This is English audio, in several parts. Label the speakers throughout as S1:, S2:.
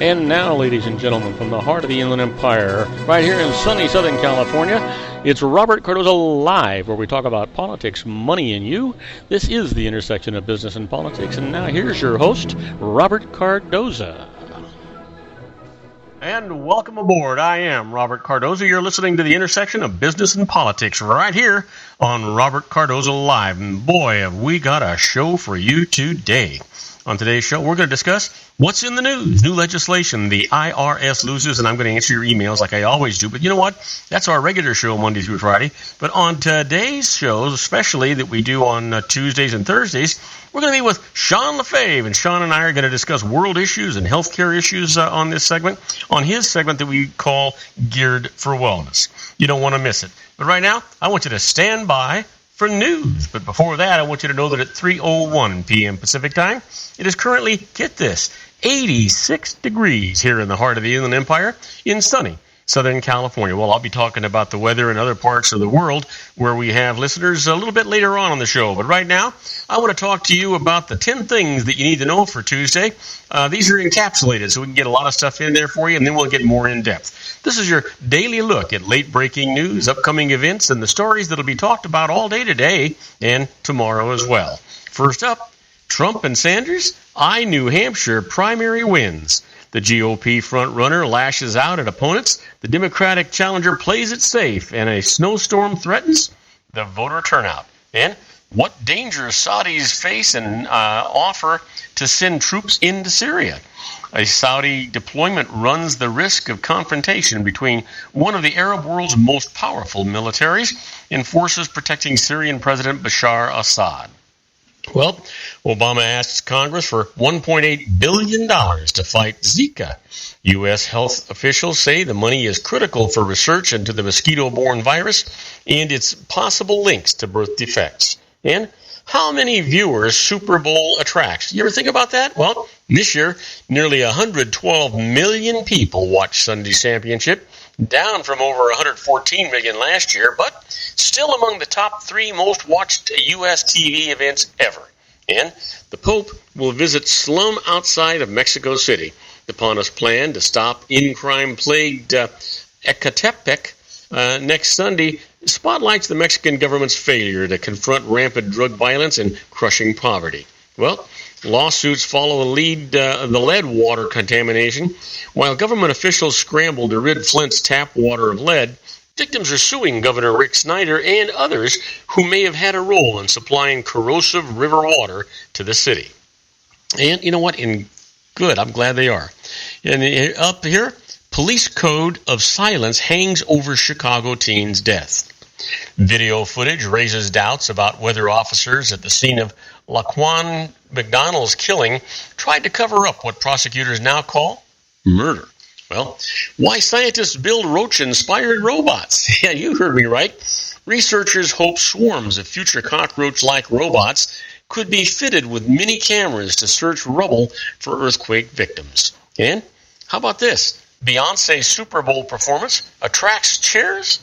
S1: And now, ladies and gentlemen, from the heart of the Inland Empire, right here in sunny Southern California, it's Robert Cardoza Live, where we talk about politics, money, and you. This is the intersection of business and politics. And now here's your host, Robert Cardoza. And welcome aboard. I am Robert Cardoza. You're listening to the intersection of business and politics right here on Robert Cardoza Live. And boy, have we got a show for you today. On today's show, we're going to discuss what's in the news. New legislation, the IRS loses, and I'm going to answer your emails like I always do. But you know what? That's our regular show Monday through Friday. But on today's shows, especially that we do on Tuesdays and Thursdays, we're going to be with Sean Lefebvre. And Sean and I are going to discuss world issues and healthcare issues on this segment, on his segment that we call Geared for Wellness. You don't want to miss it. But right now, I want you to stand by for news. But before that, I want you to know that at 3:01 p.m. Pacific time, it is currently, get this, 86 degrees here in the heart of the Inland Empire in sunny Southern California. Well, I'll be talking about the weather in other parts of the world where we have listeners a little bit later on the show. But right now, I want to talk to you about the 10 things that you need to know for Tuesday. These are encapsulated, so we can get a lot of stuff in there for you, and then we'll get more in depth. This is your daily look at late-breaking news, upcoming events, and the stories that will be talked about all day today and tomorrow as well. First up, Trump and Sanders, New Hampshire primary wins. The GOP frontrunner lashes out at opponents. The Democratic challenger plays it safe, and a snowstorm threatens the voter turnout. And what dangers Saudis face and offer to send troops into Syria. A Saudi deployment runs the risk of confrontation between one of the Arab world's most powerful militaries and forces protecting Syrian President Bashar Assad. Well, Obama asks Congress for $1.8 billion to fight Zika. U.S. health officials say the money is critical for research into the mosquito-borne virus and its possible links to birth defects. And how many viewers Super Bowl attracts? You ever think about that? Well, this year, nearly 112 million people watched Sunday's championship, down from over 114 million last year, but still among the top 3 most watched U.S. TV events ever. And the Pope will visit slum outside of Mexico City. The Pontiff's plan to stop in-crime-plagued Ecatepec next Sunday spotlights the Mexican government's failure to confront rampant drug violence and crushing poverty. Well, lawsuits follow the lead water contamination. While government officials scramble to rid Flint's tap water of lead, victims are suing Governor Rick Snyder and others who may have had a role in supplying corrosive river water to the city. And you know what? I'm glad they are. And up here, police code of silence hangs over Chicago teen's death. Video footage raises doubts about whether officers at the scene of Laquan McDonald's killing tried to cover up what prosecutors now call murder. Well, why scientists build roach-inspired robots? Yeah, you heard me right. Researchers hope swarms of future cockroach-like robots could be fitted with mini cameras to search rubble for earthquake victims. And how about this? Beyonce's Super Bowl performance attracts cheers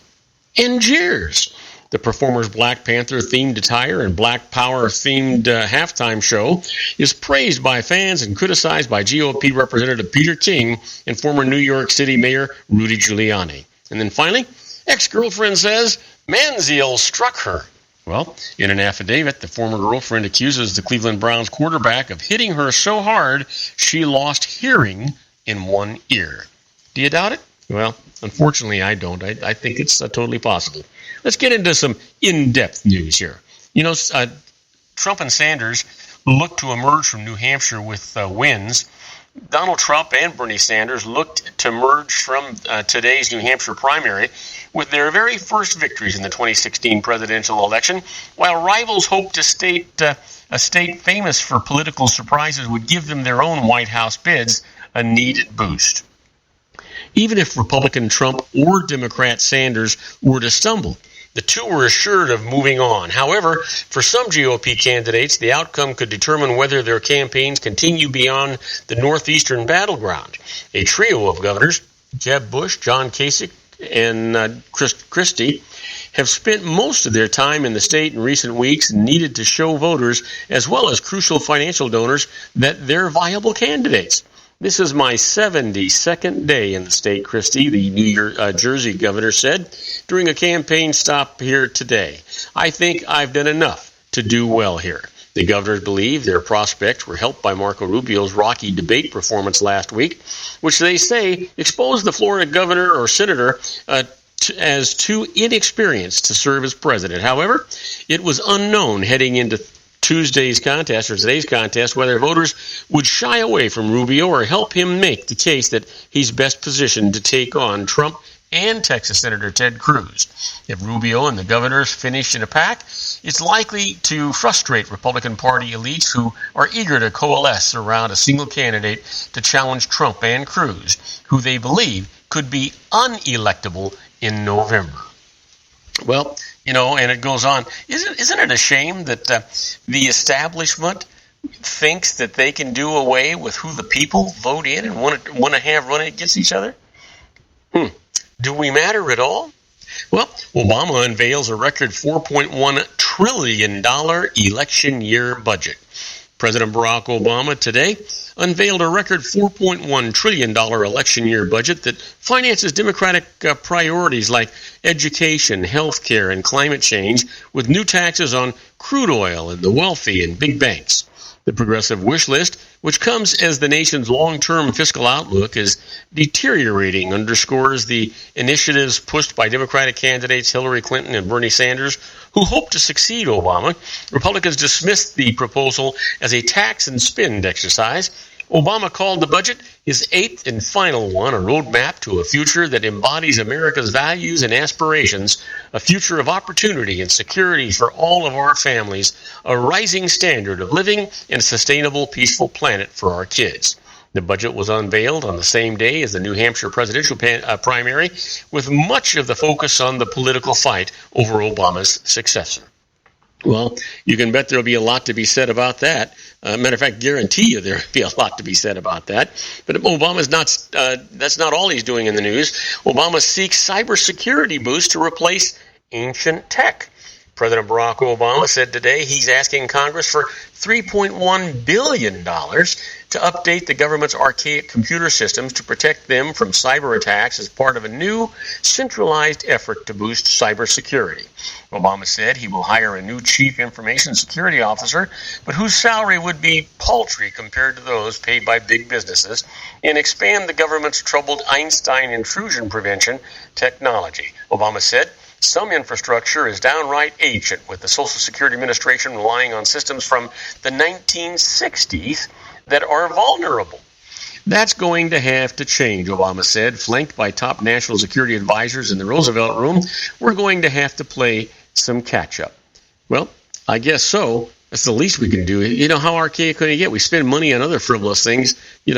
S1: and jeers. The performer's Black Panther-themed attire and Black Power-themed halftime show is praised by fans and criticized by GOP Representative Peter King and former New York City Mayor Rudy Giuliani. And then finally, ex-girlfriend says Manziel struck her. Well, in an affidavit, the former girlfriend accuses the Cleveland Browns quarterback of hitting her so hard she lost hearing in one ear. Do you doubt it? Well, unfortunately, I don't. I think it's totally possible. Let's get into some in-depth news here. You know, Trump and Sanders look to emerge from New Hampshire with wins. Donald Trump and Bernie Sanders looked to emerge from today's New Hampshire primary with their very first victories in the 2016 presidential election, while rivals hoped a state famous for political surprises would give them their own White House bids a needed boost. Even if Republican Trump or Democrat Sanders were to stumble, the two were assured of moving on. However, for some GOP candidates, the outcome could determine whether their campaigns continue beyond the northeastern battleground. A trio of governors, Jeb Bush, John Kasich, and Chris Christie, have spent most of their time in the state in recent weeks and needed to show voters, as well as crucial financial donors, that they're viable candidates. This is my 72nd day in the state, Christie, the New Jersey governor said during a campaign stop here today. I think I've done enough to do well here. The governors believe their prospects were helped by Marco Rubio's rocky debate performance last week, which they say exposed the Florida governor or senator as too inexperienced to serve as president. However, it was unknown heading into today's contest, whether voters would shy away from Rubio or help him make the case that he's best positioned to take on Trump and Texas Senator Ted Cruz. If Rubio and the governors finish in a pack, it's likely to frustrate Republican Party elites who are eager to coalesce around a single candidate to challenge Trump and Cruz, who they believe could be unelectable in November. Well, and it goes on. Isn't it a shame that the establishment thinks that they can do away with who the people vote in and want to have running against each other? Do we matter at all? Well, Obama unveils a record $4.1 trillion election year budget. President Barack Obama today unveiled a record $4.1 trillion election year budget that finances Democratic priorities like education, health care, and climate change, with new taxes on crude oil and the wealthy and big banks. The progressive wish list, which comes as the nation's long-term fiscal outlook is deteriorating, underscores the initiatives pushed by Democratic candidates Hillary Clinton and Bernie Sanders, who hope to succeed Obama. Republicans dismissed the proposal as a tax and spend exercise. Obama called the budget his eighth and final one, a roadmap to a future that embodies America's values and aspirations, a future of opportunity and security for all of our families, a rising standard of living, and a sustainable, peaceful planet for our kids. The budget was unveiled on the same day as the New Hampshire presidential primary, with much of the focus on the political fight over Obama's successor. Well, you can bet there'll be a lot to be said about that. Matter of fact, guarantee you there'll be a lot to be said about that. But Obama's that's not all he's doing in the news. Obama seeks cybersecurity boost to replace ancient tech. President Barack Obama said today he's asking Congress for $3.1 billion to update the government's archaic computer systems to protect them from cyber attacks as part of a new centralized effort to boost cybersecurity. Obama said he will hire a new chief information security officer, but whose salary would be paltry compared to those paid by big businesses, and expand the government's troubled Einstein intrusion prevention technology. Obama said some infrastructure is downright ancient, with the Social Security Administration relying on systems from the 1960s that are vulnerable. That's going to have to change, Obama said, flanked by top national security advisors in the Roosevelt Room. We're going to have to play some catch-up. Well, I guess so. That's the least we can do. You know, how archaic can you get? We spend money on other frivolous things. We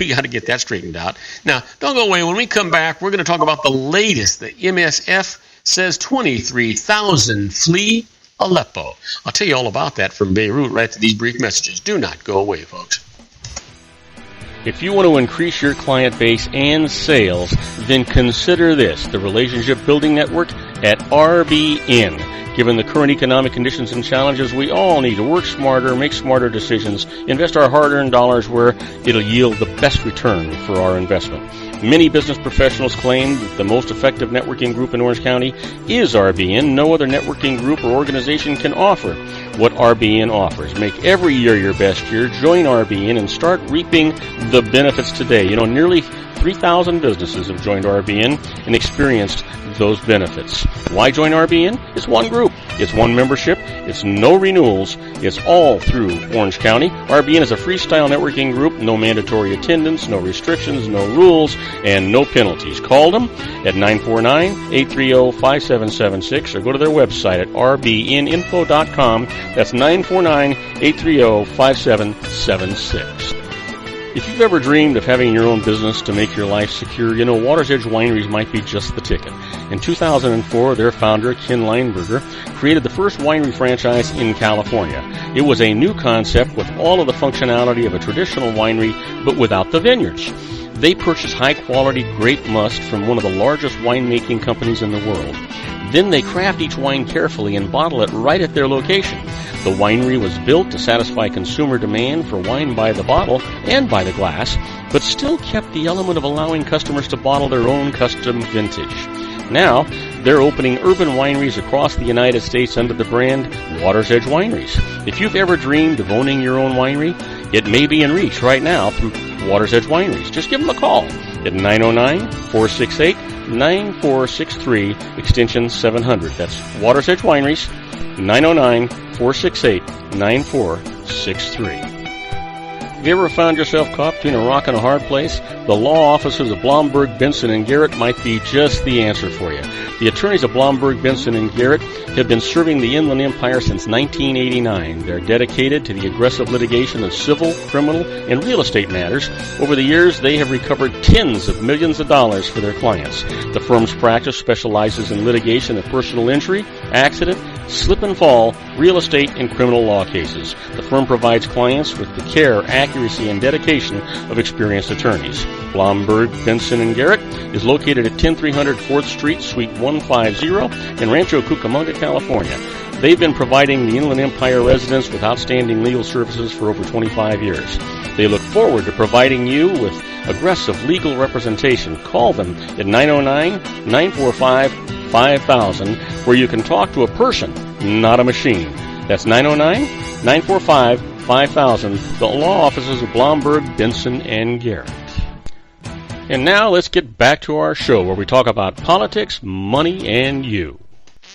S1: got to get that straightened out. Now, don't go away. When we come back, we're going to talk about the latest. The MSF says 23,000 flee Aleppo. I'll tell you all about that from Beirut right after these brief messages. Do not go away, folks.
S2: If you want to increase your client base and sales, then consider this, the Relationship Building Network at RBN. Given the current economic conditions and challenges, we all need to work smarter, make smarter decisions, invest our hard-earned dollars where it'll yield the best return for our investment. Many business professionals claim that the most effective networking group in Orange County is RBN. No other networking group or organization can offer what RBN offers. Make every year your best year. Join RBN and start reaping the benefits today. Nearly 3,000 businesses have joined RBN and experienced those benefits. Why join RBN? It's one group. It's one membership. It's no renewals. It's all through Orange County. RBN is a freestyle networking group. No mandatory attendance, no restrictions, no rules, and no penalties. Call them at 949-830-5776 or go to their website at rbninfo.com. That's 949-830-5776. If you've ever dreamed of having your own business to make your life secure, Water's Edge Wineries might be just the ticket. In 2004, their founder, Ken Lineberger, created the first winery franchise in California. It was a new concept with all of the functionality of a traditional winery, but without the vineyards. They purchased high-quality grape must from one of the largest winemaking companies in the world. Then they craft each wine carefully and bottle it right at their location. The winery was built to satisfy consumer demand for wine by the bottle and by the glass, but still kept the element of allowing customers to bottle their own custom vintage. Now, they're opening urban wineries across the United States under the brand Water's Edge Wineries. If you've ever dreamed of owning your own winery, it may be in reach right now through Water's Edge Wineries. Just give them a call at 909-468-9463, extension 700. That's Water's Edge Wineries, 909-468-9463. Have you ever found yourself caught between a rock and a hard place? The law offices of Blomberg, Benson & Garrett might be just the answer for you. The attorneys of Blomberg, Benson & Garrett have been serving the Inland Empire since 1989. They're dedicated to the aggressive litigation of civil, criminal, and real estate matters. Over the years, they have recovered tens of millions of dollars for their clients. The firm's practice specializes in litigation of personal injury, accident, slip and fall, real estate, and criminal law cases. The firm provides clients with the care, accuracy, and dedication of experienced attorneys. Blomberg, Benson & Garrett is located at 10300 4th Street, Suite 150 in Rancho Cucamonga, California. They've been providing the Inland Empire residents with outstanding legal services for over 25 years. They look forward to providing you with aggressive legal representation. Call them at 909-945-5000, where you can talk to a person, not a machine. That's 909-945-5000, the law offices of Blomberg, Benson & Garrett. And now let's get back to our show where we talk about politics, money, and you.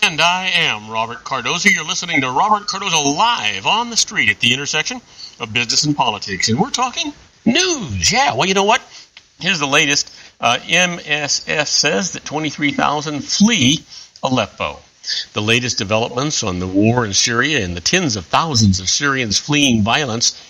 S1: And I am Robert Cardoza. You're listening to Robert Cardoza live on the street at the intersection of business and politics. And we're talking news. Yeah, well, you know what? Here's the latest. MSF says that 23,000 flee Aleppo. The latest developments on the war in Syria and the tens of thousands of Syrians fleeing violence.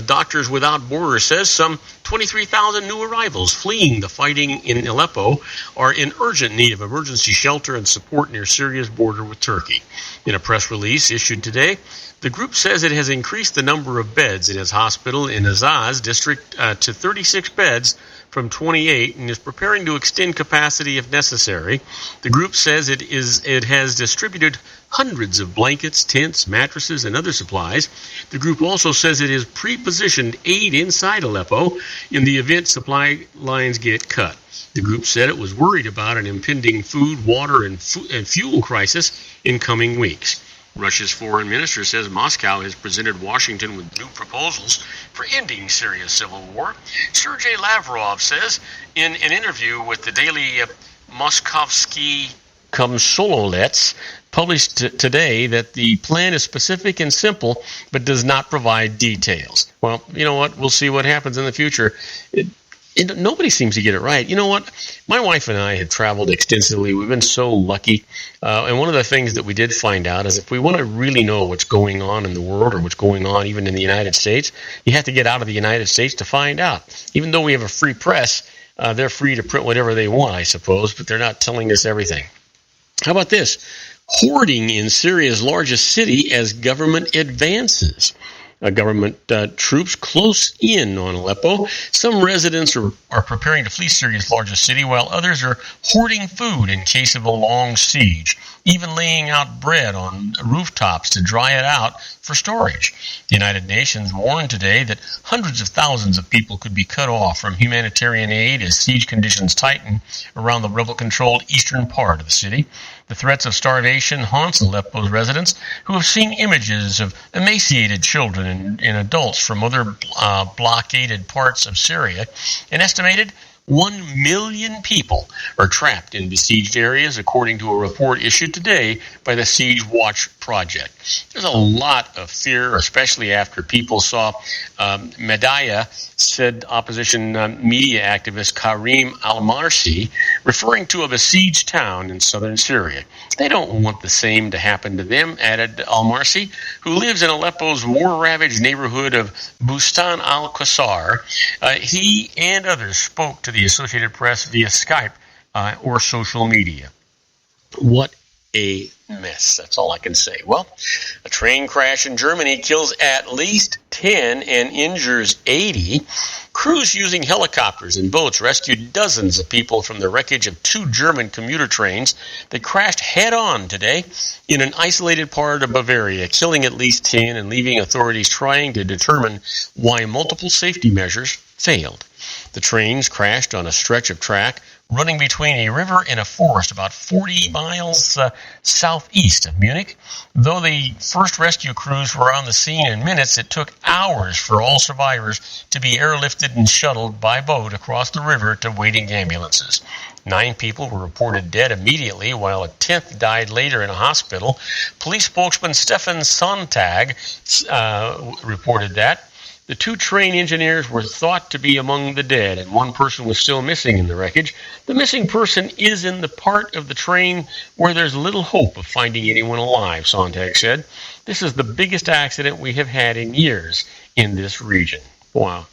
S1: Doctors Without Borders says some 23,000 new arrivals fleeing the fighting in Aleppo are in urgent need of emergency shelter and support near Syria's border with Turkey. In a press release issued today, the group says it has increased the number of beds in its hospital in Azaz district to 36 beds from 28 and is preparing to extend capacity if necessary. The group says it has distributed hundreds of blankets, tents, mattresses, and other supplies. The group also says it has pre-positioned aid inside Aleppo in the event supply lines get cut. The group said it was worried about an impending food, water, and fuel crisis in coming weeks. Russia's foreign minister says Moscow has presented Washington with new proposals for ending Syria's civil war. Sergei Lavrov says in an interview with the daily Moskovsky Komsomolets published today that the plan is specific and simple but does not provide details. Well, you know what? We'll see what happens in the future. Nobody seems to get it right. You know what? My wife and I had traveled extensively. We've been so lucky. And one of the things that we did find out is if we want to really know what's going on in the world or what's going on even in the United States, you have to get out of the United States to find out. Even though we have a free press, they're free to print whatever they want, I suppose, but they're not telling us everything. How about this? Hoarding in Syria's largest city as government advances. Government troops close in on Aleppo. Some residents are preparing to flee Syria's largest city, while others are hoarding food in case of a long siege, even laying out bread on rooftops to dry it out for storage. The United Nations warned today that hundreds of thousands of people could be cut off from humanitarian aid as siege conditions tighten around the rebel-controlled eastern part of the city. The threats of starvation haunts Aleppo's residents, who have seen images of emaciated children and adults from other blockaded parts of Syria. An estimated 1 million people are trapped in besieged areas, according to a report issued today by the Siege Watch Project. There's a lot of fear, especially after people saw Medaya, said opposition media activist Karim al-Marsi, referring to a besieged town in southern Syria. They don't want the same to happen to them, added al-Marsi, who lives in Aleppo's war-ravaged neighborhood of Bustan al-Qasar. He and others spoke to the Associated Press via Skype or social media. What a mess. That's all I can say. Well, a train crash in Germany kills at least 10 and injures 80. Crews using helicopters and boats rescued dozens of people from the wreckage of 2 German commuter trains that crashed head-on today in an isolated part of Bavaria, killing at least 10 and leaving authorities trying to determine why multiple safety measures failed. The trains crashed on a stretch of track running between a river and a forest about 40 miles southeast of Munich. Though the first rescue crews were on the scene in minutes, it took hours for all survivors to be airlifted and shuttled by boat across the river to waiting ambulances. 9 people were reported dead immediately, while a 10th died later in a hospital. Police spokesman Stefan Sonntag reported that the 2 train engineers were thought to be among the dead, and 1 person was still missing in the wreckage. The missing person is in the part of the train where there's little hope of finding anyone alive, Sonntag said. This is the biggest accident we have had in years in this region. Wow.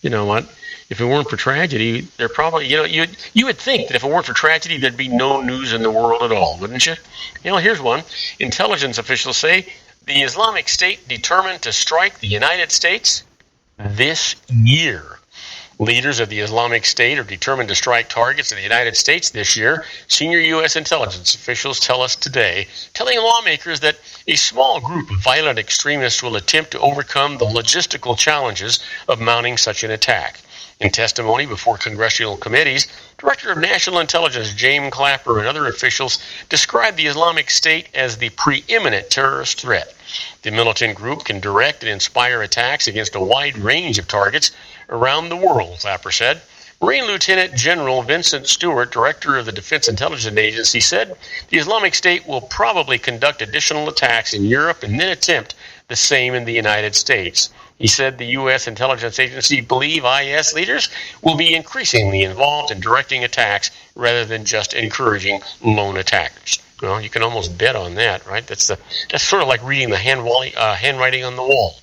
S1: You know what? If it weren't for tragedy, there probably, you would think that if it weren't for tragedy, there'd be no news in the world at all, wouldn't you? Here's one. Intelligence officials say the Islamic State determined to strike the United States this year. Leaders of the Islamic State are determined to strike targets in the United States this year, senior U.S. intelligence officials tell us today, telling lawmakers that a small group of violent extremists will attempt to overcome the logistical challenges of mounting such an attack. In testimony before congressional committees, Director of National Intelligence James Clapper and other officials described the Islamic State as the preeminent terrorist threat. The militant group can direct and inspire attacks against a wide range of targets around the world, Clapper said. Marine Lieutenant General Vincent Stewart, Director of the Defense Intelligence Agency, said the Islamic State will probably conduct additional attacks in Europe and then attempt the same in the United States. He said the U.S. intelligence agency believe IS leaders will be increasingly involved in directing attacks rather than just encouraging lone attackers. Well, you can almost bet on that, right? That's sort of like reading the handwriting on the wall.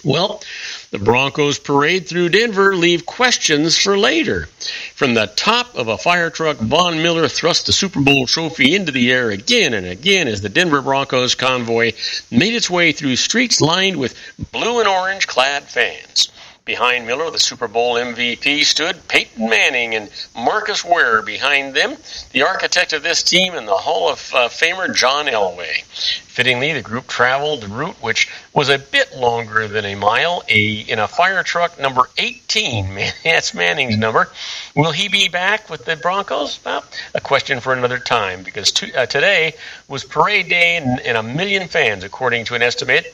S1: Well, the Broncos parade through Denver leave questions for later. From the top of a fire truck, Von Miller thrust the Super Bowl trophy into the air again and again as the Denver Broncos convoy made its way through streets lined with blue and orange clad fans. Behind Miller, the Super Bowl MVP, stood Peyton Manning and Marcus Ware behind them, the architect of this team and the Hall of Famer John Elway. Fittingly, the group traveled the route, which was a bit longer than a mile, in a fire truck number 18. That's Manning's number. Will he be back with the Broncos? Well, a question for another time, because today was parade day, and 1 million fans, according to an estimate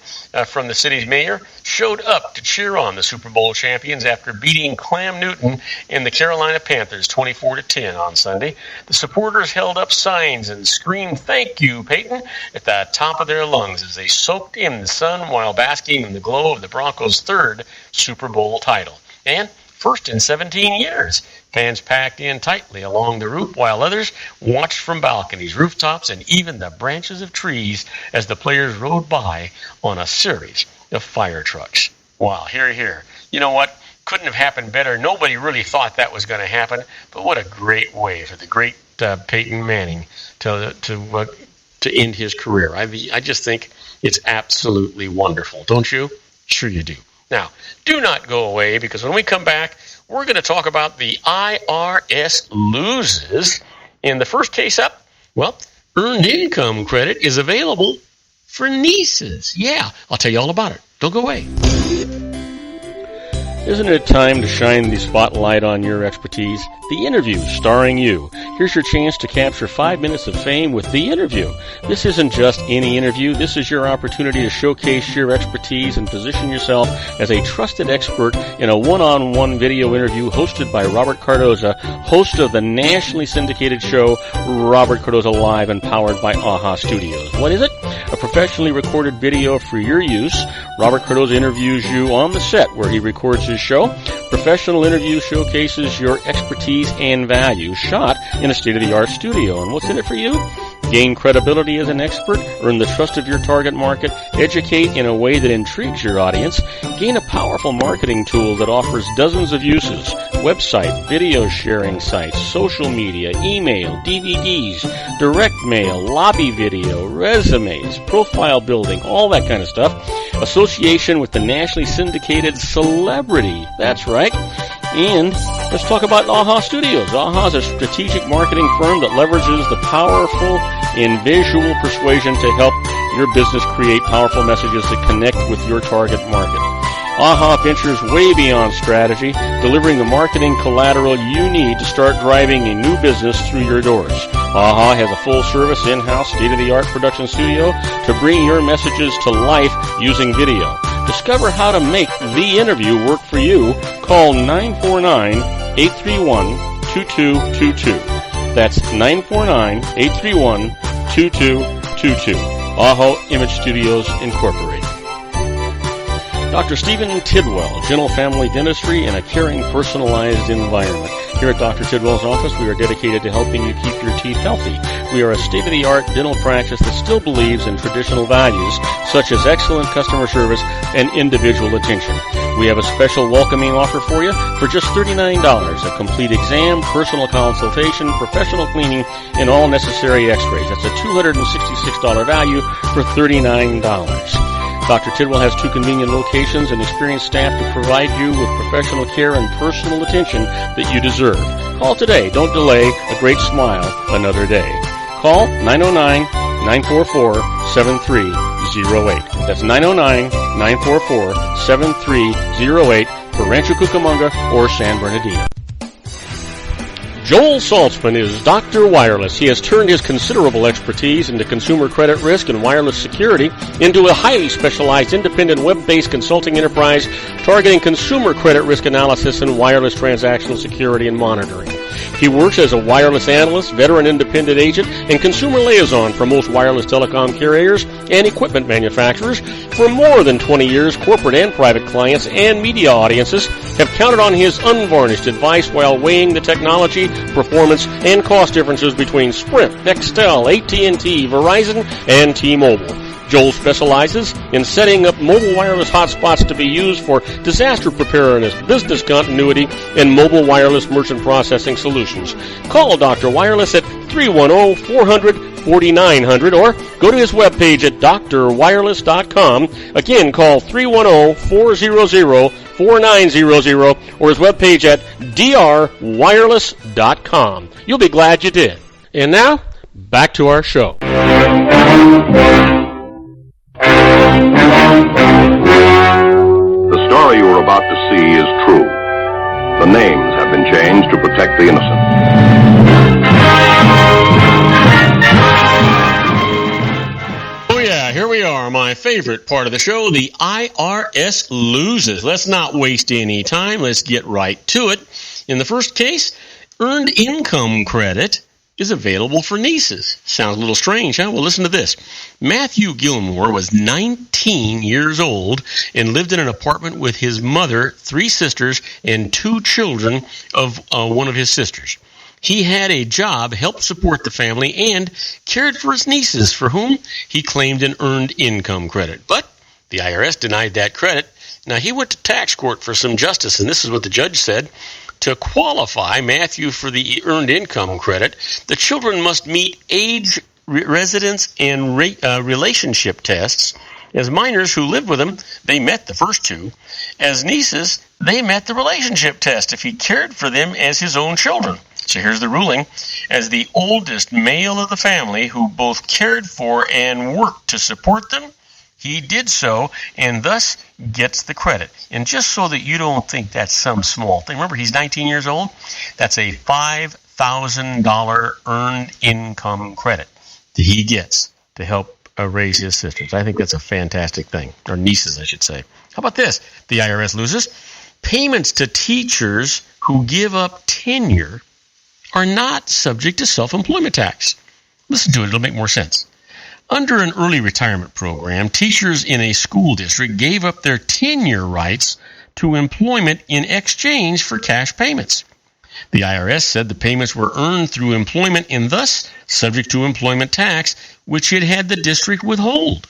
S1: from the city's mayor, showed up to cheer on the Super Bowl champions after beating Cam Newton and the Carolina Panthers 24-10 on Sunday. The supporters held up signs and screamed, "Thank you, Peyton," at the top of their lungs as they soaked in the sun while basking in the glow of the Broncos' 3rd Super Bowl title. And first in 17 years. Fans packed in tightly along the route while others watched from balconies, rooftops, and even the branches of trees as the players rode by on a series of fire trucks. Wow, hear, hear. You know what? Couldn't have happened better. Nobody really thought that was going to happen, but what a great way for the great Peyton Manning to end his career. I just think it's absolutely wonderful, don't you? Sure you do. Now, do not go away, because when we come back, we're going to talk about the IRS loses. In the first case up, well, earned income credit is available for nieces. Yeah, I'll tell you all about it. Don't go away.
S2: Isn't it time to shine the spotlight on your expertise? The Interview, starring you. Here's your chance to capture 5 minutes of fame with The Interview. This isn't just any interview. This is your opportunity to showcase your expertise and position yourself as a trusted expert in a one-on-one video interview hosted by Robert Cardoza, host of the nationally syndicated show Robert Cardoza Live and powered by AHA Studios. What is it? A professionally recorded video for your use. Robert Cardoza interviews you on the set where he records his show. Professional interview showcases your expertise and value, shot in a state-of-the-art studio. And what's in it for you? Gain credibility as an expert, earn the trust of your target market, educate in a way that intrigues your audience, gain a powerful marketing tool that offers dozens of uses, website, video sharing sites, social media, email, DVDs, direct mail, lobby video, resumes, profile building, all that kind of stuff. Association with the nationally syndicated celebrity. That's right. And let's talk about AHA Studios. AHA is a strategic marketing firm that leverages the powerful and visual persuasion to help your business create powerful messages that connect with your target market. AHA ventures way beyond strategy, delivering the marketing collateral you need to start driving a new business through your doors. AHA has a full-service, in-house, state-of-the-art production studio to bring your messages to life using video. Discover how to make the interview work for you. Call 949-831-2222. That's 949-831-2222. AHA Image Studios, Incorporated. Dr. Stephen Tidwell, Gentle Family Dentistry in a caring, personalized environment. Here at Dr. Tidwell's office, we are dedicated to helping you keep your teeth healthy. We are a state-of-the-art dental practice that still believes in traditional values, such as excellent customer service and individual attention. We have a special welcoming offer for you for just $39, a complete exam, personal consultation, professional cleaning, and all necessary x-rays. That's a $266 value for $39. Dr. Tidwell has 2 convenient locations and experienced staff to provide you with professional care and personal attention that you deserve. Call today. Don't delay. A great smile another day. Call 909-944-7308. That's 909-944-7308 for Rancho Cucamonga or San Bernardino. Joel Saltzman is Dr. Wireless. He has turned his considerable expertise into consumer credit risk and wireless security into a highly specialized independent web-based consulting enterprise targeting consumer credit risk analysis and wireless transactional security and monitoring. He works as a wireless analyst, veteran independent agent, and consumer liaison for most wireless telecom carriers and equipment manufacturers. For more than 20 years, corporate and private clients and media audiences have counted on his unvarnished advice while weighing the technology, performance, and cost differences between Sprint, Nextel, AT&T, Verizon, and T-Mobile. Joel specializes in setting up mobile wireless hotspots to be used for disaster preparedness, business continuity, and mobile wireless merchant processing solutions. Call Dr. Wireless at 310-400-4900 or go to his webpage at drwireless.com. Again, call 310-400-4900 or his webpage at drwireless.com. You'll be glad you did. And now, back to our show.
S3: The story you are about to see is true. The names have been changed to protect the innocent.
S1: Oh yeah, here we are, my favorite part of the show, the IRS loses. Let's not waste any time. Let's get right to it. In the first case, earned income credit is available for nieces. Sounds a little strange, huh? Well, listen to this. Matthew Gilmore was 19 years old and lived in an apartment with his mother, 3 sisters, and 2 children of one of his sisters. He had a job, helped support the family, and cared for his nieces, for whom he claimed an earned income credit. But the IRS denied that credit. Now, he went to tax court for some justice, and this is what the judge said. To qualify Matthew for the earned income credit, the children must meet age, residence, and relationship tests. As minors who lived with him, they met the first 2. As nieces, they met the relationship test if he cared for them as his own children. So here's the ruling. As the oldest male of the family who both cared for and worked to support them, he did so and thus gets the credit. And just so that you don't think that's some small thing, remember he's 19 years old? That's a $5,000 earned income credit that he gets to help raise his sisters. I think that's a fantastic thing. Or nieces, I should say. How about this? The IRS loses. Payments to teachers who give up tenure are not subject to self-employment tax. Listen to it, it'll make more sense. Under an early retirement program, teachers in a school district gave up their tenure rights to employment in exchange for cash payments. The IRS said the payments were earned through employment and thus subject to employment tax, which it had the district withhold.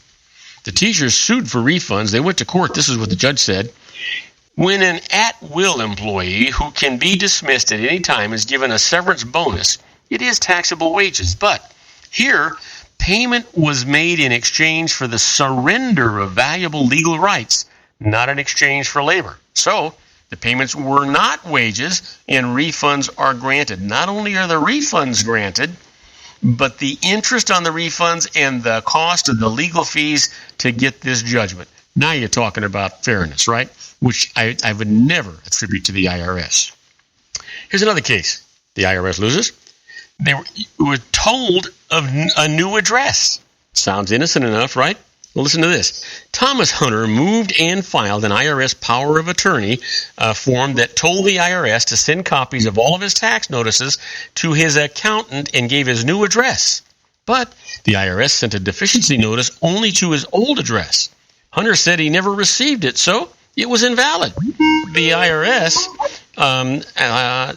S1: The teachers sued for refunds. They went to court. This is what the judge said. When an at-will employee who can be dismissed at any time is given a severance bonus, it is taxable wages. But here, payment was made in exchange for the surrender of valuable legal rights, not in exchange for labor. So, the payments were not wages, and refunds are granted. Not only are the refunds granted, but the interest on the refunds and the cost of the legal fees to get this judgment. Now you're talking about fairness, right? Which I would never attribute to the IRS. Here's another case. The IRS loses. They were told of a new address. Sounds innocent enough, right? Well, listen to this. Thomas Hunter moved and filed an IRS power of attorney form that told the IRS to send copies of all of his tax notices to his accountant and gave his new address. But the IRS sent a deficiency notice only to his old address. Hunter said he never received it, so it was invalid. The IRS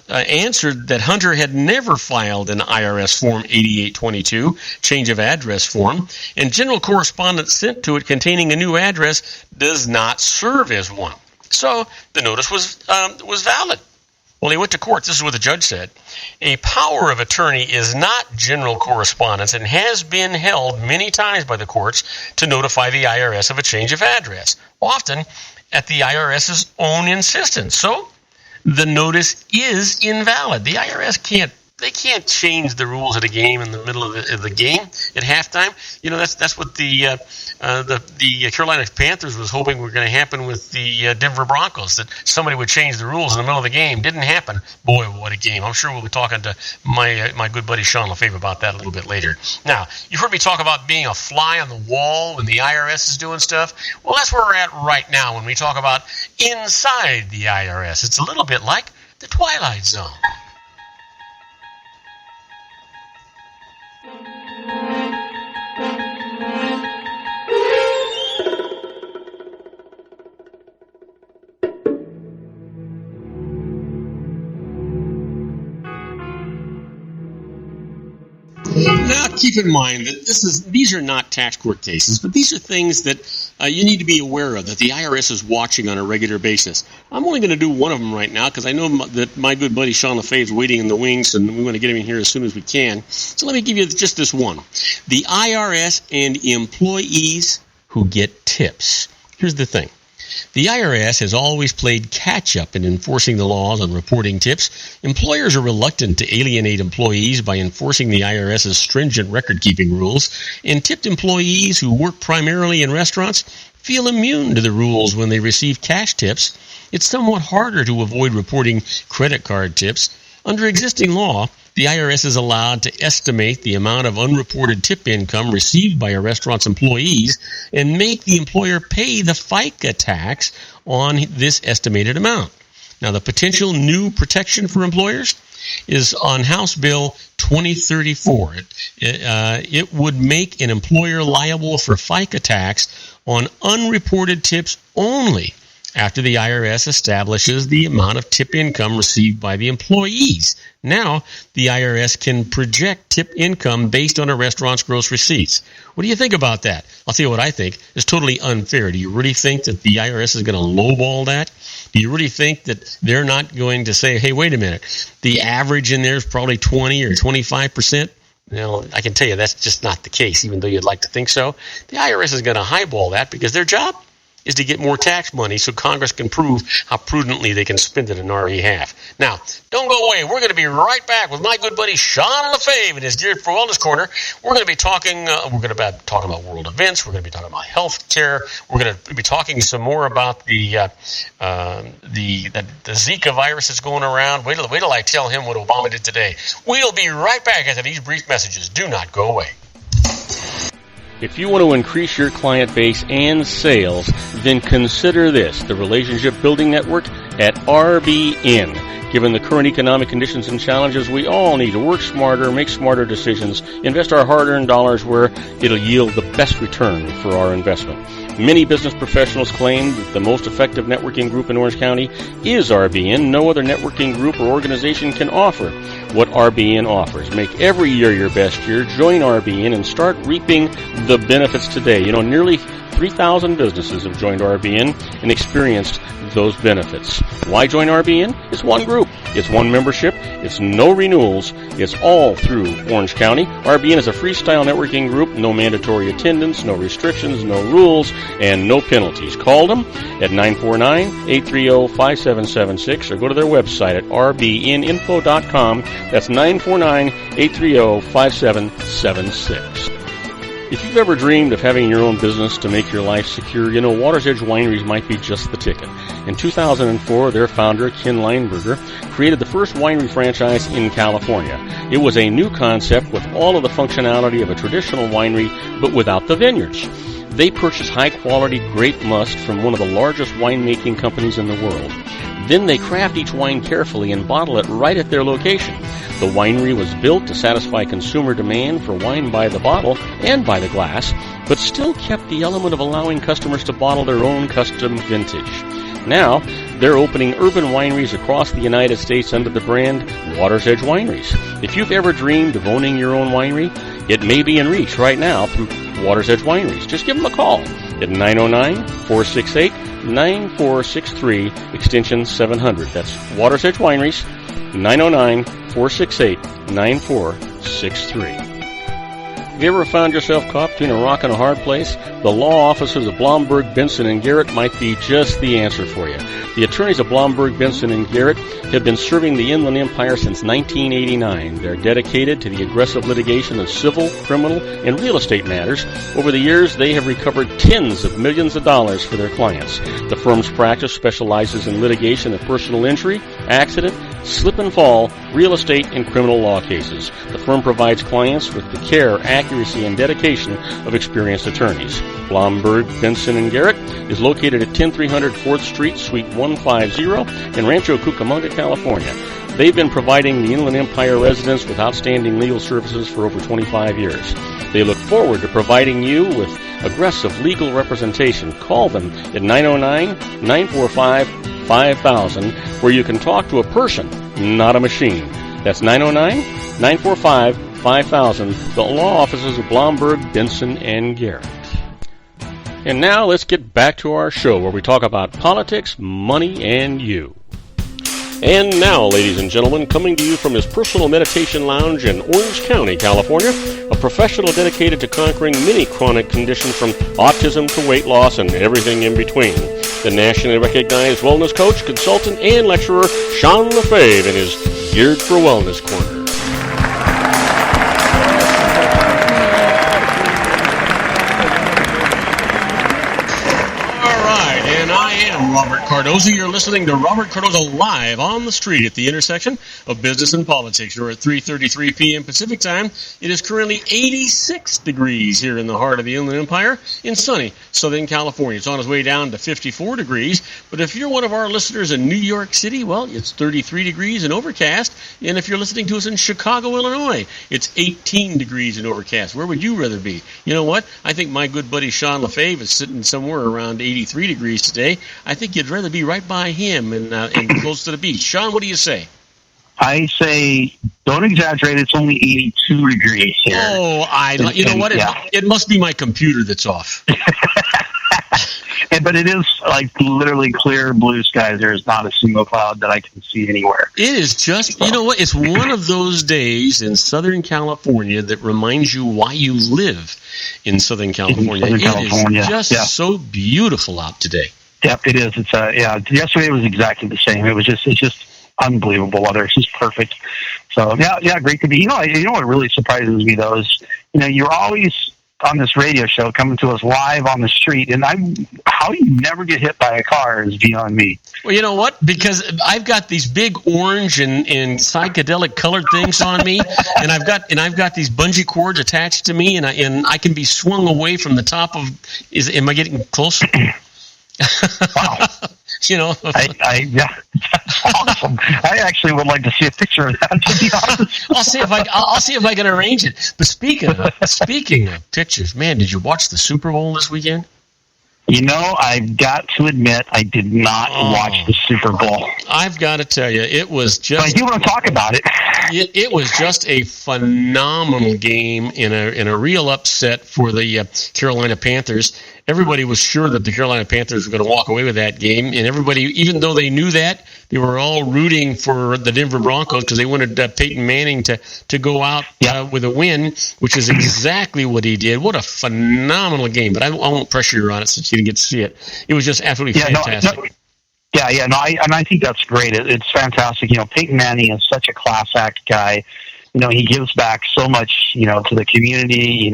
S1: answered that Hunter had never filed an IRS Form 8822, change of address form, and general correspondence sent to it containing a new address does not serve as one. So the notice was valid. Well, he went to court. This is what the judge said. A power of attorney is not general correspondence and has been held many times by the courts to notify the IRS of a change of address, often at the IRS's own insistence. So the notice is invalid. The IRS can't change the rules of the game in the middle of the game at halftime. You know, that's what the Carolina Panthers was hoping were going to happen with the Denver Broncos, that somebody would change the rules in the middle of the game. Didn't happen. Boy, what a game. I'm sure we'll be talking to my good buddy Sean Lefebvre about that a little bit later. Now, you've heard me talk about being a fly on the wall when the IRS is doing stuff. Well, that's where we're at right now when we talk about inside the IRS. It's a little bit like the Twilight Zone. Now, keep in mind that these are not tax court cases, but these are things that you need to be aware of, that the IRS is watching on a regular basis. I'm only going to do one of them right now because I know that my good buddy Sean Lefebvre is waiting in the wings, and we want to get him in here as soon as we can. So let me give you just this one. The IRS and employees who get tips. Here's the thing. The IRS has always played catch-up in enforcing the laws on reporting tips. Employers are reluctant to alienate employees by enforcing the IRS's stringent record-keeping rules, and tipped employees who work primarily in restaurants feel immune to the rules when they receive cash tips. It's somewhat harder to avoid reporting credit card tips. Under existing law, the IRS is allowed to estimate the amount of unreported tip income received by a restaurant's employees and make the employer pay the FICA tax on this estimated amount. Now, the potential new protection for employers is on House Bill 2034. It would make an employer liable for FICA tax on unreported tips only after the IRS establishes the amount of tip income received by the employees. Now, the IRS can project tip income based on a restaurant's gross receipts. What do you think about that? I'll tell you what I think is totally unfair. Do you really think that the IRS is going to lowball that? Do you really think that they're not going to say, hey, wait a minute, the average in there is probably 20 or 25%? Well, I can tell you that's just not the case, even though you'd like to think so. The IRS is going to highball that because their job is to get more tax money so Congress can prove how prudently they can spend it on our behalf. Now, don't go away. We're going to be right back with my good buddy Sean Lefebvre in his Dear for Wellness Corner. We're going to be talking about world events. We're going to be talking about health care. We're going to be talking some more about the Zika virus that's going around. Wait till I tell him what Obama did today. We'll be right back after these brief messages. Do not go away.
S2: If you want to increase your client base and sales, then consider this, the Relationship Building Network at RBN. Given the current economic conditions and challenges, we all need to work smarter, make smarter decisions, invest our hard-earned dollars where it'll yield the best return for our investment. Many business professionals claim that the most effective networking group in Orange County is RBN. No other networking group or organization can offer what RBN offers. Make every year your best year. Join RBN and start reaping the benefits today. You know, nearly 3,000 businesses have joined RBN and experienced those benefits. Why join RBN? It's one group. It's one membership. It's no renewals. It's all through Orange County. RBN is a freestyle networking group. No mandatory attendance, no restrictions, no rules, and no penalties. Call them at 949-830-5776 or go to their website at rbninfo.com. That's 949-830-5776. If you've ever dreamed of having your own business to make your life secure, you know Water's Edge Wineries might be just the ticket. In 2004, their founder, Ken Lineberger, created the first winery franchise in California. It was a new concept with all of the functionality of a traditional winery, but without the vineyards. They purchase high-quality grape must from one of the largest winemaking companies in the world. Then they craft each wine carefully and bottle it right at their location. The winery was built to satisfy consumer demand for wine by the bottle and by the glass, but still kept the element of allowing customers to bottle their own custom vintage. Now, they're opening urban wineries across the United States under the brand Water's Edge Wineries. If you've ever dreamed of owning your own winery, it may be in reach right now through Water's Edge Wineries. Just give them a call at 909-468-9463, extension 700. That's Water's Edge Wineries, 909-468-9463. Have you ever found yourself caught between a rock and a hard place? The law offices of Blomberg, Benson, and Garrett might be just the answer for you. The attorneys of Blomberg, Benson, and Garrett have been serving the Inland Empire since 1989. They're dedicated to the aggressive litigation of civil, criminal, and real estate matters. Over the years, they have recovered tens of millions of dollars for their clients. The firm's practice specializes in litigation of personal injury, accident, slip and fall, real estate, and criminal law cases. The firm provides clients with the care, accuracy, and dedication of experienced attorneys. Blomberg, Benson, and Garrett is located at 10300 4th Street, Suite 150 in Rancho Cucamonga, California. They've been providing the Inland Empire residents with outstanding legal services for over 25 years. They look forward to providing you with aggressive legal representation. Call them at 909-945-5000, where you can talk to a person, not a machine. That's 909-945-5000, the law offices of Blomberg, Benson, and Garrett. And now let's get back to our show where we talk about politics, money, and you. And now, ladies and gentlemen, coming to you from his personal meditation lounge in Orange County, California, a professional dedicated to conquering many chronic conditions from autism to weight loss and everything in between. The nationally recognized wellness coach, consultant, and lecturer, Sean Lefebvre, in his Geared for Wellness Corner.
S1: Robert Cardoza. You're listening to Robert Cardoza live on the street at the intersection of business and politics. You're at 3:33 p.m. Pacific time. It is currently 86 degrees here in the heart of the Inland Empire in sunny Southern California. It's on its way down to 54 degrees. But if you're one of our listeners in New York City, well, it's 33 degrees and overcast. And if you're listening to us in Chicago, Illinois, it's 18 degrees and overcast. Where would you rather be? You know what? I think my good buddy Sean Lefebvre is sitting somewhere around 83 degrees today. I think you'd rather be right by him and close to the beach. Sean, what do you say?
S4: I say, don't exaggerate. It's only 82 degrees here.
S1: Oh, you know what? Yeah. It must be my computer that's off.
S4: But it is like literally clear blue skies. There is not a single cloud that I can see anywhere.
S1: It is just, you know what? It's one of those days in Southern California that reminds you why you live in Southern California. It is just so beautiful out today.
S4: Yep, it is. It's yesterday was exactly the same. It's just unbelievable weather. It's just perfect. So yeah, great to be. You know what really surprises me though is, you're always on this radio show coming to us live on the street, and how you never get hit by a car is beyond me.
S1: Well, you know what? Because I've got these big orange and psychedelic colored things on me, and I've got these bungee cords attached to me, and I can be swung away from the top of. Am I getting close?
S4: Wow. That's awesome. I actually would like to see a picture of that, to be honest.
S1: I'll see if I can arrange it. But speaking of pictures, man, did you watch the Super Bowl this weekend?
S4: I've got to admit, I did not watch the Super Bowl.
S1: I've got to tell you, it was just...
S4: But I do want to talk about it.
S1: It was just a phenomenal game in a real upset for the Carolina Panthers. everybody was sure that the Carolina Panthers were going to walk away with that game, and everybody, even though they knew that, they were all rooting for the Denver Broncos because they wanted Peyton Manning to go out with a win, which is exactly what he did. What a phenomenal game! But I won't pressure you on it since you didn't get to see it. It was just absolutely fantastic.
S4: I think that's great. It's fantastic. Peyton Manning is such a class act guy. He gives back so much, to the community.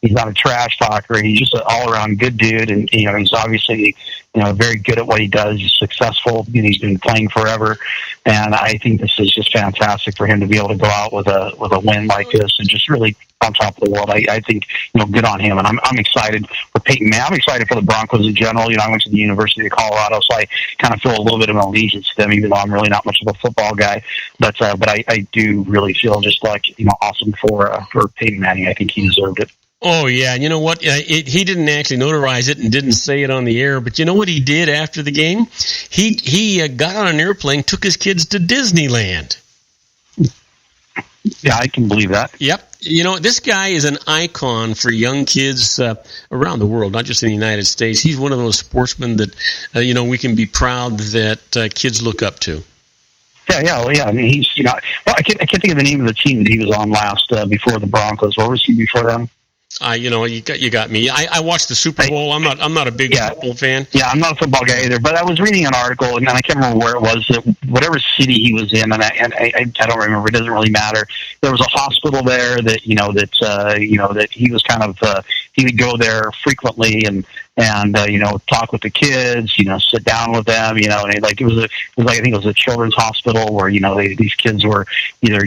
S4: He's not a trash talker. He's just an all around good dude. And, he's obviously, very good at what he does. He's successful. He's been playing forever. And I think this is just fantastic for him to be able to go out with a win like this and just really on top of the world. I think, good on him. And I'm excited for Peyton Manning. I'm excited for the Broncos in general. I went to the University of Colorado, so I kind of feel a little bit of an allegiance to them, even though I'm really not much of a football guy. But I do really feel just like, awesome for Peyton Manning. I think he deserved it.
S1: Oh, yeah. You know what? He didn't actually notarize it and didn't say it on the air, but you know what he did after the game? He got on an airplane, took his kids to Disneyland.
S4: Yeah, I can believe that.
S1: Yep. This guy is an icon for young kids around the world, not just in the United States. He's one of those sportsmen that, we can be proud that kids look up to.
S4: Yeah. I mean, he's, I can't think of the name of the team that he was on last before the Broncos. Where was he before them?
S1: You got me. I watched the Super Bowl. I'm not a big football fan.
S4: Yeah, I'm not a football guy either. But I was reading an article, and I can't remember where it was. Whatever city he was in, and I don't remember. It doesn't really matter. There was a hospital there that that he was kind of he would go there frequently and talk with the kids, sit down with them, and it was I think it was a children's hospital where these kids were either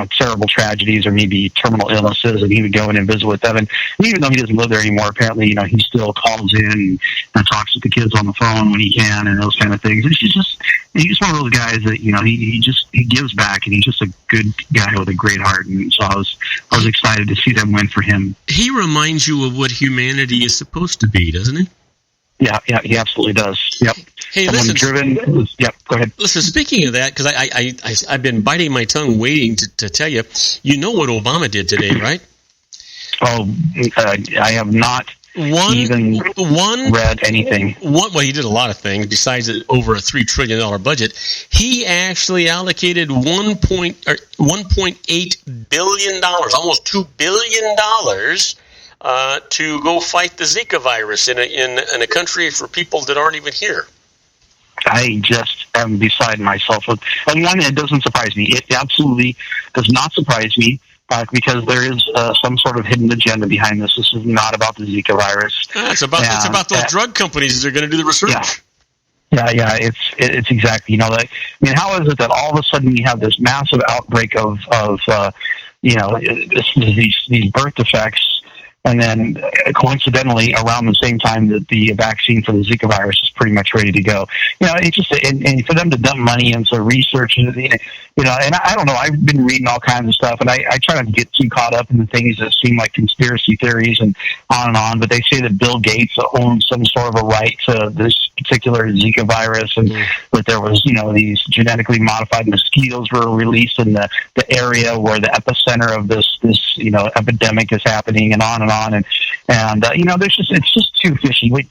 S4: terrible tragedies or maybe terminal illnesses, and he would go in and visit with them. And even though he doesn't live there anymore, apparently he still calls in and talks with the kids on the phone when he can and those kind of things. He's just one of those guys that he gives back, and he's just a good guy with a great heart. And so I was excited to see them win for him.
S1: He reminds you of what humanity is supposed to be, doesn't he?
S4: Yeah, he absolutely does. Yep.
S1: Hey,
S4: someone
S1: listen.
S4: Driven. Yep. Go ahead.
S1: Listen. Speaking of that, because I've been biting my tongue waiting to tell you. You know what Obama did today, right?
S4: Oh, I have not even read anything.
S1: Well, he did a lot of things besides over a $3 trillion budget. He actually allocated $1.8 billion, almost $2 billion, to go fight the Zika virus in a country for people that aren't even here.
S4: I just am beside myself. On one hand, it doesn't surprise me. It absolutely does not surprise me. Because there is some sort of hidden agenda behind this. This is not about the Zika virus.
S1: It's about those drug companies that are going to do the research.
S4: Yeah. It's exactly. How is it that all of a sudden we have this massive outbreak of these birth defects, and then coincidentally around the same time that the vaccine for the Zika virus is pretty much ready to go. It's just and for them to dump money into research and and I don't know. I've been reading all kinds of stuff, and I try not to get too caught up in the things that seem like conspiracy theories and on. But they say that Bill Gates owns some sort of a right to this particular Zika virus, and that there was these genetically modified mosquitoes were released in the area where the epicenter of this epidemic is happening, and on. And it's just too fishy. What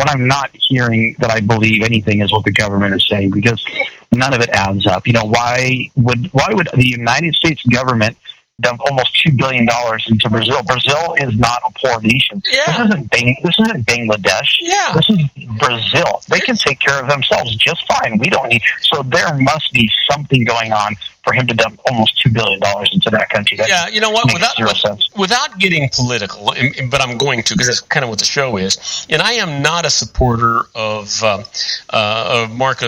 S4: I'm not hearing that I believe anything is what the government is saying, because none of it adds up. Why would the United States government dump almost $2 billion into Brazil? Brazil is not a poor nation.
S1: Yeah.
S4: This isn't Bangladesh.
S1: Yeah.
S4: This is Brazil. They can take care of themselves just fine. We don't need. So there must be something going on for him to dump almost $2 billion into that country.
S1: Yeah, you know what?
S4: Sense.
S1: Without getting political, but I'm going to, because that's kind of what the show is. And I am not a supporter of Marco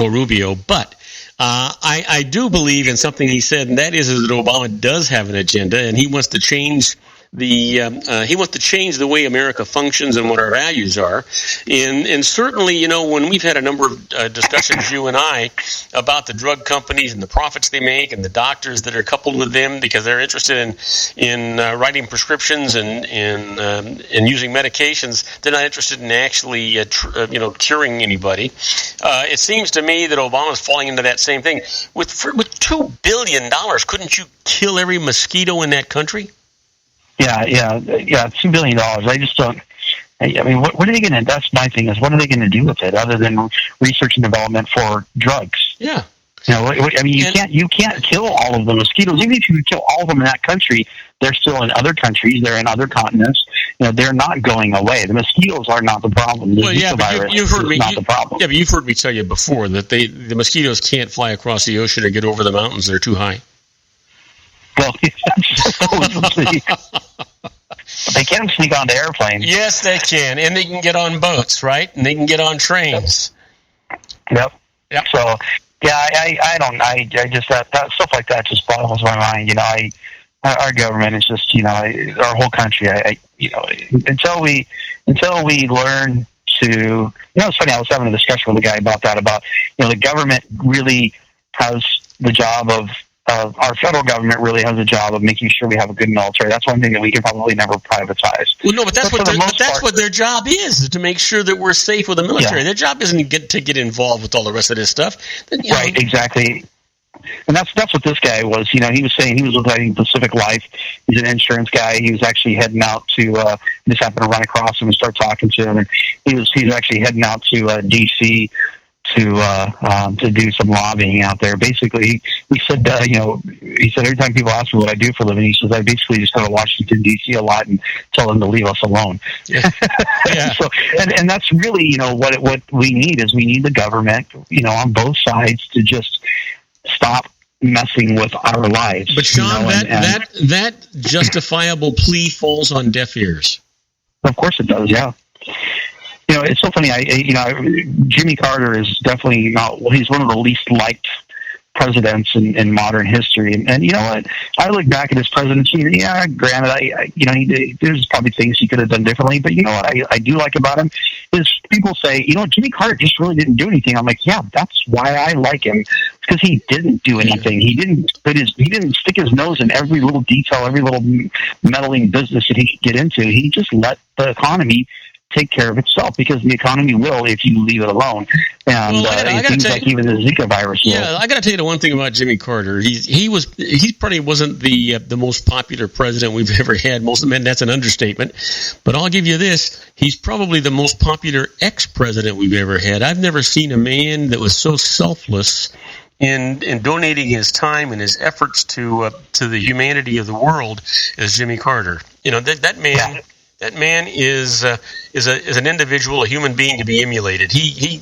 S1: Rubio, but I do believe in something he said, and that is that Obama does have an agenda, and he wants to change the way America functions and what our values are. And certainly, when we've had a number of discussions, you and I, about the drug companies and the profits they make, and the doctors that are coupled with them because they're interested in writing prescriptions and using medications, they're not interested in actually curing anybody. It seems to me that Obama's falling into that same thing. With $2 billion, couldn't you kill every mosquito in that country?
S4: Yeah, $2 billion. I just don't. I mean, what are they going to? That's my thing. Is what are they going to do with it other than research and development for drugs?
S1: Yeah.
S4: I mean, you can't kill all of the mosquitoes. Even if you kill all of them in that country, they're still in other countries. They're in other continents. They're not going away. The mosquitoes are not the problem. The Zika virus is not the problem.
S1: Yeah, but you've heard me tell you before that the mosquitoes can't fly across the ocean or get over the mountains. They're too high.
S4: Well, supposedly. They can sneak onto airplanes.
S1: Yes, they can, and they can get on boats, right? And they can get on trains.
S4: Yep. So, yeah, I just that stuff like that just boggles my mind. Our government is just, our whole country. Until we learn to, it's funny. I was having a discussion with a guy about that. The government really has the job of our federal government really has a job of making sure we have a good military. That's one thing that we can probably never privatize.
S1: Well, no, but that's what their job is to make sure that we're safe with the military. Yeah. Their job isn't to get involved with all the rest of this stuff.
S4: Right, exactly. And that's what this guy was. He was saying he was with Pacific Life. He's an insurance guy. He was actually heading out to just happened to run across him and start talking to him. And he's actually heading out to D.C. to do some lobbying out there. Basically, he said, he said every time people ask me what I do for a living, he says I basically just go to Washington D.C. a lot and tell them to leave us alone.
S1: Yeah.
S4: So, and that's really what we need is we need the government on both sides to just stop messing with our lives.
S1: But Sean, that justifiable plea falls on deaf ears.
S4: Of course it does. Yeah. It's so funny. Jimmy Carter is definitely not. Well, he's one of the least liked presidents in modern history. And you know what? I look back at his presidency. Yeah, granted, there's probably things he could have done differently. But you know what I do like about him is people say, Jimmy Carter just really didn't do anything. I'm like, yeah, that's why I like him. Because he didn't do anything. He didn't stick his nose in every little detail, every little meddling business that he could get into. He just let the economy take care of itself, because the economy will if you leave it alone. And it seems like even the Zika virus will.
S1: Yeah, I got to tell you the one thing about Jimmy Carter. He probably wasn't the most popular president we've ever had. Most of them, that's an understatement. But I'll give you this: he's probably the most popular ex-president we've ever had. I've never seen a man that was so selfless in donating his time and his efforts to the humanity of the world as Jimmy Carter. That man. Yeah. That man is an individual, a human being to be emulated. He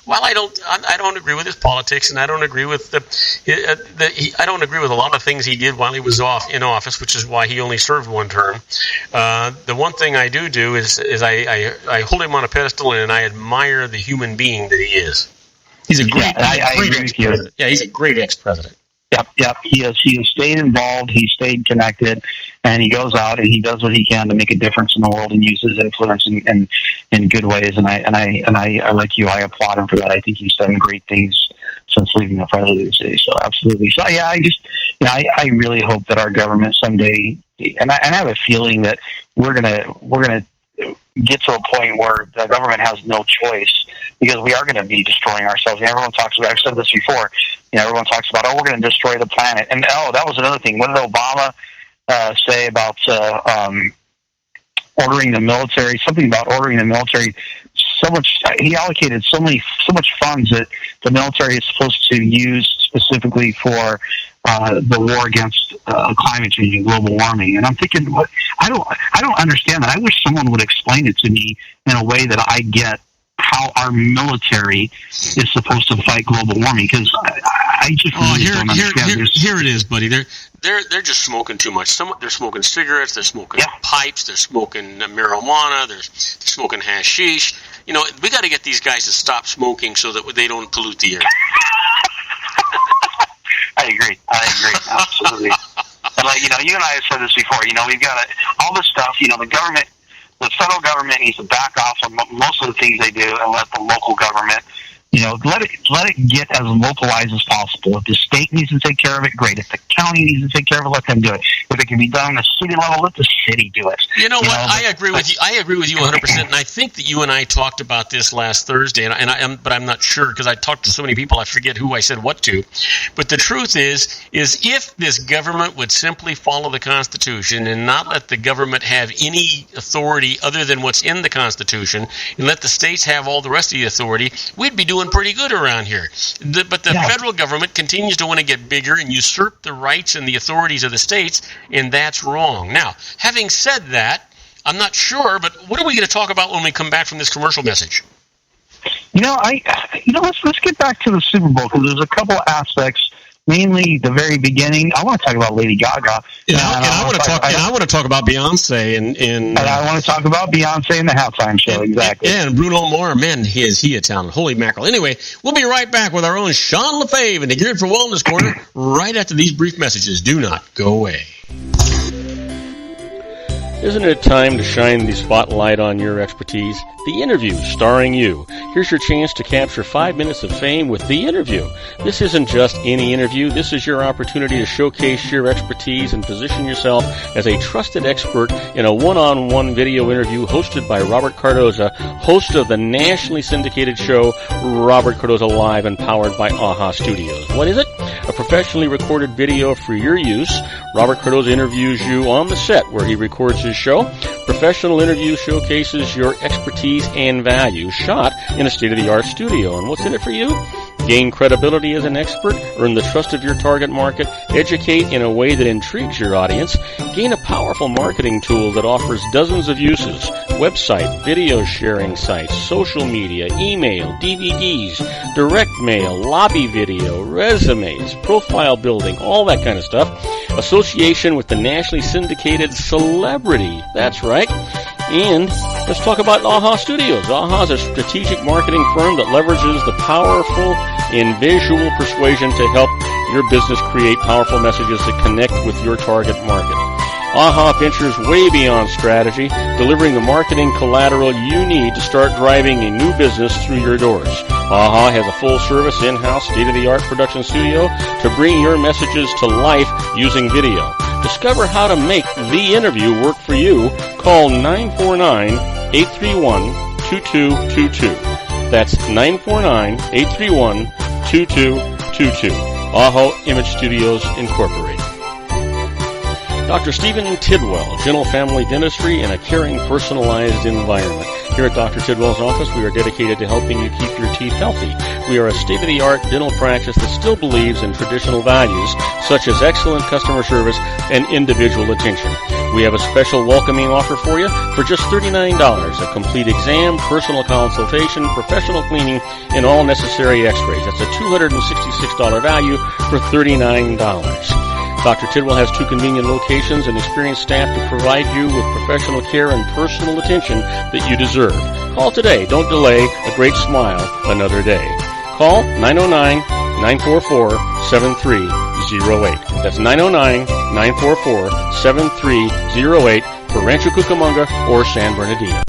S1: while I don't agree with his politics, and I don't agree with I don't agree with a lot of things he did while he was in office, which is why he only served one term. The one thing I do is I hold him on a pedestal, and I admire the human being that he is. He's a great, great ex-president. Yeah, he's a great ex-president.
S4: Yep. He has stayed involved. He stayed connected, and he goes out and he does what he can to make a difference in the world and uses influence in good ways. And I like you. I applaud him for that. I think he's done great things since leaving the presidency. So absolutely. So yeah, I really hope that our government someday, and I have a feeling that we're gonna get to a point where the government has no choice, because we are going to be destroying ourselves. And everyone talks about, I've said this before, everyone talks about, we're going to destroy the planet. And that was another thing. What did Obama say about ordering the military? Something about ordering the military so much. He allocated so much funds that the military is supposed to use specifically for the war against climate change and global warming. And I'm thinking, I don't understand that. I wish someone would explain it to me in a way that I get how our military is supposed to fight global warming, because I just really don't understand.
S1: Here it is, buddy. They're just smoking too much. They're smoking cigarettes. They're smoking pipes. They're smoking marijuana. They're smoking hashish. We got to get these guys to stop smoking so that they don't pollute the air.
S4: I agree. Absolutely. But you and I have said this before. We've got all this stuff. The government. The federal government needs to back off on most of the things they do and let the local government let it get as localized as possible. If the state needs to take care of it, great. If the county needs to take care of it, let them do it. If it can be done on a city level, let the city do it.
S1: You know what? I agree with you. I agree with you 100%. And I think that you and I talked about this last Thursday, but I'm not sure because I talked to so many people, I forget who I said what to. But the truth is if this government would simply follow the Constitution and not let the government have any authority other than what's in the Constitution, and let the states have all the rest of the authority, we'd be doing pretty good around here. But the federal government continues to want to get bigger and usurp the rights and the authorities of the states, and that's wrong. Now, having said that, I'm not sure, but what are we going to talk about when we come back from this commercial message?
S4: Let's get back to the Super Bowl, because there's a couple aspects. Mainly the very beginning. I want to talk about Lady Gaga.
S1: I want to talk about Beyonce and
S4: I want to talk about Beyonce and the halftime show. Exactly.
S1: And Bruno Mars, man, is he a talent? Holy mackerel. Anyway, we'll be right back with our own Sean LaFave in the Geared for Wellness Corner right after these brief messages. Do not go away.
S2: Isn't it time to shine the spotlight on your expertise? The Interview, starring you. Here's your chance to capture 5 minutes of fame with The Interview. This isn't just any interview. This is your opportunity to showcase your expertise and position yourself as a trusted expert in a one-on-one video interview hosted by Robert Cardoza, host of the nationally syndicated show Robert Cardoza Live and powered by AHA Studios. What is it? A professionally recorded video for your use. Robert Cardoza interviews you on the set where he records his show. Professional interview showcases your expertise and value, shot in a state-of-the-art studio. And what's in it for you? Gain credibility as an expert, earn the trust of your target market, educate in a way that intrigues your audience, gain a powerful marketing tool that offers dozens of uses, website, video sharing sites, social media, email, DVDs, direct mail, lobby video, resumes, profile building, all that kind of stuff. Association with the nationally syndicated celebrity. That's right. And let's talk about AHA Studios. AHA is a strategic marketing firm that leverages the powerful and visual persuasion to help your business create powerful messages that connect with your target market. AHA ventures way beyond strategy, delivering the marketing collateral you need to start driving a new business through your doors. AHA has a full-service, in-house, state-of-the-art production studio to bring your messages to life using video. Discover how to make The Interview work for you. Call 949-831-2222. That's 949-831-2222. AHA Image Studios Incorporated. Dr. Stephen Tidwell, Gentle Family Dentistry in a caring, personalized environment. Here at Dr. Tidwell's office, we are dedicated to helping you keep your teeth healthy. We are a state-of-the-art dental practice that still believes in traditional values, such as excellent customer service and individual attention. We have a special welcoming offer for you for just $39. A complete exam, personal consultation, professional cleaning, and all necessary x-rays. That's a $266 value for $39. Dr. Tidwell has 2 convenient locations and experienced staff to provide you with professional care and personal attention that you deserve. Call today. Don't delay. A great smile another day. Call 909-944-7308. That's 909-944-7308 for Rancho Cucamonga or San Bernardino.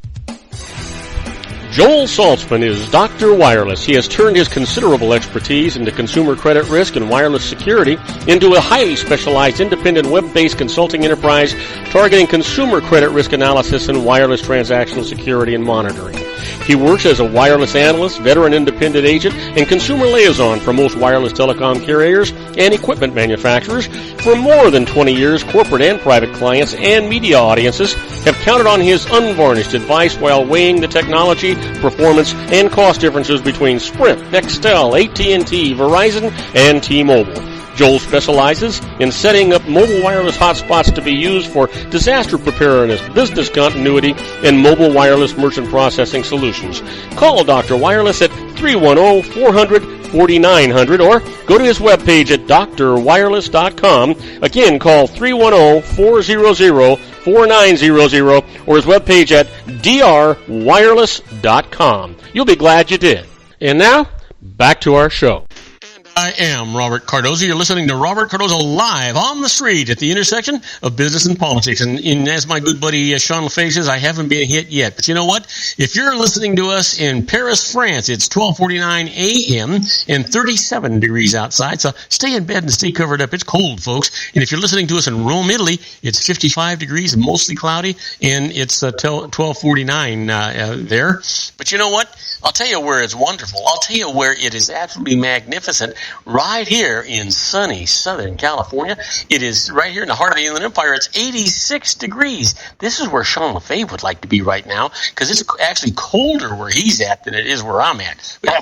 S2: Joel Saltzman is Dr. Wireless. He has turned his considerable expertise into consumer credit risk and wireless security into a highly specialized independent web-based consulting enterprise targeting consumer credit risk analysis and wireless transactional security and monitoring. He works as a wireless analyst, veteran independent agent, and consumer liaison for most wireless telecom carriers and equipment manufacturers. For more than 20 years, corporate and private clients and media audiences have counted on his unvarnished advice while weighing the technology, performance, and cost differences between Sprint, Nextel, AT&T, Verizon, and T-Mobile. Joel specializes in setting up mobile wireless hotspots to be used for disaster preparedness, business continuity, and mobile wireless merchant processing solutions. Call Dr. Wireless at 310-400-4900 or go to his webpage at drwireless.com. Again, call 310-400-4900 or his webpage at drwireless.com. You'll be glad you did. And now, back to our show.
S1: And I am Robert Cardoza. You're listening to Robert Cardoza live on the street at the intersection of business and politics. And as my good buddy Sean LaFay says, I haven't been hit yet. But you know what? If you're listening to us in Paris, France, it's 12:49 a.m. and 37 degrees outside. So stay in bed and stay covered up. It's cold, folks. And if you're listening to us in Rome, Italy, it's 55 degrees and mostly cloudy, and it's 12:49 there. But you know what? I'll tell you where it's wonderful. I'll tell you where it is absolutely magnificent. Right here in sunny Southern California. It is right here in the heart of the Inland Empire. It's 86 degrees. This is where Sean LaFay would like to be right now, because it's actually colder where he's at than it is where I'm at.
S4: Yeah,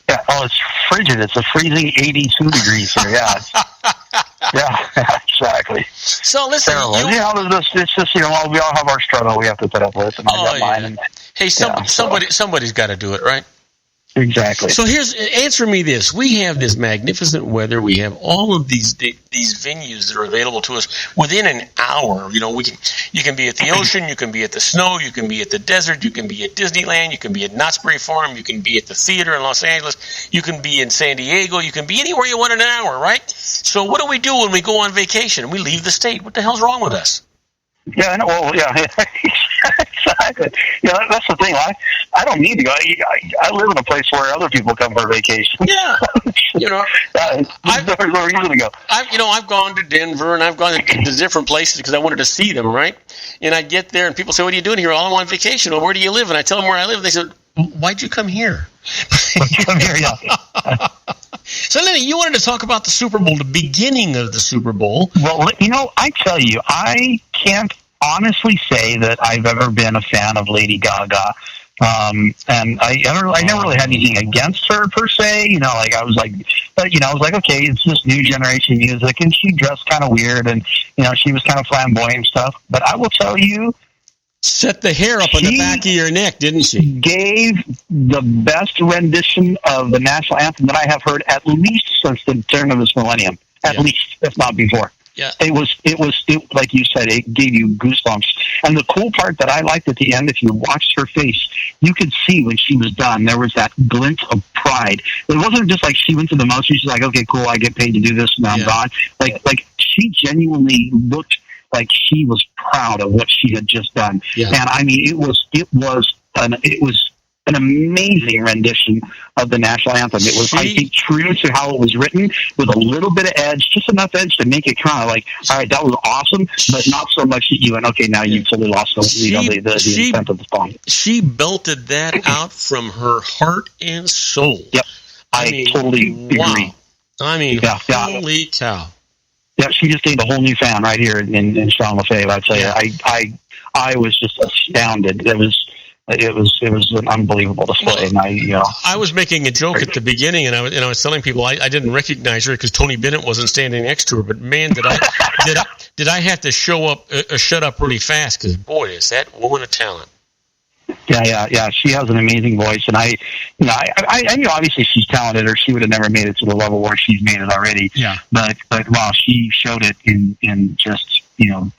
S4: it's frigid. It's a freezing 82 degrees here. Yeah. Yeah, exactly.
S1: So listen,
S4: it's just we all have our struggle we have to put up with. And
S1: hey, somebody's got to do it, right?
S4: Exactly.
S1: So answer me this. We have this magnificent weather. We have all of these venues that are available to us within an hour. You know, you can be at the ocean, you can be at the snow, you can be at the desert, you can be at Disneyland, you can be at Knott's Berry Farm, you can be at the theater in Los Angeles, you can be in San Diego, you can be anywhere you want in an hour, right? So what do we do when we go on vacation? We leave the state. What the hell's wrong with us?
S4: Yeah, I know. Well, yeah, exactly. Yeah, that's the thing. I don't need to go. I live in a place where other people come for vacation.
S1: Yeah, you know,
S4: there's no reason to go.
S1: I've gone to Denver and I've gone to different places because I wanted to see them, right? And I get there and people say, "What are you doing here?" "Oh, I'm on vacation." "Well, where do you live?" And I tell them where I live. And they said, "Why'd you come here?"
S4: Come here, yeah.
S1: So, Lenny, you wanted to talk about the Super Bowl, the beginning of the Super Bowl.
S4: Well, I tell you, I can't honestly say that I've ever been a fan of Lady Gaga. And I never really had anything against her per se. I was like, okay, it's just new generation music, and she dressed kind of weird, and she was kind of flamboyant and stuff. But I will tell you,
S1: set the hair up on the back of your neck, didn't she?
S4: Gave the best rendition of the national anthem that I have heard at least since the turn of this millennium. At least, if not before.
S1: Yeah.
S4: It was like you said, it gave you goosebumps. And the cool part that I liked at the end, if you watched her face, you could see when she was done, there was that glint of pride. It wasn't just like she went through the motions. She's like, okay, cool, I get paid to do this, and I'm gone. Like she genuinely looked like she was proud of what she had just done. Yeah. And I mean, it was an amazing rendition of the national anthem. It was, I think, true to how it was written, with a little bit of edge, just enough edge to make it kind of like, all right, that was awesome, but not so much that you went, okay, now you've totally lost the intent of the song.
S1: She belted that out from her heart and soul.
S4: Yep, I totally agree.
S1: I mean, holy cow.
S4: Yeah, she just gained a whole new fan right here in Sean LaFay. I'd say I was just astounded. It was an unbelievable display. And
S1: I was making a joke at the beginning, and I was telling people I didn't recognize her because Tony Bennett wasn't standing next to her. But man, did I have to shut up really fast, because boy, is that woman a talent.
S4: Yeah. She has an amazing voice, and I knew obviously she's talented, or she would have never made it to the level where she's made it already.
S1: Yeah.
S4: But wow, she showed it in just in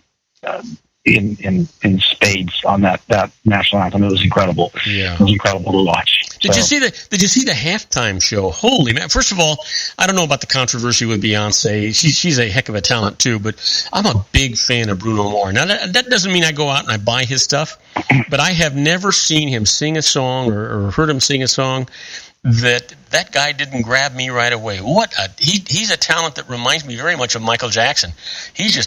S4: spades on that national anthem. It was incredible.
S1: Yeah.
S4: It was incredible to watch.
S1: Did you see the halftime show? Holy man! First of all, I don't know about the controversy with Beyonce. She's a heck of a talent too, but I'm a big fan of Bruno Mars. Now that doesn't mean I go out and I buy his stuff, but I have never seen him sing a song or heard him sing a song that guy didn't grab me right away. He's a talent that reminds me very much of Michael Jackson. He is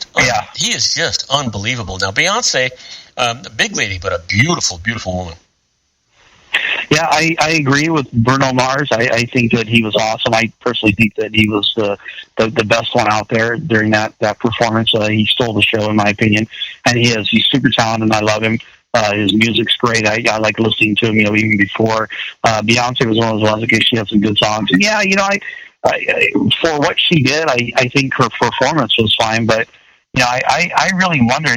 S1: just unbelievable. Now Beyonce, a big lady, but a beautiful, beautiful woman.
S4: Yeah, I agree with Bruno Mars. I think that he was awesome. I personally think that he was the best one out there during that performance. He stole the show, in my opinion, and he's super talented, and I love him. His music's great. I like listening to him, even before. Beyonce was one of those ones because she had some good songs. And yeah, I for what she did, I think her performance was fine. But I really wonder,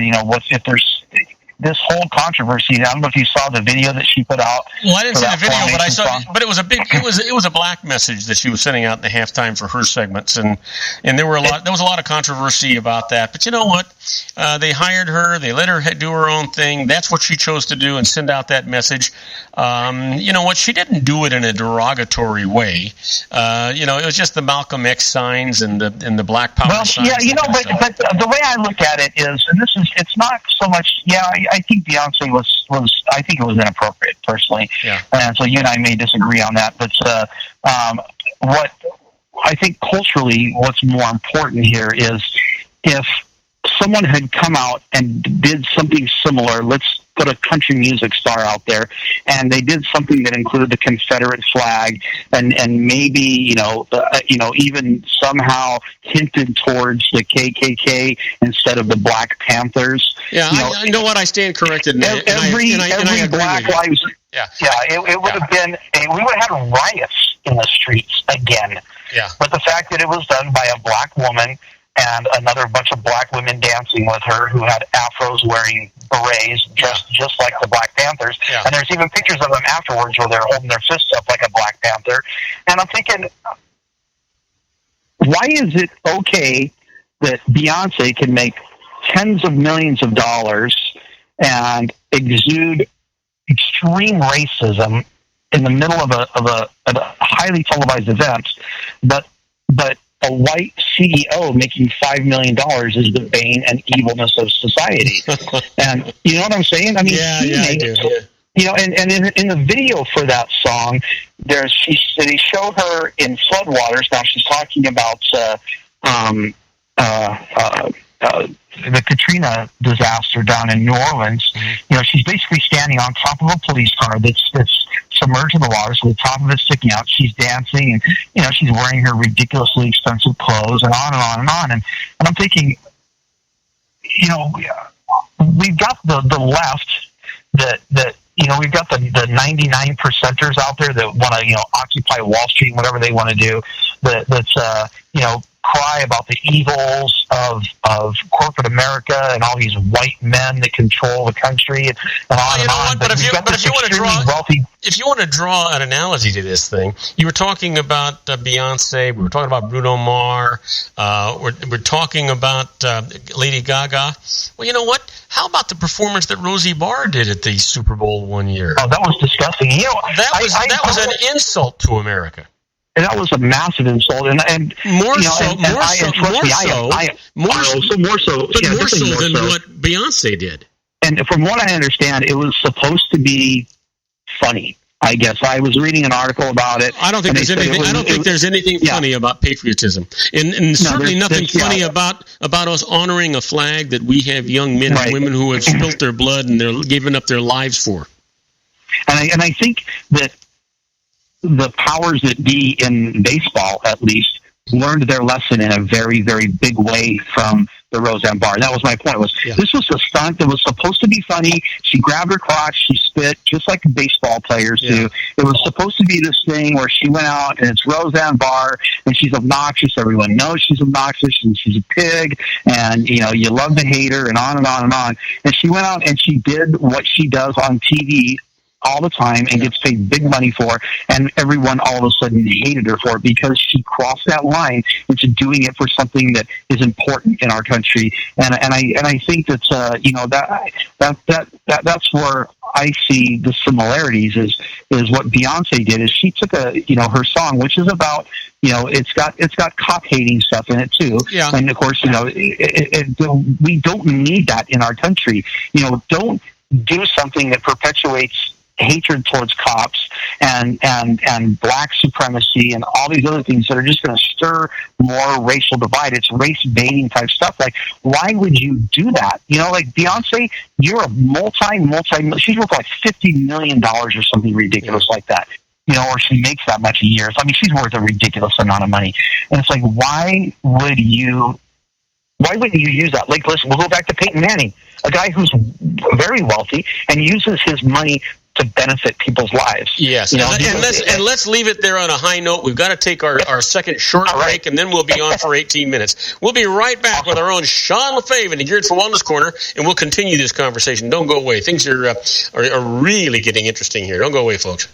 S4: this whole controversy. I don't know if you saw the video that she put out.
S1: Well, I didn't see the video, but I saw. But it was a big. It was a black message that she was sending out in the halftime for her segments, and there was a lot of controversy about that. But you know what? They hired her. They let her do her own thing. That's what she chose to do and send out that message. You know what? She didn't do it in a derogatory way. You know, it was just the Malcolm X signs and the Black Power signs.
S4: Yeah, you know, but the way I look at it is, and it's not so much. Yeah, I think Beyonce was. I think it was inappropriate personally.
S1: Yeah.
S4: And so you and I may disagree on that, but what I think culturally, what's more important here is if someone had come out and did something similar. Let's put a country music star out there, and they did something that included the Confederate flag, and maybe even somehow hinted towards the KKK instead of the Black Panthers.
S1: Yeah, you know what? I stand corrected.
S4: Every Black Lives.
S1: Yeah,
S4: it would have been. We would have had riots in the streets again.
S1: Yeah,
S4: but the fact that it was done by a black woman and another bunch of black women dancing with her who had afros wearing berets just like the Black Panthers.
S1: Yeah.
S4: And there's even pictures of them afterwards where they're holding their fists up like a Black Panther. And I'm thinking, why is it okay that Beyonce can make tens of millions of dollars and exude extreme racism in the middle of a highly televised event, but a white CEO making $5 million is the bane and evilness of society? And you know what I'm saying? I mean,
S1: I do. Yeah.
S4: You know, and in the video for that song, they show her in floodwaters. Now she's talking about the Katrina disaster down in New Orleans.
S1: Mm-hmm.
S4: You know, she's basically standing on top of a police car that's submerged in the water, so the top of it's sticking out. She's dancing, and you know, she's wearing her ridiculously expensive clothes, and on and on and on. And I'm thinking, you know, we've got the left that you know, we've got the 99 percenters out there that want to, you know, occupy Wall Street, whatever they want to do. That's you know, cry about the evils of corporate America and all these white men that control the country and on and on.
S1: But if you want to draw an analogy to this thing, you were talking about Beyonce, we were talking about Bruno Mars, we're talking about Lady Gaga. Well, you know what? How about the performance that Rosie Barr did at the Super Bowl one year?
S4: Oh, that was disgusting. You know,
S1: that was an insult to America.
S4: And that was a massive insult, and more so than
S1: what Beyonce did.
S4: And from what I understand, it was supposed to be funny. I guess I was reading an article about it.
S1: I don't think there's anything funny about patriotism, and certainly nothing funny about us honoring a flag that we have young men and women who have spilt their blood and they're giving up their lives for.
S4: And I think that the powers that be in baseball, at least, learned their lesson in a very, very big way from the Roseanne Barr. That was my point. This was a stunt that was supposed to be funny. She grabbed her crotch, she spit, just like baseball players do. It was supposed to be this thing where she went out and it's Roseanne Barr and she's obnoxious. Everyone knows she's obnoxious and she's a pig, and you know, you love to hate her, and on and on and on. And she went out and she did what she does on TV all the time and gets paid big money for, and everyone all of a sudden hated her for it because she crossed that line into doing it for something that is important in our country. And I think that you know, that's where I see the similarities is what Beyonce did is she took her song, which is about, you know, it's got cop hating stuff in it too.
S1: Yeah.
S4: And of course, you know, we don't need that in our country. You know, don't do something that perpetuates hatred towards cops and black supremacy and all these other things that are just going to stir more racial divide. It's race baiting type stuff. Like, why would you do that? You know, like Beyonce, you're a multi, she's worth like $50 million or something ridiculous like that. You know, or she makes that much a year. So, I mean, she's worth a ridiculous amount of money. And it's like, why wouldn't you use that? Like, listen, we'll go back to Peyton Manning, a guy who's very wealthy and uses his money to benefit people's lives.
S1: Yes, and let's leave it there on a high note. We've got to take our second short break, and then we'll be on for 18 minutes. We'll be right back with our own Sean LaFave in the Geared for Wellness Corner, and we'll continue this conversation. Don't go away. Things are really getting interesting here. Don't go away, folks.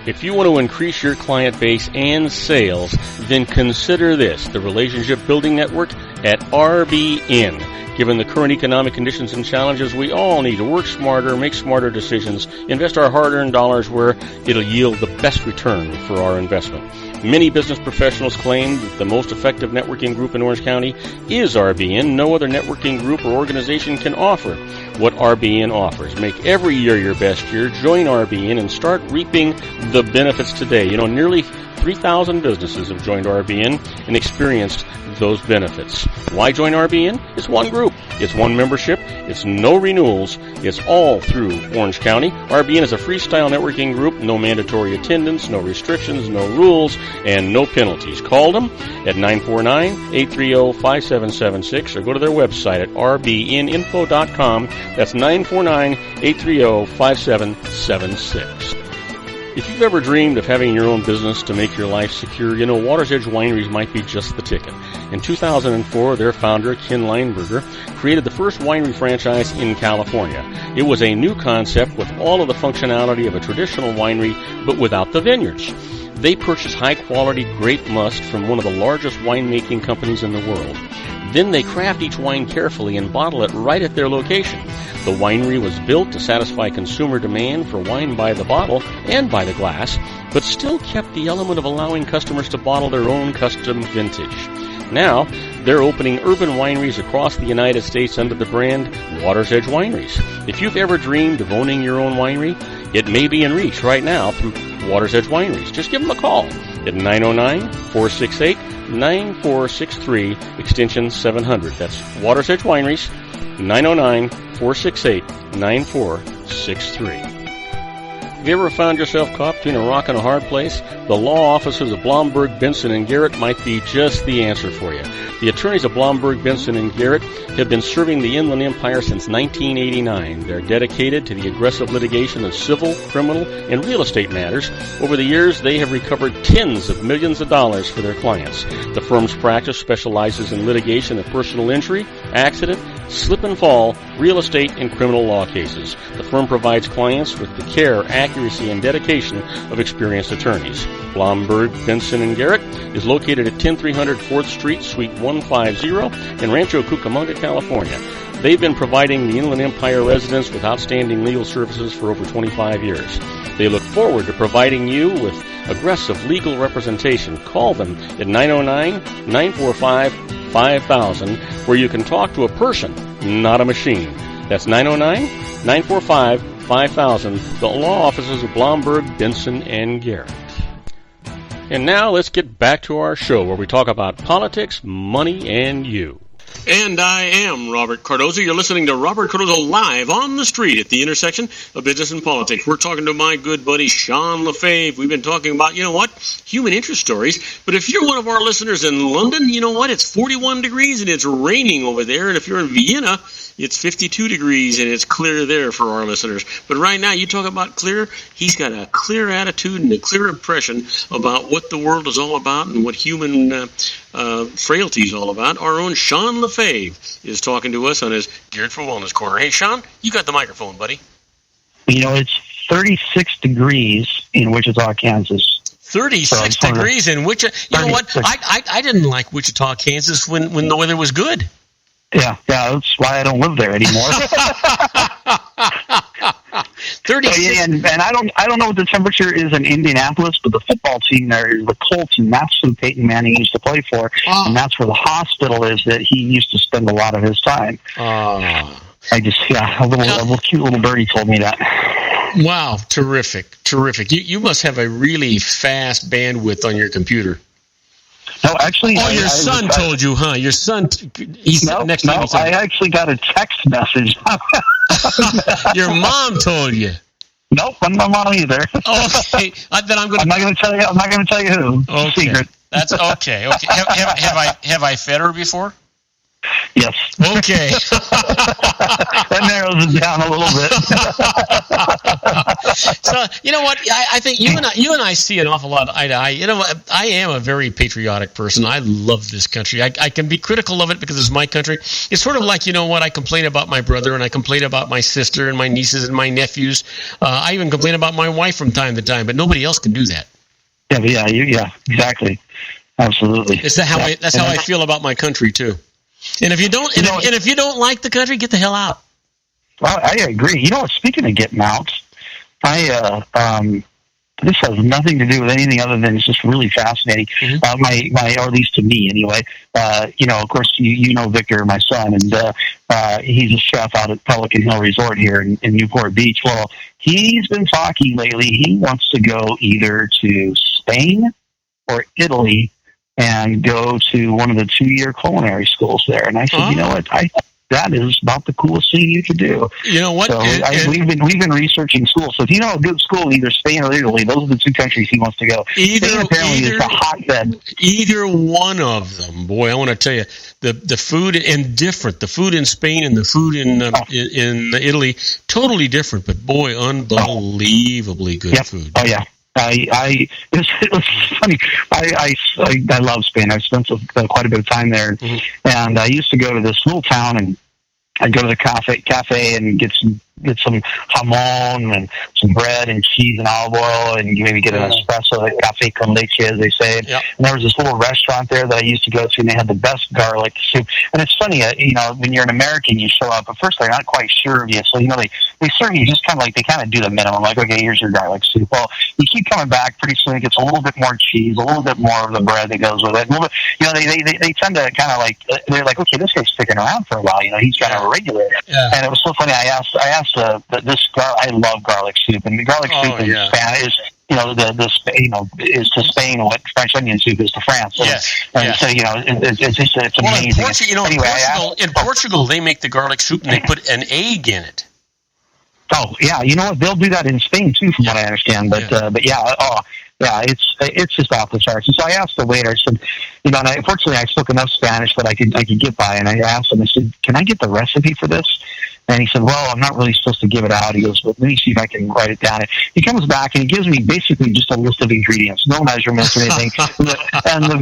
S2: If you want to increase your client base and sales, then consider this, the Relationship Building Network at RBN. Given the current economic conditions and challenges, we all need to work smarter, make smarter decisions, invest our hard-earned dollars where it'll yield the best return for our investment. Many business professionals claim that the most effective networking group in Orange County is RBN. No other networking group or organization can offer what RBN offers. Make every year your best year. Join RBN and start reaping the benefits today. You know, nearly 3,000 businesses have joined RBN and experienced those benefits. Why join RBN? It's one group. It's one membership. It's no renewals. It's all through Orange County. RBN is a freestyle networking group. No mandatory attendance, no restrictions, no rules, and no penalties. Call them at 949-830-5776 or go to their website at rbninfo.com. That's 949-830-5776. If you've ever dreamed of having your own business to make your life secure, you know Water's Edge Wineries might be just the ticket. In 2004, their founder, Ken Lineberger, created the first winery franchise in California. It was a new concept with all of the functionality of a traditional winery, but without the vineyards. They purchase high-quality grape must from one of the largest winemaking companies in the world. Then they craft each wine carefully and bottle it right at their location. The winery was built to satisfy consumer demand for wine by the bottle and by the glass, but still kept the element of allowing customers to bottle their own custom vintage. Now, they're opening urban wineries across the United States under the brand Water's Edge Wineries. If you've ever dreamed of owning your own winery, it may be in reach right now through Water's Edge Wineries. Just give them a call at 909-468-9463, extension 700. That's Water's Edge Wineries, 909-468-9463. Have you ever found yourself caught between a rock and a hard place? The law offices of Blomberg, Benson, and Garrett might be just the answer for you. The attorneys of Blomberg, Benson, and Garrett have been serving the Inland Empire since 1989. They're dedicated to the aggressive litigation of civil, criminal, and real estate matters. Over the years, they have recovered tens of millions of dollars for their clients. The firm's practice specializes in litigation of personal injury, accident, slip and fall, real estate, and criminal law cases. The firm provides clients with the care, accuracy, and dedication of experienced attorneys. Blomberg, Benson, and Garrett is located at 10300 4th Street, Suite 150 in Rancho Cucamonga, California. They've been providing the Inland Empire residents with outstanding legal services for over 25 years. They look forward to providing you with aggressive legal representation. Call them at 909-945-5000, where you can talk to a person, not a machine. That's 909-945-5000, the law offices of Blomberg, Benson, and Garrett. And now let's get back to our show where we talk about politics, money, and you.
S1: And I am Robert Cardoza. You're listening to Robert Cardoza live on the street at the intersection of business and politics. We're talking to my good buddy, Sean LaFave. We've been talking about, you know what, human interest stories. But if you're one of our listeners in London, you know what, it's 41 degrees and it's raining over there. And if you're in Vienna, it's 52 degrees and it's clear there for our listeners. But right now, you talk about clear, he's got a clear attitude and a clear impression about what the world is all about and what human frailty is all about. Our own Sean LaFave is talking to us on his Geared for Wellness Corner. Hey, Sean, you got the microphone, buddy.
S4: You know, it's 36 degrees in Wichita, Kansas.
S1: 36 degrees in Wichita. You know what? I didn't like Wichita, Kansas when the weather was good.
S4: Yeah, that's why I don't live there anymore.
S1: 36.
S4: And I don't know what the temperature is in Indianapolis, but the football team there is the Colts, and that's who Peyton Manning used to play for, and that's where the hospital is that he used to spend a lot of his time. A cute little birdie told me that.
S1: Wow, terrific. You must have a really fast bandwidth on your computer.
S4: No, actually...
S1: Oh, your son told you, huh? Your son... He's next to me.
S4: I actually got a text message.
S1: Your mom told you.
S4: Nope, I'm not mom either.
S1: Okay, then I'm not
S4: going to tell you. I'm not going to tell you who.
S1: Okay.
S4: Secret.
S1: That's okay. Okay. Have I fed her before?
S4: Yes.
S1: Okay.
S4: That narrows it down a little bit.
S1: So, you know what? I think you and I see an awful lot eye to eye. You know, I am a very patriotic person. I love this country. I can be critical of it because it's my country. It's sort of like, you know what? I complain about my brother, and I complain about my sister and my nieces and my nephews. I even complain about my wife from time to time, but nobody else can do that.
S4: Yeah, exactly. Absolutely.
S1: That's how I feel about my country too. And if you don't, if you don't like the country, get the hell out.
S4: Well, I agree. You know, speaking of getting out, this has nothing to do with anything other than it's just really fascinating. Mm-hmm. My, or at least to me anyway. You know, of course, you know Victor, my son, and he's a chef out at Pelican Hill Resort here in Newport Beach. Well, he's been talking lately. He wants to go either to Spain or Italy and go to one of the 2-year culinary schools there. And I said, you know what? That is about the coolest thing you could do.
S1: You know what?
S4: So we've been researching schools. So if you know a good school, either Spain or Italy, those are the 2 countries he wants to go. Spain apparently is a hotbed.
S1: Either one of them, boy, I want to tell you, the food and different. The food in Spain and the food in Italy, totally different. But boy, unbelievably good food.
S4: Oh yeah. It was funny. I love Spain. I've spent quite a bit of time there, and I used to go to this little town, and I'd go to the cafe and get some jamon and some bread and cheese and olive oil, and you maybe get an espresso, like cafe con leche, as they say. Yep. And there was this little restaurant there that I used to go to, and they had the best garlic soup. And it's funny, you know, when you're an American, you show up. At first, they're not quite sure of you, so you know they serve you just kind of like they kind of do the minimum, like, okay, here's your garlic soup. Well, you keep coming back. Pretty soon, it gets a little bit more cheese, a little bit more of the bread that goes with it. A little bit, you know, they tend to kind of like they're like, okay, this guy's sticking around for a while. You know, he's kind of a regular. Yeah. And it was so funny. I asked I love garlic soup, and the garlic soup in Spanish, you know, is to Spain what French onion soup is to France. So, so you know, it's amazing.
S1: In Portugal, they make the garlic soup and they put an egg in it.
S4: Oh yeah, you know what? They'll do that in Spain too, from what I understand. But it's just off the charts. And so I asked the waiter. I said, you know, and unfortunately I spoke enough Spanish that I could get by. And I asked him. I said, can I get the recipe for this? And he said, well, I'm not really supposed to give it out. He goes, well, let me see if I can write it down. He comes back and he gives me basically just a list of ingredients, no measurements or anything. And the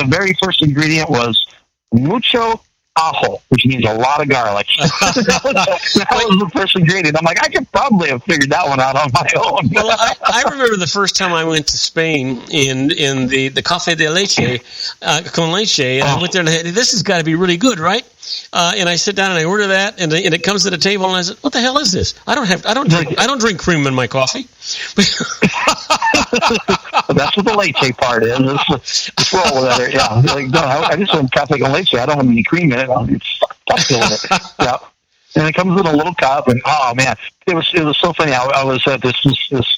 S4: very first ingredient was mucho ajo, which means a lot of garlic. that was the first ingredient. I'm like, I could probably have figured that one out on my own.
S1: Well, I remember the first time I went to Spain in the Café de Leche, con leche, and I went there and I said, this has got to be really good, right? And I sit down and I order that, and it comes to the table, and I said, "What the hell is this? I don't drink cream in my coffee."
S4: That's what the leche part is. It's roll with it. Yeah, like, no, I just want cafe con leche. I don't want any cream in it. It's tough with it. Yeah. And it comes in a little cup, and oh man, it was so funny. I was at this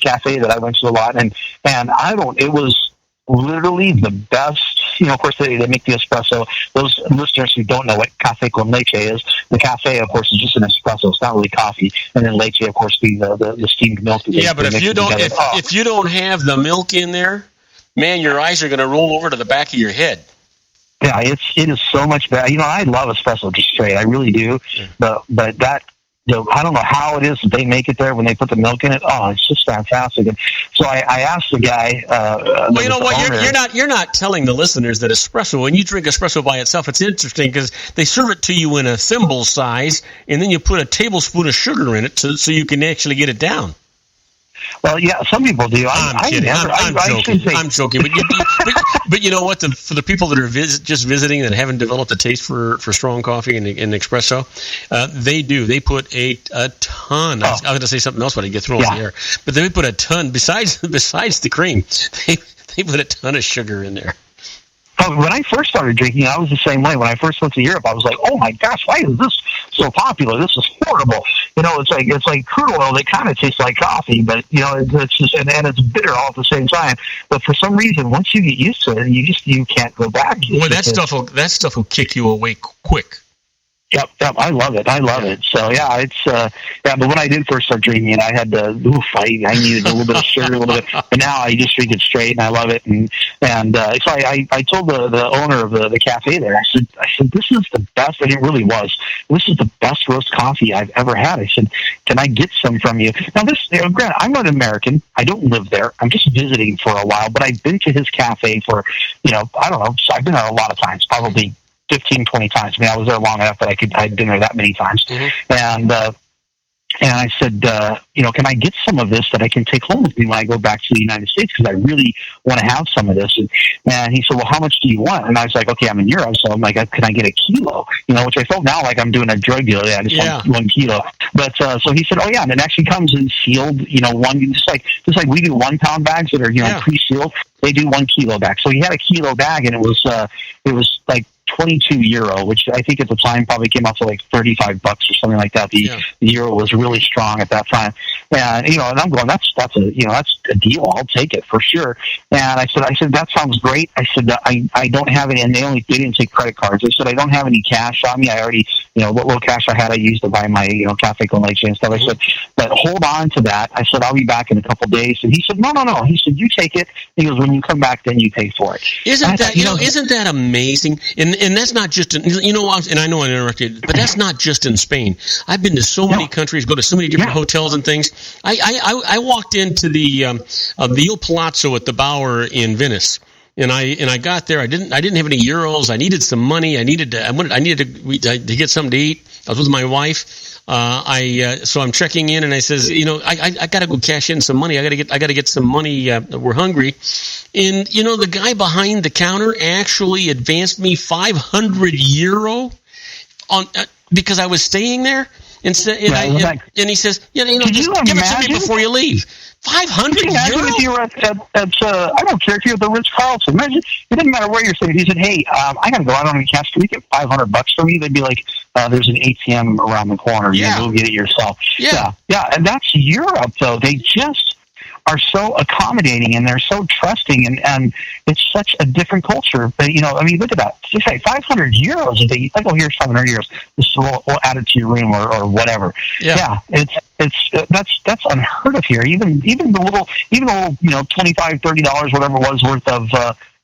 S4: cafe that I went to a lot, and it was literally the best. You know, of course, they make the espresso. Those listeners who don't know what cafe con leche is, the cafe, of course, is just an espresso. It's not really coffee. And then leche, of course, being the steamed milk.
S1: Yeah, but if you don't have the milk in there, man, your eyes are going to roll over to the back of your head.
S4: Yeah, it is so much better. You know, I love espresso just straight. I really do. Yeah. But that. I don't know how it is that they make it there when they put the milk in it. Oh, it's just fantastic. And so I asked the guy.
S1: Well, you know what? You're not telling the listeners that espresso. When you drink espresso by itself, it's interesting because they serve it to you in a thimble size, and then you put a tablespoon of sugar in it so you can actually get it down.
S4: Well, yeah, some people do.
S1: I'm kidding. I'm joking. But you know what? For the people that are just visiting that haven't developed a taste for strong coffee and espresso, they do. They put a ton. I was going to say something else, but I get thrown off the air. But they put a ton. Besides the cream, they put a ton of sugar in there.
S4: Oh, when I first started drinking, I was the same way. When I first went to Europe, I was like, "Oh my gosh, why is this so popular? This is horrible." You know, it's like crude oil that kind of tastes like coffee, but you know, it's just and it's bitter all at the same time. But for some reason, once you get used to it, you can't go back.
S1: Well, that stuff will kick you away quick.
S4: Yep, I love it. So yeah, it's but when I did first start drinking it, I had to I needed a little bit of sugar, a little bit, but now I just drink it straight, and I love it. And so I told the owner of the cafe there, I said this is the best, and it really was. This is the best roast coffee I've ever had. I said, can I get some from you? Now granted, I'm not American. I don't live there. I'm just visiting for a while, but I've been to his cafe for, I don't know. So I've been there a lot of times, probably 15, 20 times. I mean, I was there long enough that I'd been there that many times. Mm-hmm. And I said, can I get some of this that I can take home with me when I go back to the United States? Because I really want to have some of this. And he said, well, how much do you want? And I was like, okay, I'm in Europe, so I'm like, can I get a kilo? Which I felt now like I'm doing a drug deal. Yeah, I just want 1 kilo. But so he said, oh yeah, and it actually comes in sealed. One just like we do 1 pound bags that are pre-sealed. They do 1 kilo bag. So he had a kilo bag, and it was like €22, which I think at the time probably came out to like $35 or something like that. The euro was really strong at that time, and and I'm going, that's a deal. I'll take it for sure. And I said that sounds great. I said I don't have any, and they didn't take credit cards. I said I don't have any cash on me. I already what little cash I had I used to buy my cafe con leche and stuff. I said, but hold on to that. I said I'll be back in a couple days, and he said no. He said you take it. He goes, when you come back, then you pay for it.
S1: Isn't that amazing? And that's not just and I know I interrupted, but that's not just in Spain. I've been to so many countries, go to so many different hotels and things. I walked into the Il Palazzo at the Bower in Venice, and I got there. I didn't have any euros. I needed some money. I needed to get something to eat. I was with my wife. So I'm checking in, and I says, I got to go cash in some money. I got to get some money. We're hungry. And, the guy behind the counter actually advanced me €500 because I was staying there. And he says, just give it to me before you leave. €500?
S4: If you were at I don't care if you're at the Ritz-Carlton. Imagine, it doesn't matter where you're sitting. He said, hey, I got to go. I don't have any cash. Can we get $500 from you? They'd be like, there's an ATM around the corner.
S1: Yeah.
S4: You go get it yourself.
S1: Yeah.
S4: And that's Europe, though. They just are so accommodating, and they're so trusting, and it's such a different culture. But look at that. Just say €500. If they like, oh, here's €500. This we'll add it to your room or whatever. Yeah. That's unheard of here. Even the little $25, $30, whatever it was worth of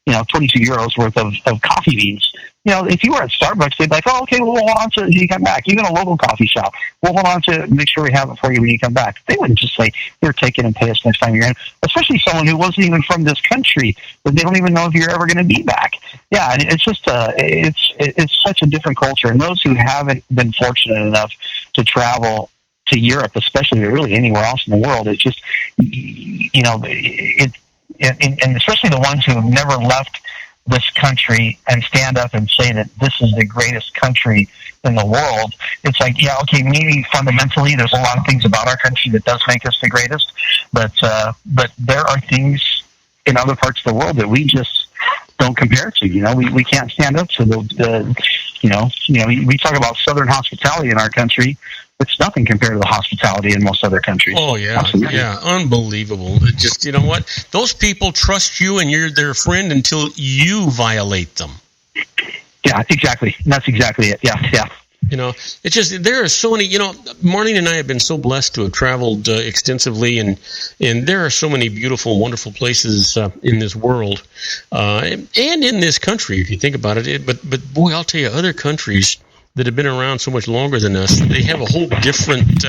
S4: €22 worth of coffee beans. If you were at Starbucks, they'd be like, oh, okay, we'll hold on to it when you come back. Even a local coffee shop, we'll hold on to it and make sure we have it for you when you come back. They wouldn't just say, here, take it and pay us next time you're in. Especially someone who wasn't even from this country, but they don't even know if you're ever going to be back. Yeah, and it's just it's such a different culture. And those who haven't been fortunate enough to travel to Europe, especially or really anywhere else in the world, it's just, and especially the ones who have never left this country and stand up and say that this is the greatest country in the world. It's like, maybe fundamentally there's a lot of things about our country that does make us the greatest, but there are things in other parts of the world that we just don't compare to. We can't stand up to we talk about Southern hospitality in our country. It's nothing compared to the hospitality in most other countries.
S1: Oh, yeah. Absolutely. Yeah, unbelievable. Just, what? Those people trust you and you're their friend until you violate them.
S4: Yeah, exactly. That's exactly it. Yeah.
S1: It's just, there are so many, Marlene and I have been so blessed to have traveled extensively, and there are so many beautiful, wonderful places in this world and in this country, if you think about it. But boy, I'll tell you, other countries that have been around so much longer than us, they have a whole different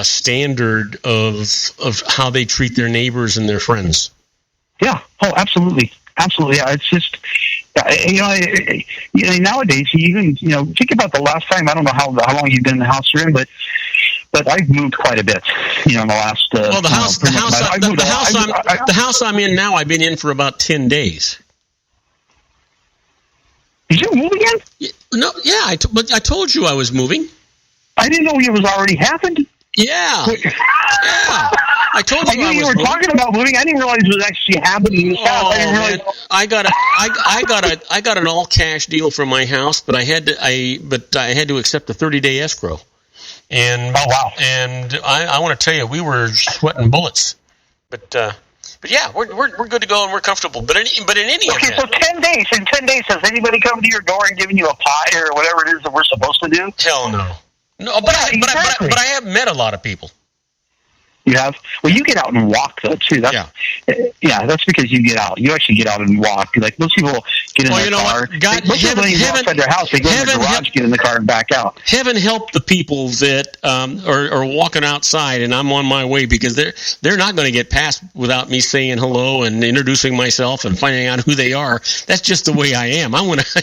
S1: standard of how they treat their neighbors and their friends.
S4: Yeah. Oh, absolutely. Absolutely. Yeah. It's just, nowadays, you even, think about the last time, I don't know how long you've been in the house you're in, but I've moved quite a bit, in the last,
S1: the house I'm in now, I've been in for about 10 days.
S4: Did you move again?
S1: No, yeah, I told you I was moving.
S4: I didn't know it was already happened.
S1: Yeah. I told you
S4: I knew you were talking about moving. I didn't realize it was actually happening.
S1: I got an all cash deal for my house, but I had to accept a 30-day escrow. And
S4: oh wow!
S1: And I want to tell you, we were sweating bullets, but But yeah, we're good to go and we're comfortable. But in any
S4: okay,
S1: event,
S4: so 10 days. In 10 days, has anybody come to your door and given you a pie or whatever it is that we're supposed to do?
S1: hell no. No, but I have met a lot of people.
S4: You have? Well, you get out and walk, though, too. That's because you get out. You actually get out and walk. Like, most people get in their car. Most people don't even go outside their house. They go in the garage, get in the car, and back out.
S1: Heaven help the people that are walking outside, and I'm on my way, because they're not going to get past without me saying hello and introducing myself and finding out who they are. That's just the way I am. I want to,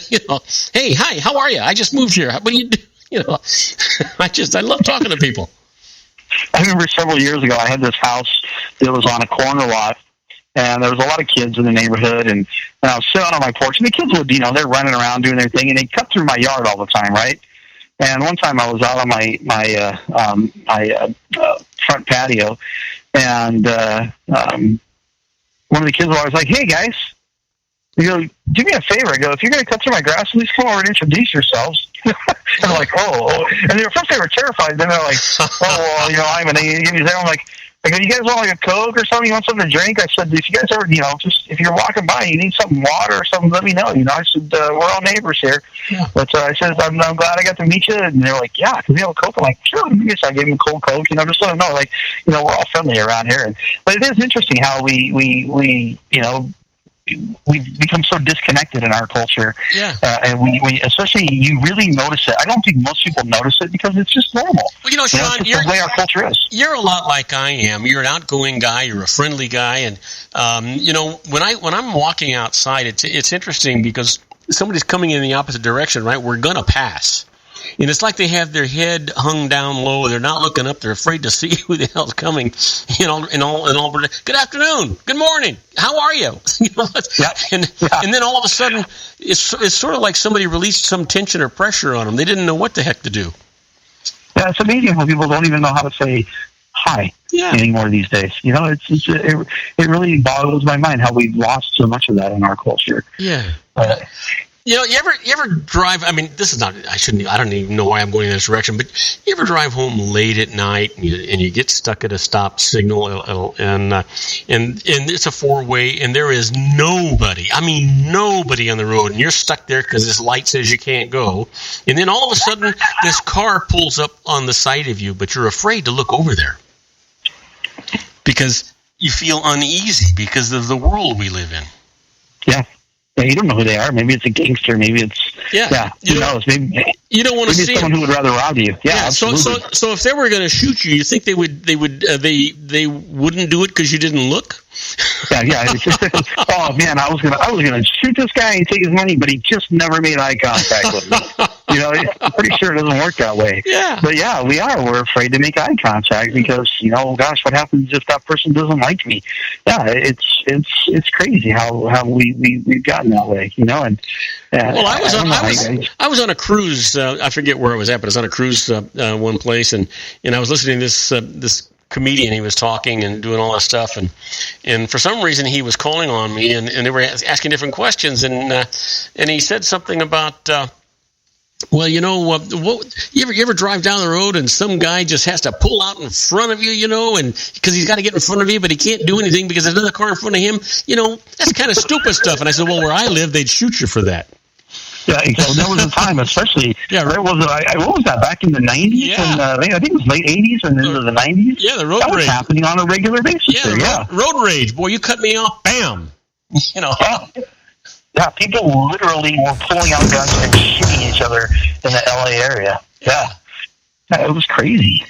S1: hey, hi, how are you? I just moved here. What do you do? I love talking to people.
S4: I remember several years ago, I had this house that was on a corner lot, and there was a lot of kids in the neighborhood, and I was sitting on my porch, and the kids would, they're running around doing their thing, and they cut through my yard all the time, right? And one time I was out on my front patio, and one of the kids was always like, "Hey, guys," you go, "Do me a favor." I go, "If you're going to cut through my grass, please come over and introduce yourselves." And they're like, "Oh," and first they were terrified. Then they're like, "Oh, well, I'm an." I'm like, "You guys want like a Coke or something? You want something to drink?" I said, "If you guys ever, just if you're walking by, and you need something, water or something, let me know." I said, "We're all neighbors here." Yeah. But I said, I'm glad I got to meet you." And they're like, "Yeah, because we have a Coke." I'm like, "Sure." I guess I gave them a cold Coke. Just let them know, like, we're all friendly around here. But it is interesting how we've become so disconnected in our culture. Yeah. And we especially, you really notice it. I don't think most people notice it because it's just normal. Well, Sean, it's the way our culture is.
S1: You're a lot like I am. You're an outgoing guy. You're a friendly guy. And, when I'm walking outside, it's interesting because somebody's coming in the opposite direction, right? We're going to pass. And it's like they have their head hung down low. They're not looking up. They're afraid to see who the hell's coming. And all. Good afternoon. Good morning. How are you? And then all of a sudden, it's sort of like somebody released some tension or pressure on them. They didn't know what the heck to do.
S4: Yeah, it's amazing how people don't even know how to say hi anymore these days. It really boggles my mind how we've lost so much of that in our culture.
S1: Yeah. You ever drive? I mean, this is not. I don't even know why I'm going in this direction. But you ever drive home late at night and you get stuck at a stop signal and it's a 4-way and there is nobody. I mean, nobody on the road, and you're stuck there because this light says you can't go. And then all of a sudden, this car pulls up on the side of you, but you're afraid to look over there because you feel uneasy because of the world we live in.
S4: Yeah. Yeah, you don't know who they are. Maybe it's a gangster. Maybe it's who knows? Maybe
S1: you don't want to see
S4: someone who would rather rob you. Yeah, absolutely.
S1: So if they were going to shoot you, you think they wouldn't do it because you didn't look?
S4: Yeah. It's just, oh man, I was gonna shoot this guy and take his money, but he just never made eye contact with me. I'm pretty sure it doesn't work that way. Yeah. But yeah, we're afraid to make eye contact because gosh, what happens if that person doesn't like me? Yeah, it's crazy how we've gotten that way. And
S1: well, I was on a cruise. I forget where I was at, but I was on a cruise one place, and I was listening to this comedian. He was talking and doing all that stuff, and for some reason he was calling on me, and they were asking different questions, and he said something about. Well, you ever drive down the road and some guy just has to pull out in front of you, and because he's got to get in front of you, but he can't do anything because there's another car in front of him. That's kind of stupid stuff. And I said, well, where I live, they'd shoot you for that.
S4: Yeah, so there was a time, especially. Yeah, right. What was that? Back in the 90s, yeah. And I think it was late 80s and into the 90s.
S1: Yeah, the road
S4: rage
S1: was
S4: happening on a regular basis.
S1: Yeah, road rage. Boy, you cut me off, bam.
S4: Yeah, people literally were pulling out guns and shooting each other in the LA area. Yeah, it was crazy.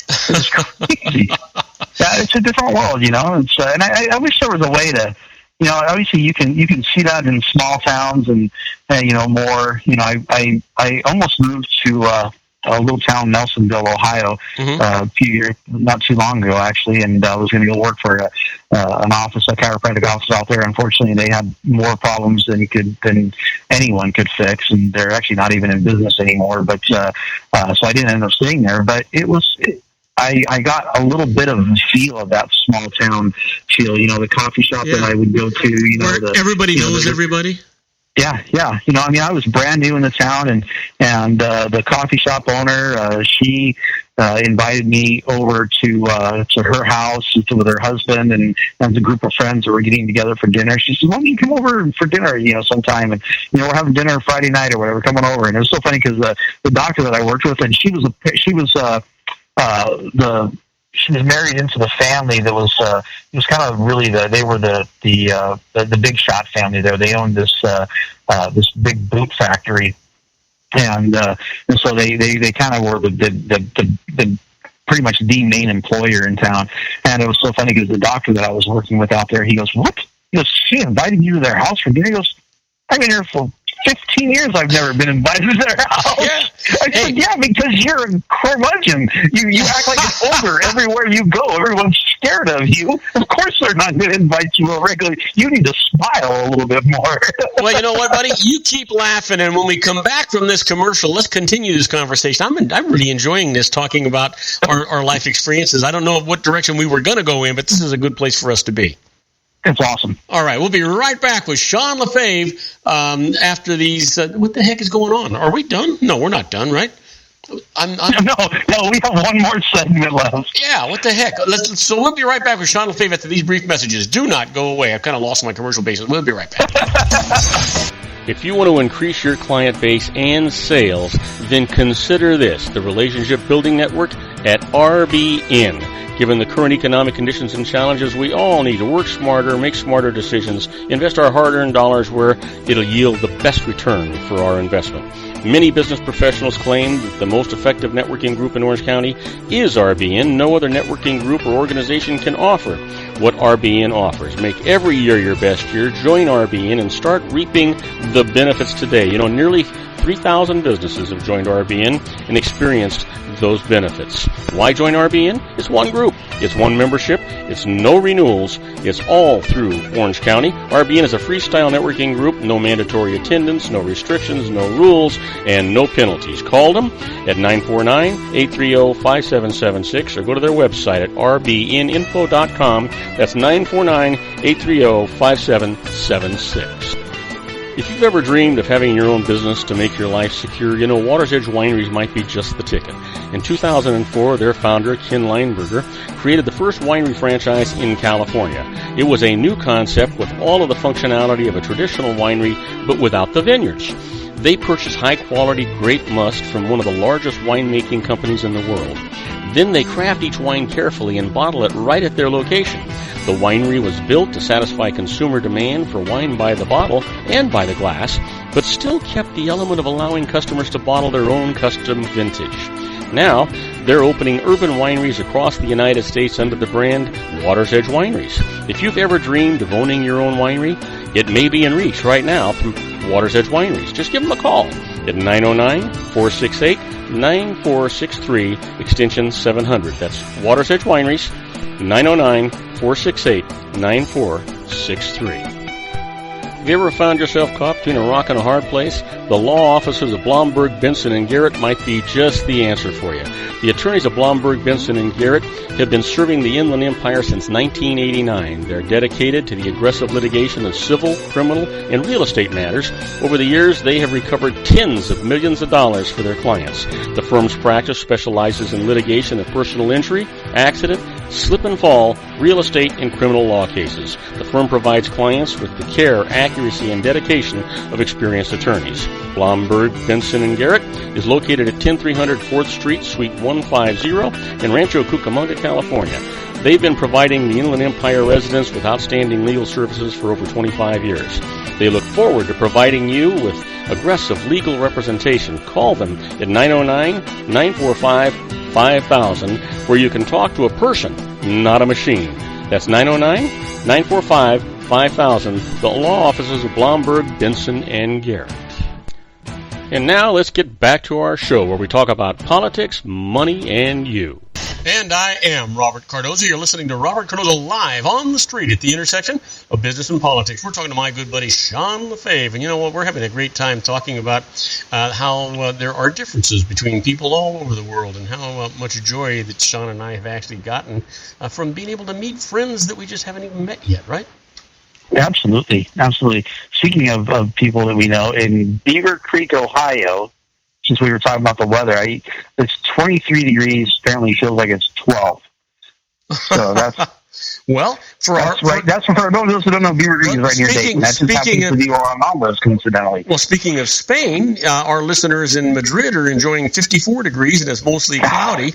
S4: Yeah, it's a different world, It's and I wish there was a way to. Obviously you can see that in small towns and more. I almost moved to a little town, Nelsonville, Ohio, a few years, not too long ago actually, and I was going to go work for an office, a chiropractic office out there. Unfortunately, they had more problems than anyone could fix, and they're actually not even in business anymore. But so I didn't end up staying there. But I got a little bit of a feel of that small town feel. The coffee shop that I would go to.
S1: Where everybody knows everybody.
S4: Yeah. I was brand new in the town, and the coffee shop owner, she invited me over to her house with her husband and a group of friends that were getting together for dinner. She said, "Why don't you come over for dinner, sometime? And we're having dinner Friday night or whatever. Coming over." And it was so funny because the doctor that I worked with, and she was married into the family that was it was kind of really they were the big shot family there. They owned this big boot factory, and so they kind of were the pretty much the main employer in town. And it was so funny because the doctor that I was working with out there, he goes, "What?" He goes, "She invited you to their house for dinner?" He goes, "I've been here for 15 years, I've never been invited to their house."
S1: Yeah.
S4: I said, "Yeah, because you're a curmudgeon. You act like an ogre everywhere you go. Everyone's scared of you. Of course they're not going to invite you over regularly. You need to smile a little bit more."
S1: Well, you know what, buddy? You keep laughing, and when we come back from this commercial, let's continue this conversation. I'm really enjoying this, talking about our life experiences. I don't know what direction we were going to go in, but this is a good place for us to be.
S4: It's awesome.
S1: All right, we'll be right back with Sean LaFave after these. What the heck is going on? Are we done? No, we're not done, right?
S4: No, we have one more segment left.
S1: Yeah, what the heck? So we'll be right back with Sean LaFave after these brief messages. Do not go away. I've kind of lost my commercial basis. We'll be right back.
S2: If you want to increase your client base and sales, then consider this, the Relationship Building Network at RBN. Given the current economic conditions and challenges, we all need to work smarter, make smarter decisions, invest our hard-earned dollars where it'll yield the best return for our investment. Many business professionals claim that the most effective networking group in Orange County is RBN. No other networking group or organization can offer what RBN offers. Make every year your best year. Join RBN and start reaping the benefits today. Nearly 3,000 businesses have joined RBN and experienced those benefits. Why join RBN? It's one group. It's one membership. It's no renewals. It's all through Orange County. RBN is a freestyle networking group. No mandatory attendance, no restrictions, no rules, and no penalties. Call them at 949-830-5776 or go to their website at rbninfo.com. That's 949-830-5776. If you've ever dreamed of having your own business to make your life secure, Water's Edge Wineries might be just the ticket. In 2004, their founder, Ken Lineberger, created the first winery franchise in California. It was a new concept with all of the functionality of a traditional winery, but without the vineyards. They purchase high-quality grape must from one of the largest winemaking companies in the world. Then they craft each wine carefully and bottle it right at their location. The winery was built to satisfy consumer demand for wine by the bottle and by the glass, but still kept the element of allowing customers to bottle their own custom vintage. Now, they're opening urban wineries across the United States under the brand Water's Edge Wineries. If you've ever dreamed of owning your own winery, it may be in reach right now through Water's Edge Wineries. Just give them a call at 909-468-9463, extension 700. That's Water's Edge Wineries, 909-468-9463. Have you ever found yourself caught between a rock and a hard place? The law offices of Blomberg, Benson, and Garrett might be just the answer for you. The attorneys of Blomberg, Benson, and Garrett have been serving the Inland Empire since 1989. They're dedicated to the aggressive litigation of civil, criminal, and real estate matters. Over the years, they have recovered tens of millions of dollars for their clients. The firm's practice specializes in litigation of personal injury, accident, slip and fall, real estate, and criminal law cases. The firm provides clients with the care, accuracy, and dedication of experienced attorneys. Blomberg, Benson, and Garrett is located at 10300 4th Street, Suite 150 in Rancho Cucamonga, California. They've been providing the Inland Empire residents with outstanding legal services for over 25 years. They look forward to providing you with aggressive legal representation. Call them at 909-945-5000, where you can talk to a person, not a machine. That's 909-945-5000, the law offices of Blomberg, Benson, and Garrett. And now let's get back to our show where we talk about politics, money, and you.
S1: And I am Robert Cardoza. You're listening to Robert Cardoza live on the street at the intersection of business and politics. We're talking to my good buddy Sean LaFave. And you know what? We're having a great time talking about how there are differences between people all over the world and how much joy that Sean and I have actually gotten from being able to meet friends that we just haven't even met yet, right?
S4: Absolutely. Speaking of people that we know, in Beaver Creek, Ohio, since we were talking about the weather, it's 23 degrees. Apparently, feels like it's 12. So that's
S1: well,
S4: that's for those who don't know. Beaver Creek is right near Dayton. That just happens to be where our mom lives, coincidentally.
S1: Well, speaking of Spain, our listeners in Madrid are enjoying 54 degrees and it's mostly cloudy.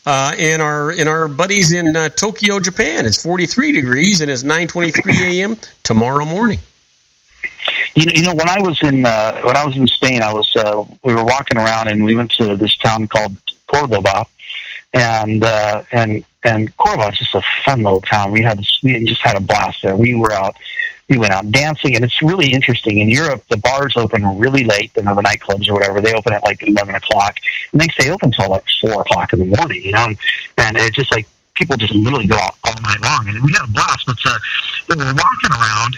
S1: And our buddies in Tokyo, Japan, it's 43 degrees and it's 9:23 a.m. tomorrow morning.
S4: You know, when I was in Spain, we were walking around and we went to this town called Cardoza, and Cordoba is just a fun little town. We just had a blast there. We went out dancing, and it's really interesting. In Europe, the bars open really late, the nightclubs or whatever. They open at like 11 o'clock, and they stay open until like 4 o'clock in the morning. You know, and it's just like people just literally go out all night long, and we had a blast. But we were walking around,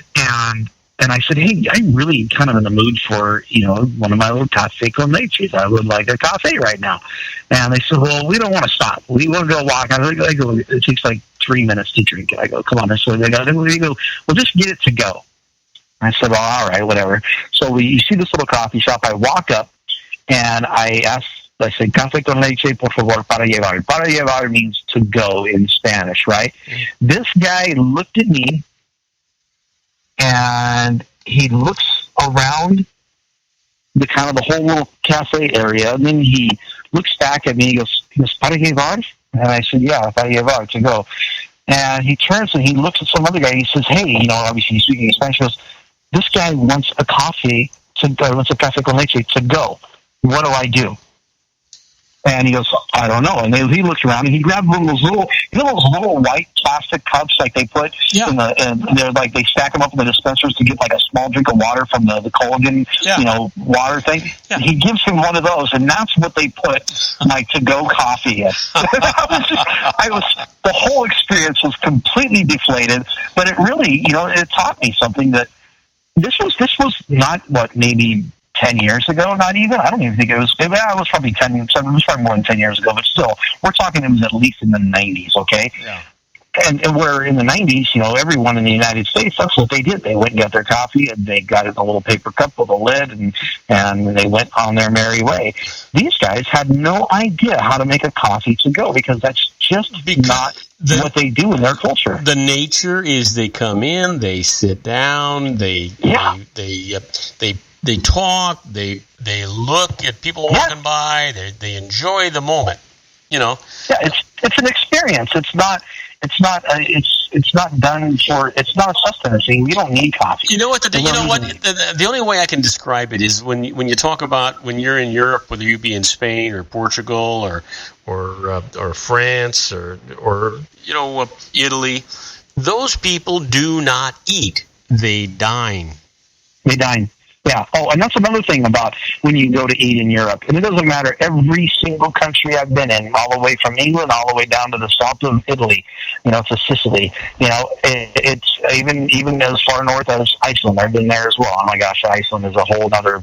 S4: and I said, hey, I'm really kind of in the mood for, you know, one of my little cafe con leches. I would like a coffee right now. And they said, well, we don't want to stop. We want to go walk. I go, it takes like 3 minutes to drink it. I go, come on. So they go, well, just get it to go. I said, well, all right, whatever. So you see this little coffee shop. I walk up, and I said, café con leche, por favor, para llevar. Para llevar means to go in Spanish, right? Mm-hmm. This guy looked at me, and he looks around the whole little cafe area, and then he looks back at me. He goes, "Para llevar?" And I said, "Yeah, para llevar, to go." And he turns and he looks at some other guy. And he says, "Hey, you know, obviously he's speaking in Spanish." He goes, "This guy wants a café con leche to go. What do I do?" And he goes, I don't know. And he looks around and he grabbed one of those little white plastic cups like they put in and they're like, they stack them up in the dispensers to get like a small drink of water from the Colgan, you know, water thing. Yeah. He gives him one of those, and that's what they put my to-go coffee in. The whole experience was completely deflated, but it really, you know, it taught me something that this was not what maybe 10 years ago, not even. I don't even think it was. It was probably 10. It was probably more than 10 years ago. But still, we're talking. It was at least in the 90s. Okay. Yeah. And where in the 90s, you know, everyone in the United States, that's what they did. They went and got their coffee, and they got it in a little paper cup with a lid, and they went on their merry way. These guys had no idea how to make a coffee to go, because that's just not what they do in their culture.
S1: The nature is they come in, they sit down, they talk, they look at people walking by, they enjoy the moment, you know.
S4: Yeah, it's an experience. It's not done for. It's not a sustenance thing. We don't need coffee.
S1: You know what? The only way I can describe it is when you talk about when you're in Europe, whether you be in Spain or Portugal or France or you know, Italy, those people do not eat. They dine.
S4: They dine. Yeah. Oh, and that's another thing about when you go to eat in Europe. And it doesn't matter, every single country I've been in, all the way from England all the way down to the south of Italy, you know, to Sicily. You know, it's even as far north as Iceland. I've been there as well. Oh my gosh, Iceland is a whole other.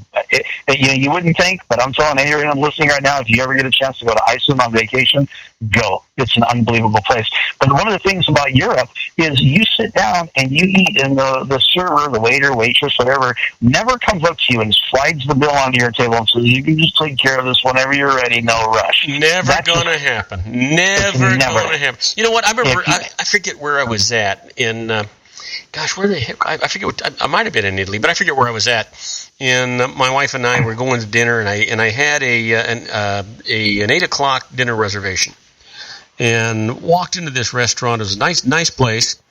S4: You wouldn't think, but I'm telling anyone listening right now, if you ever get a chance to go to Iceland on vacation, go. It's an unbelievable place. But one of the things about Europe is you sit down and you eat, and the server, the waiter, waitress, whatever, never comes up to you and slides the bill onto your table and says, you can just take care of this whenever you're ready, no rush.
S1: Never going to happen. Never going to happen. You know what? I remember, I forget where I was at in, where the heck, I forget I might have been in Italy, but I forget where I was at. And my wife and I were going to dinner, and I had an 8 o'clock dinner reservation, and walked into this restaurant. It was a nice place,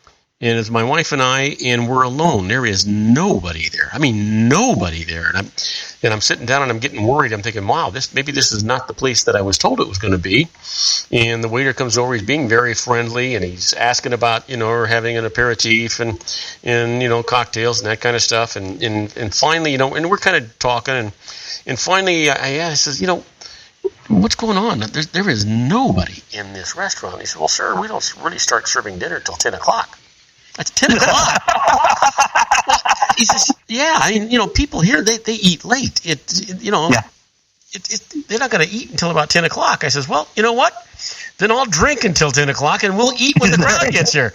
S1: and it's my wife and I, and we're alone. There is nobody there. I mean, nobody there. And I'm sitting down and I'm getting worried. I'm thinking, wow, maybe this is not the place that I was told it was going to be. And the waiter comes over. He's being very friendly, and he's asking about, you know, or having an aperitif and you know, cocktails and that kind of stuff. And finally, you know, and we're kind of talking, and finally I asked, says, you know, what's going on? There is nobody in this restaurant. He said, well, sir, we don't really start serving dinner till 10 o'clock. That's 10 o'clock. He says, yeah, I mean, you know, people here, they eat late. You know, they're not going to eat until about 10 o'clock. I says, well, you know what? Then I'll drink until 10 o'clock, and we'll eat when the crowd gets here.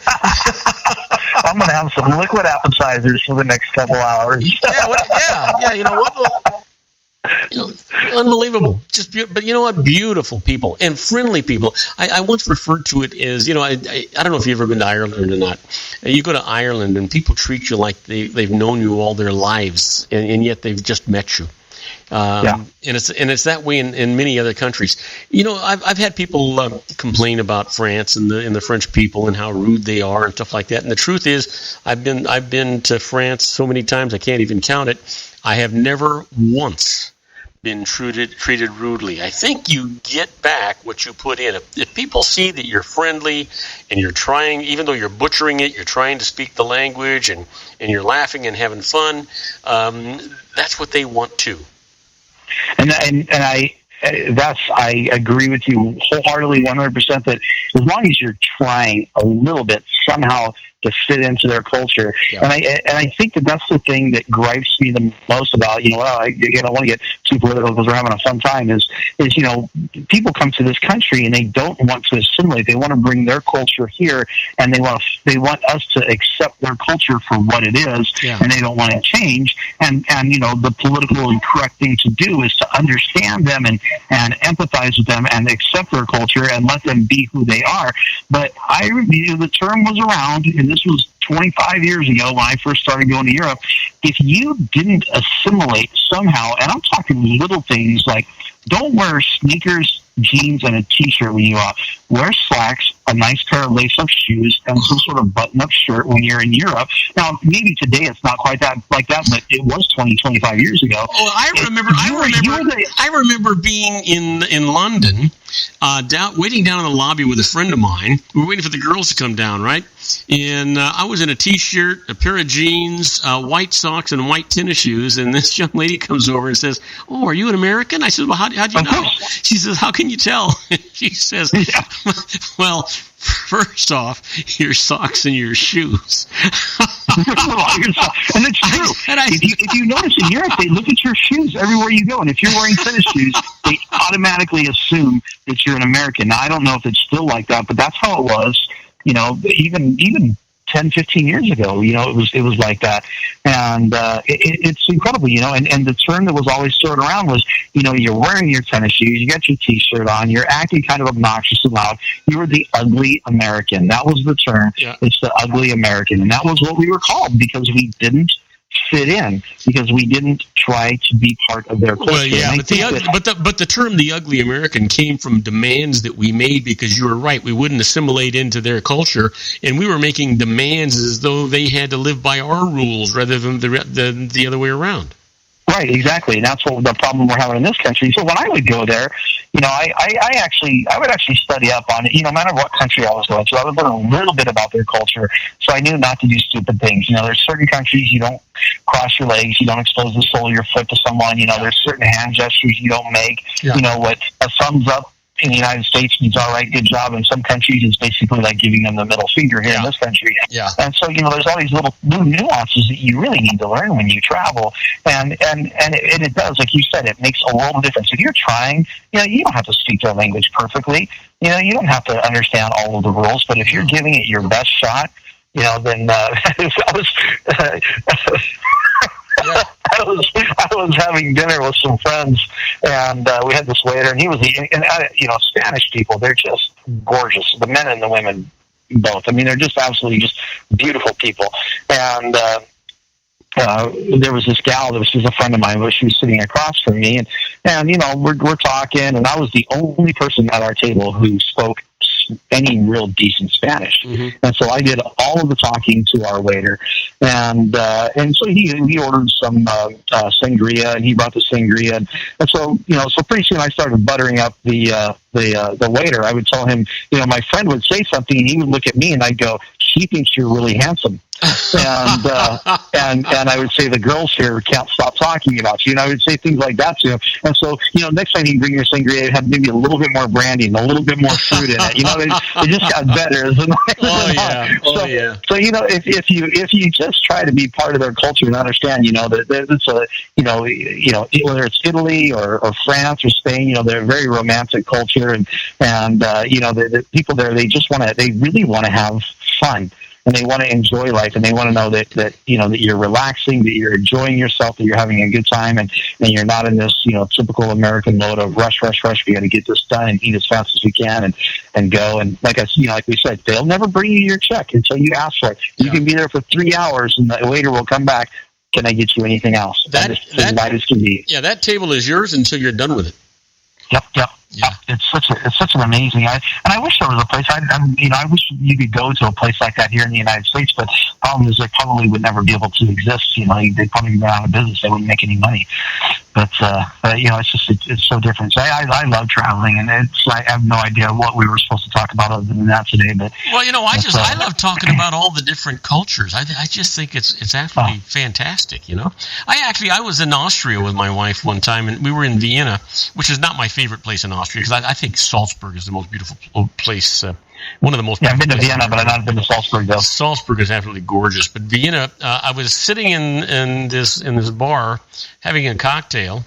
S4: I'm going to have some liquid appetizers for the next couple hours.
S1: Yeah. You know what? Unbelievable. But you know what? Beautiful people and friendly people. I once referred to it as, I don't know if you've ever been to Ireland or not. You go to Ireland and people treat you like they've known you all their lives, and yet they've just met you. And it's that way in many other countries. I've had people complain about France and the French people and how rude they are and stuff like that. And the truth is, I've been to France so many times I can't even count it. I have never once been treated rudely. I think you get back what you put in. If people see that you're friendly and you're trying, even though you're butchering it, you're trying to speak the language and you're laughing and having fun, that's what they want too.
S4: And I agree with you wholeheartedly, 100%. That as long as you're trying a little bit somehow to fit into their culture, and I think that's the thing that gripes me the most about. I don't want to get too political because we're having a fun time. Is people come to this country and they don't want to assimilate. They want to bring their culture here, and they want us to accept their culture for what it is, and they don't want to change. And the politically correct thing to do is to understand them and empathize with them and accept their culture and let them be who they are. But the term was around, and this was 25 years ago when I first started going to Europe. If you didn't assimilate somehow, and I'm talking little things like don't wear sneakers, jeans, and a T-shirt when you go out. Wear slacks, a nice pair of lace-up shoes, and some sort of button-up shirt when you're in Europe. Now, maybe today it's not quite like that, but it was 25 years ago.
S1: Oh, I remember being in London, waiting down in the lobby with a friend of mine. We were waiting for the girls to come down, right? And I was in a T-shirt, a pair of jeans, white socks, and white tennis shoes. And this young lady comes over and says, "Oh, are you an American?" I said, "Well, how'd you know?" She says, "How can you tell?" She says, "Well, first off, your socks and your shoes."
S4: And it's true. If you notice in Europe, they look at your shoes everywhere you go. And if you're wearing tennis shoes, they automatically assume that you're an American. Now, I don't know if it's still like that, but that's how it was. Even 10, 15 years ago, it was like that. And it's incredible, and the term that was always thrown around was, you're wearing your tennis shoes, you got your T-shirt on, you're acting kind of obnoxious and loud, you were the ugly American. That was the term. Yeah. It's the ugly American. And that was what we were called because we didn't fit in, because we didn't try to be part of their culture.
S1: Well, yeah, but the term "the ugly American" came from demands that we made because you were right. We wouldn't assimilate into their culture, and we were making demands as though they had to live by our rules rather than the other way around.
S4: Right, exactly. And that's what the problem we're having in this country. So when I would go there, I would actually study up on it. No matter what country I was going to, I would learn a little bit about their culture. So I knew not to do stupid things. There's certain countries you don't cross your legs, you don't expose the sole of your foot to someone. There's certain hand gestures you don't make. Yeah. What a thumbs up in the United States means all right, good job. In some countries, it's basically like giving them the middle finger here in this country. Yeah. And so, there's all these little nuances that you really need to learn when you travel. And it does, like you said, it makes a world of difference. If you're trying, you don't have to speak their language perfectly. You don't have to understand all of the rules. But if you're giving it your best shot, then I was having dinner with some friends, and we had this waiter, and he was Spanish people. They're just gorgeous, the men and the women both. I mean, they're just absolutely just beautiful people. And there was this gal that was just a friend of mine, but she was sitting across from me, and we're talking, and I was the only person at our table who spoke any real decent Spanish. Mm-hmm. And so I did all of the talking to our waiter, and so he ordered some sangria, and he brought the sangria, and so so pretty soon I started buttering up the waiter. I would tell him, my friend would say something, and he would look at me, and I'd go, "She thinks you're really handsome." and I would say, "The girls here can't stop talking about you," and I would say things like that to him. And so, next time you bring your sangria, it had maybe a little bit more brandy and a little bit more fruit in it. It just got better. So if you just try to be part of their culture and understand, that it's whether it's Italy or France or Spain, they're a very romantic culture, and the people there, they really want to have fun. and they want to enjoy life, and they want to know that that you're relaxing, that you're enjoying yourself, that you're having a good time, and you're not in this typical American mode of rush. We got to get this done and eat as fast as we can and go. And like we said, they'll never bring you your check until you ask for it. You can be there for 3 hours, and the waiter will come back. Can I get you anything else? That light as can be.
S1: Yeah, that table is yours until you're done with it.
S4: Yep.
S1: Yeah.
S4: It's such an amazing. I wish there was a place. I wish you could go to a place like that here in the United States. But the problem is, they probably would never be able to exist. They'd probably be out of business. They wouldn't make any money. But it's so different. So I love traveling, and I have no idea what we were supposed to talk about other than that today. But
S1: I love talking about all the different cultures. I just think it's absolutely fantastic. I was in Austria with my wife one time, and we were in Vienna, which is not my favorite place in Austria, because I think Salzburg is the most beautiful place. One of the most.
S4: Yeah, I've been to Vienna, but I've not been to Salzburg though.
S1: Salzburg is absolutely gorgeous, but Vienna. I was sitting in this bar having a cocktail,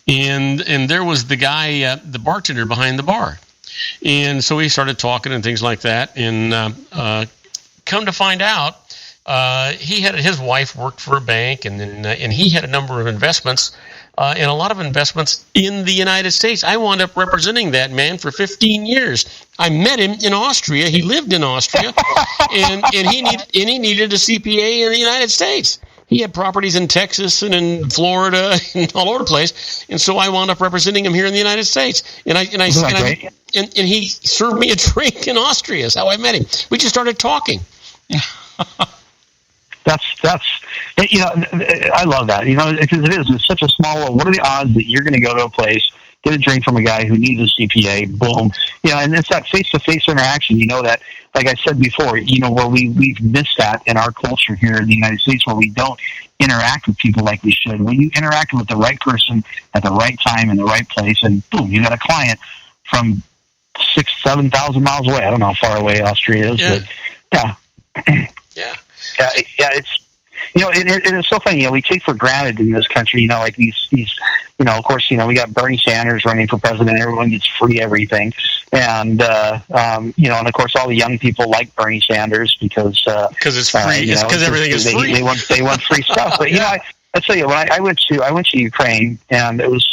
S1: and there was the guy, the bartender behind the bar, and so we started talking and things like that, and come to find out, his wife worked for a bank, and he had a number of investments. And a lot of investments in the United States. I wound up representing that man for 15 years. I met him in Austria. He lived in Austria, and he needed a CPA in the United States. He had properties in Texas and in Florida and all over the place, and so I wound up representing him here in the United States. And he served me a drink in Austria. That's how I met him. We just started talking.
S4: That's I love that, because it's such a small world. What are the odds that you're going to go to a place, get a drink from a guy who needs a CPA, boom, and it's that face-to-face interaction, that, like I said before, where we've missed that in our culture here in the United States, where we don't interact with people like we should. When you interact with the right person at the right time in the right place, and boom, you got a client from 6,000-7,000 miles away. I don't know how far away Austria is, but
S1: yeah.
S4: Yeah, it's it is so funny. We take for granted in this country, like these. Of course, we got Bernie Sanders running for president. Everyone gets free everything, and and of course, all the young people like Bernie Sanders because
S1: it's free. Because everything is free.
S4: They want free stuff. But I tell you, when I went to Ukraine, and it was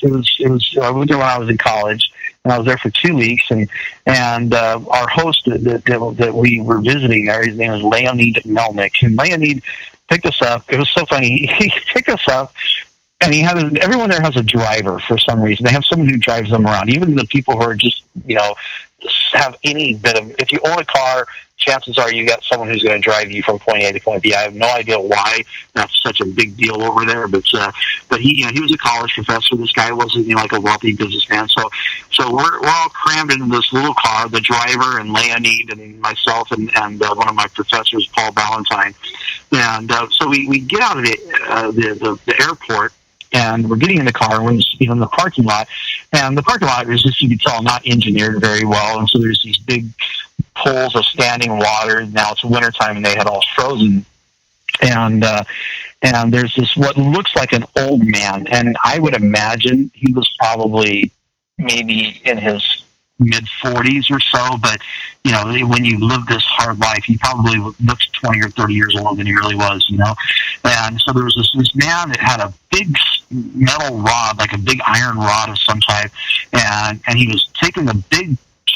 S4: I went there when I was in college. And I was there for 2 weeks, and our host that we were visiting there, his name was Leonid Melnik, and Leonid picked us up. It was so funny. He picked us up, and everyone there has a driver for some reason. They have someone who drives them around. Even the people who are just have any bit of. If you own a car, chances are you got someone who's going to drive you from point A to point B. I have no idea why that's such a big deal over there, but he was a college professor. This guy wasn't like a wealthy businessman. So we're all crammed into this little car. The driver and Leonid and myself and one of my professors, Paul Ballantyne, and so we get out of the airport. And we're getting in the car, and we're in the parking lot. And the parking lot is, just, you can tell, not engineered very well. And so there's these big pools of standing water. Now it's wintertime, and they had all frozen. And there's this what looks like an old man. And I would imagine he was probably maybe in his mid-40s or so. But, when you live this hard life, he probably looks 20 or 30 years older than he really was, And so there was this man that had a big metal rod, like a big iron rod of some type, and he was taking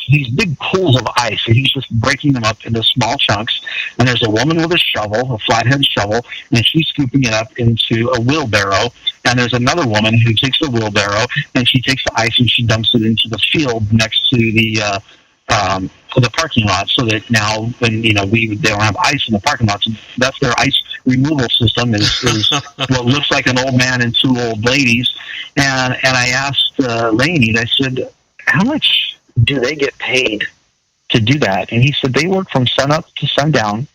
S4: these big pools of ice, and he's just breaking them up into small chunks. And there's a woman with a shovel, a flathead shovel, and she's scooping it up into a wheelbarrow. And there's another woman who takes the wheelbarrow, and she takes the ice and she dumps it into the field next to the parking lot, so that now when they don't have ice in the parking lot, so that's their ice removal system is what looks like an old man and 2 old ladies. And I asked Laney, I said, how much do they get paid to do that? And he said they work from sunup to sundown.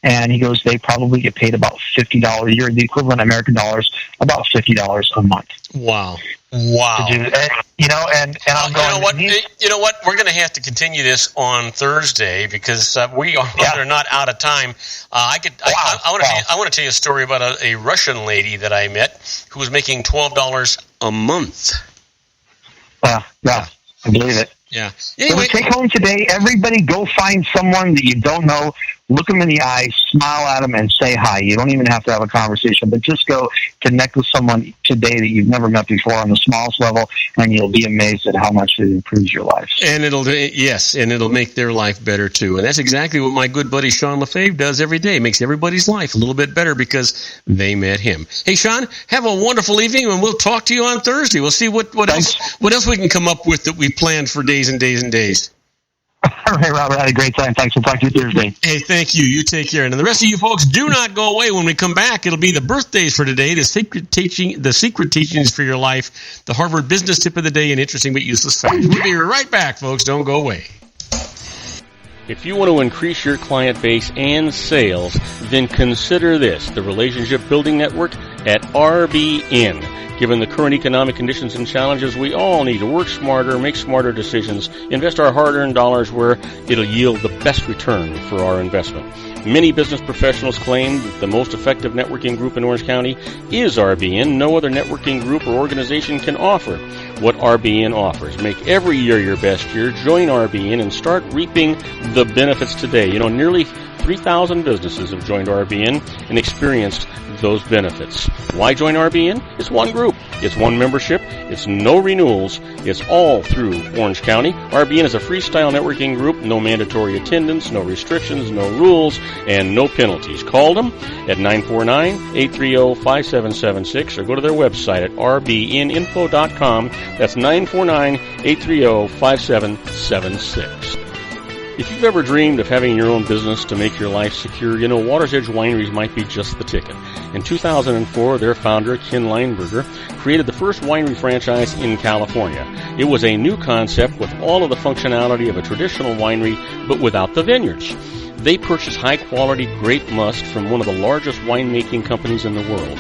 S4: And he goes, they probably get paid about $50 a year, the equivalent American dollars, about $50 a month.
S1: Wow.
S4: To do, and I'm going,
S1: you know what? We're going to have to continue this on Thursday because we are not out of time. I want to tell you a story about a Russian lady that I met who was making $12 a month.
S4: Yeah, I believe it.
S1: Yeah.
S4: So take home today, everybody go find someone that you don't know, look them in the eye, smile at them, and say hi. You don't even have to have a conversation, but just go connect with someone today that you've never met before on the smallest level, and you'll be amazed at how much it improves your life.
S1: And it'll make their life better too. And that's exactly what my good buddy Sean Lefebvre does every day. Makes everybody's life a little bit better because they met him. Hey, Sean, have a wonderful evening, and we'll talk to you on Thursday. We'll see what else we can come up with that we planned for days and days and days.
S4: All right, Robert, I had a great time. Thanks. We'll talk to you Thursday.
S1: Hey, thank you. You take care. And the rest of you folks, do not go away. When we come back, it'll be the birthdays for today, the secret teachings for your life, the Harvard Business Tip of the Day, and interesting but useless facts. We'll be right back, folks. Don't go away.
S2: If you want to increase your client base and sales, then consider this, the Relationship Building Network at RBN. Given the current economic conditions and challenges, we all need to work smarter, make smarter decisions, invest our hard-earned dollars where it'll yield the best return for our investment. Many business professionals claim that the most effective networking group in Orange County is RBN. No other networking group or organization can offer what RBN offers. Make every year your best year. Join RBN and start reaping the benefits today. You know, nearly 3,000 businesses have joined RBN and experienced those benefits. Why join RBN? It's one group. It's one membership. It's no renewals. It's all through Orange County. RBN is a freestyle networking group. No mandatory attendance, no restrictions, no rules, and no penalties. Call them at 949-830-5776 or go to their website at rbninfo.com. That's 949-830-5776. If you've ever dreamed of having your own business to make your life secure, you know Water's Edge Wineries might be just the ticket. In 2004, their founder, Ken Lineberger, created the first winery franchise in California. It was a new concept with all of the functionality of a traditional winery, but without the vineyards. They purchased high-quality grape must from one of the largest winemaking companies in the world.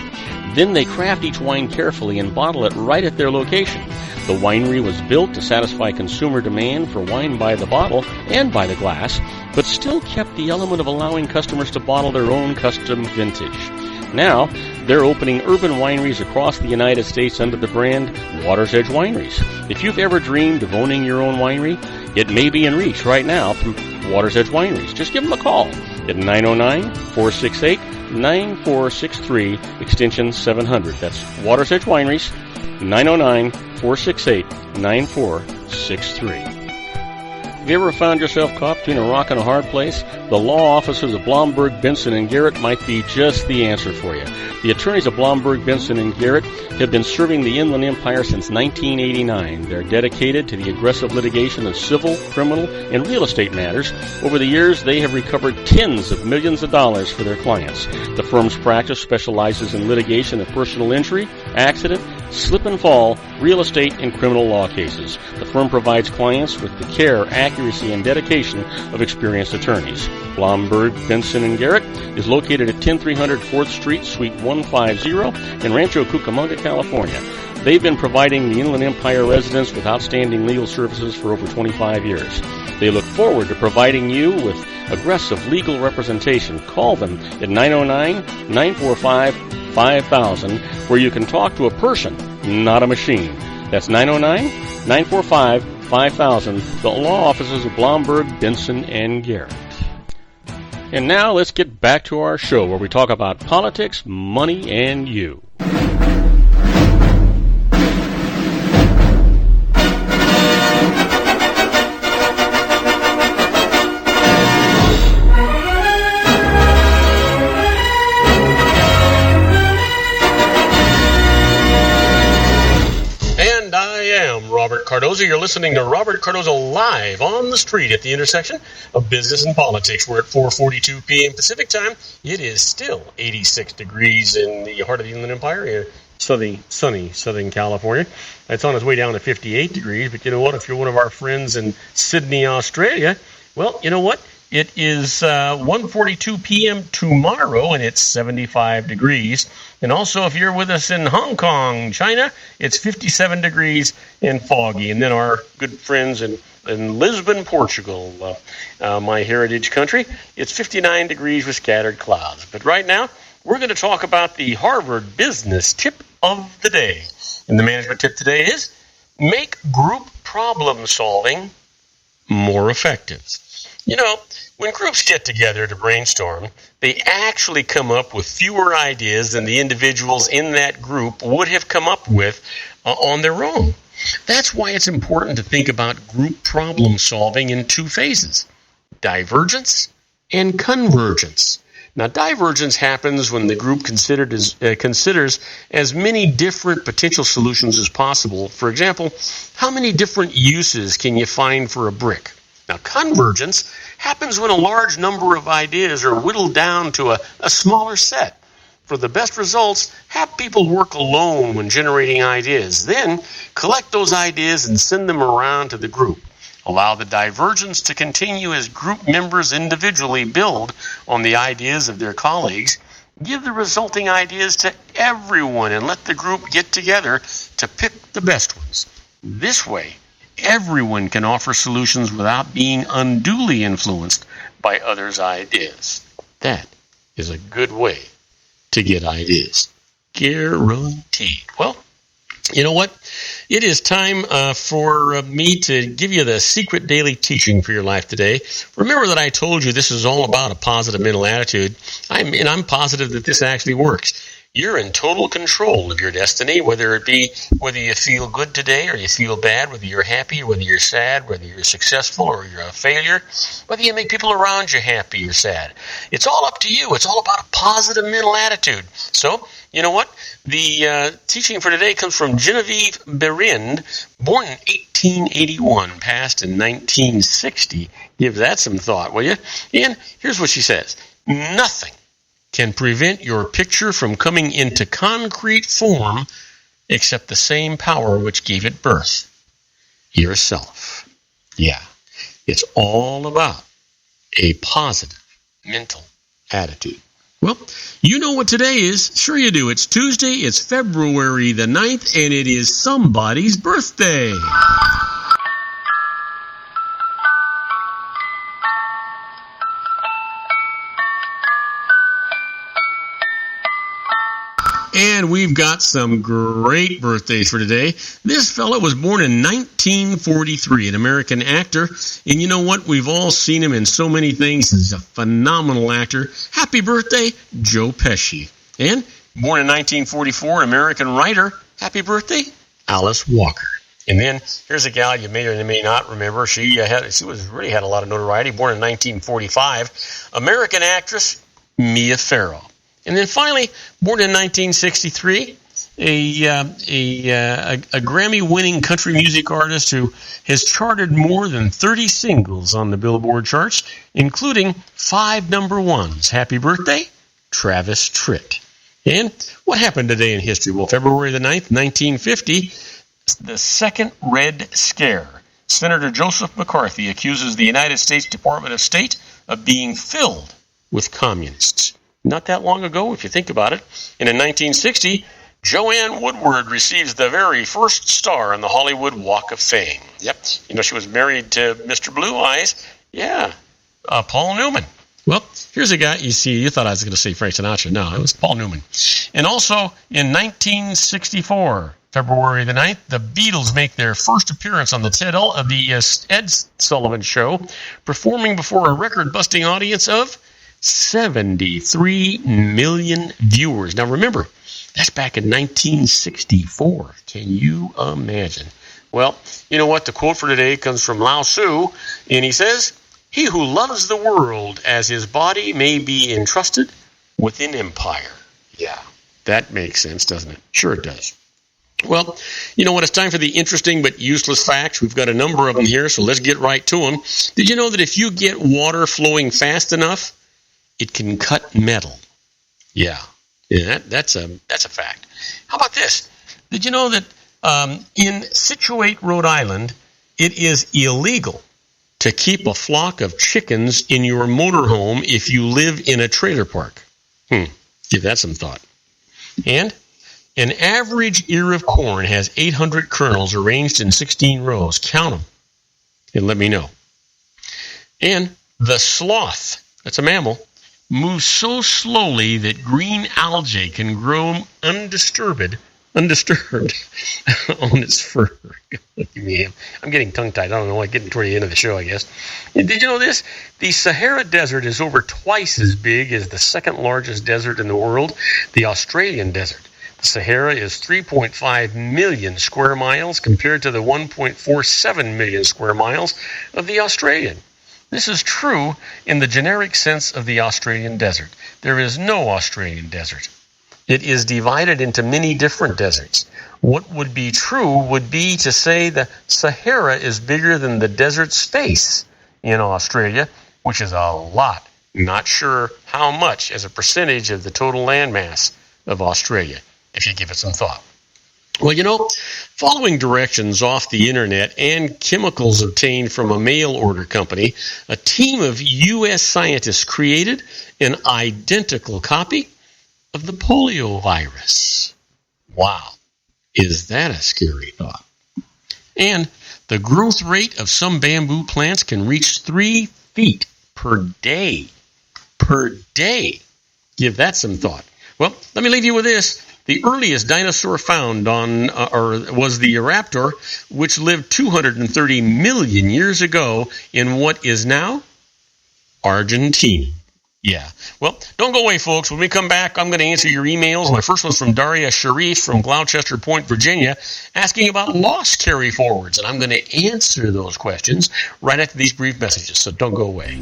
S2: Then they craft each wine carefully and bottle it right at their location. The winery was built to satisfy consumer demand for wine by the bottle and by the glass, but still kept the element of allowing customers to bottle their own custom vintage. Now, they're opening urban wineries across the United States under the brand Water's Edge Wineries. If you've ever dreamed of owning your own winery, it may be in reach right now through Water's Edge Wineries. Just give them a call at 909-468-9463, extension 700. That's Water's Edge Wineries, 909-468-9463. Have you ever found yourself caught between a rock and a hard place? The law offices of Blomberg, Benson, and Garrett might be just the answer for you. The attorneys of Blomberg, Benson, and Garrett have been serving the Inland Empire since 1989. They're dedicated to the aggressive litigation of civil, criminal, and real estate matters. Over the years, they have recovered tens of millions of dollars for their clients. The firm's practice specializes in litigation of personal injury, accident, slip and fall, real estate, and criminal law cases. The firm provides clients with the care, accuracy, and dedication of experienced attorneys. Blomberg, Benson, and Garrett is located at 10300 4th Street, Suite 150 in Rancho Cucamonga, California. They've been providing the Inland Empire residents with outstanding legal services for over 25 years. They look forward to providing you with aggressive legal representation. Call them at 909-945-5000, where you can talk to a person, not a machine. That's 909-945-5000, the law offices of Blomberg, Benson, and Garrett. And now let's get back to our show where we talk about politics, money, and you.
S1: Robert Cardoza. You're listening to Robert Cardoza live on the street at the intersection of business and politics. We're at 4:42 p.m. Pacific time. It is still 86 degrees in the heart of the Inland Empire, sunny Southern California. It's on its way down to 58 degrees, but you know what? If you're one of our friends in Sydney, Australia, well, you know what? It is 1:42 p.m. tomorrow, and it's 75 degrees. And also, if you're with us in Hong Kong, China, it's 57 degrees and foggy. And then our good friends in Lisbon, Portugal, my heritage country, it's 59 degrees with scattered clouds. But right now, we're going to talk about the Harvard Business Tip of the Day. And the management tip today is make group problem solving more effective. You know, when groups get together to brainstorm, they actually come up with fewer ideas than the individuals in that group would have come up with on their own. That's why it's important to think about group problem solving in two phases: divergence and convergence. Now, divergence happens when the group considers as many different potential solutions as possible. For example, how many different uses can you find for a brick? Now, convergence happens when a large number of ideas are whittled down to a smaller set. For the best results, have people work alone when generating ideas. Then, collect those ideas and send them around to the group. Allow the divergence to continue as group members individually build on the ideas of their colleagues. Give the resulting ideas to everyone and let the group get together to pick the best ones. This way, everyone can offer solutions without being unduly influenced by others' ideas. That is a good way to get ideas. Guaranteed. Well, you know what? It is time for me to give you the secret daily teaching for your life today. Remember that I told you this is all about a positive mental attitude. I'm positive that this actually works. You're in total control of your destiny, whether you feel good today or you feel bad, whether you're happy or whether you're sad, whether you're successful or you're a failure, whether you make people around you happy or sad. It's all up to you. It's all about a positive mental attitude. So, you know what? The teaching for today comes from Genevieve Berind, born in 1881, passed in 1960. Give that some thought, will you? And here's what she says. Nothing can prevent your picture from coming into concrete form except the same power which gave it birth, yourself. Yeah, it's all about a positive mental attitude. Well, you know what today is. Sure you do. It's Tuesday, it's February the 9th, and it is somebody's birthday. And we've got some great birthdays for today. This fella was born in 1943, an American actor. And you know what? We've all seen him in so many things. He's a phenomenal actor. Happy birthday, Joe Pesci. And born in 1944, an American writer. Happy birthday, Alice Walker. And then here's a gal you may or may not remember. She had a lot of notoriety. Born in 1945, American actress Mia Farrow. And then finally, born in 1963, a Grammy-winning country music artist who has charted more than 30 singles on the Billboard charts, including 5 number ones. Happy birthday, Travis Tritt. And what happened today in history? Well, February the 9th, 1950, the Second Red Scare. Senator Joseph McCarthy accuses the United States Department of State of being filled with communists. Not that long ago, if you think about it. And in 1960, Joanne Woodward receives the very first star on the Hollywood Walk of Fame. Yep. You know, she was married to Mr. Blue Eyes. Yeah. Paul Newman. Well, here's a guy. You see, you thought I was going to say Frank Sinatra. No, it was Paul Newman. And also, in 1964, February the 9th, the Beatles make their first appearance on the Ed Sullivan Show, performing before a record-busting audience of 73 million viewers. Now remember, that's back in 1964. Can you imagine? Well, you know what? The quote for today comes from Lao Tzu, and he says, "He who loves the world as his body may be entrusted with an empire." Yeah, that makes sense, doesn't it? Sure it does. Well, you know what? It's time for the interesting but useless facts. We've got a number of them here, so let's get right to them. Did you know that if you get water flowing fast enough, it can cut metal? Yeah, that's a fact. How about this? Did you know that in Scituate, Rhode Island, it is illegal to keep a flock of chickens in your motorhome if you live in a trailer park? Give that some thought. And an average ear of corn has 800 kernels arranged in 16 rows. Count them and let me know. And the sloth, that's a mammal, moves so slowly that green algae can grow undisturbed undisturbed on its fur. I'm getting tongue-tied. I don't know, getting toward the end of the show, I guess. Did you know this? The Sahara Desert is over twice as big as the second largest desert in the world, the Australian desert. The Sahara is 3.5 million square miles compared to the 1.47 million square miles of the Australian. This is true in the generic sense of the Australian desert. There is no Australian desert. It is divided into many different deserts. What would be true would be to say the Sahara is bigger than the desert space in Australia, which is a lot. Not sure how much as a percentage of the total landmass of Australia, if you give it some thought. Well, following directions off the internet and chemicals obtained from a mail order company, a team of U.S. scientists created an identical copy of the polio virus. Wow, is that a scary thought? And the growth rate of some bamboo plants can reach 3 feet per day. Per day. Give that some thought. Well, let me leave you with this. The earliest dinosaur found was the raptor, which lived 230 million years ago in what is now Argentina. Yeah. Well, don't go away, folks. When we come back, I'm going to answer your emails. My first one's from Daria Sharif from Gloucester Point, Virginia, asking about loss carry forwards. And I'm going to answer those questions right after these brief messages. So don't go away.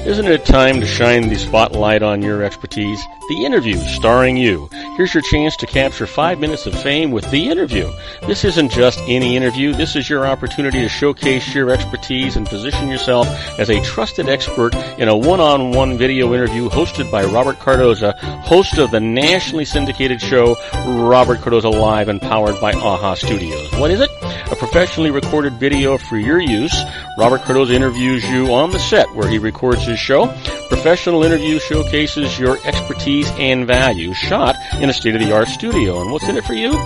S2: Isn't it time to shine the spotlight on your expertise? The Interview, starring you. Here's your chance to capture 5 minutes of fame with The Interview. This isn't just any interview. This is your opportunity to showcase your expertise and position yourself as a trusted expert in a one-on-one video interview hosted by Robert Cardoza, host of the nationally syndicated show Robert Cardoza Live and powered by AHA Studios. What is it? A professionally recorded video for your use. Robert Cardoza interviews you on the set where he records his show. Professional interview showcases your expertise and value, shot in a state-of-the-art studio. And what's in it for you?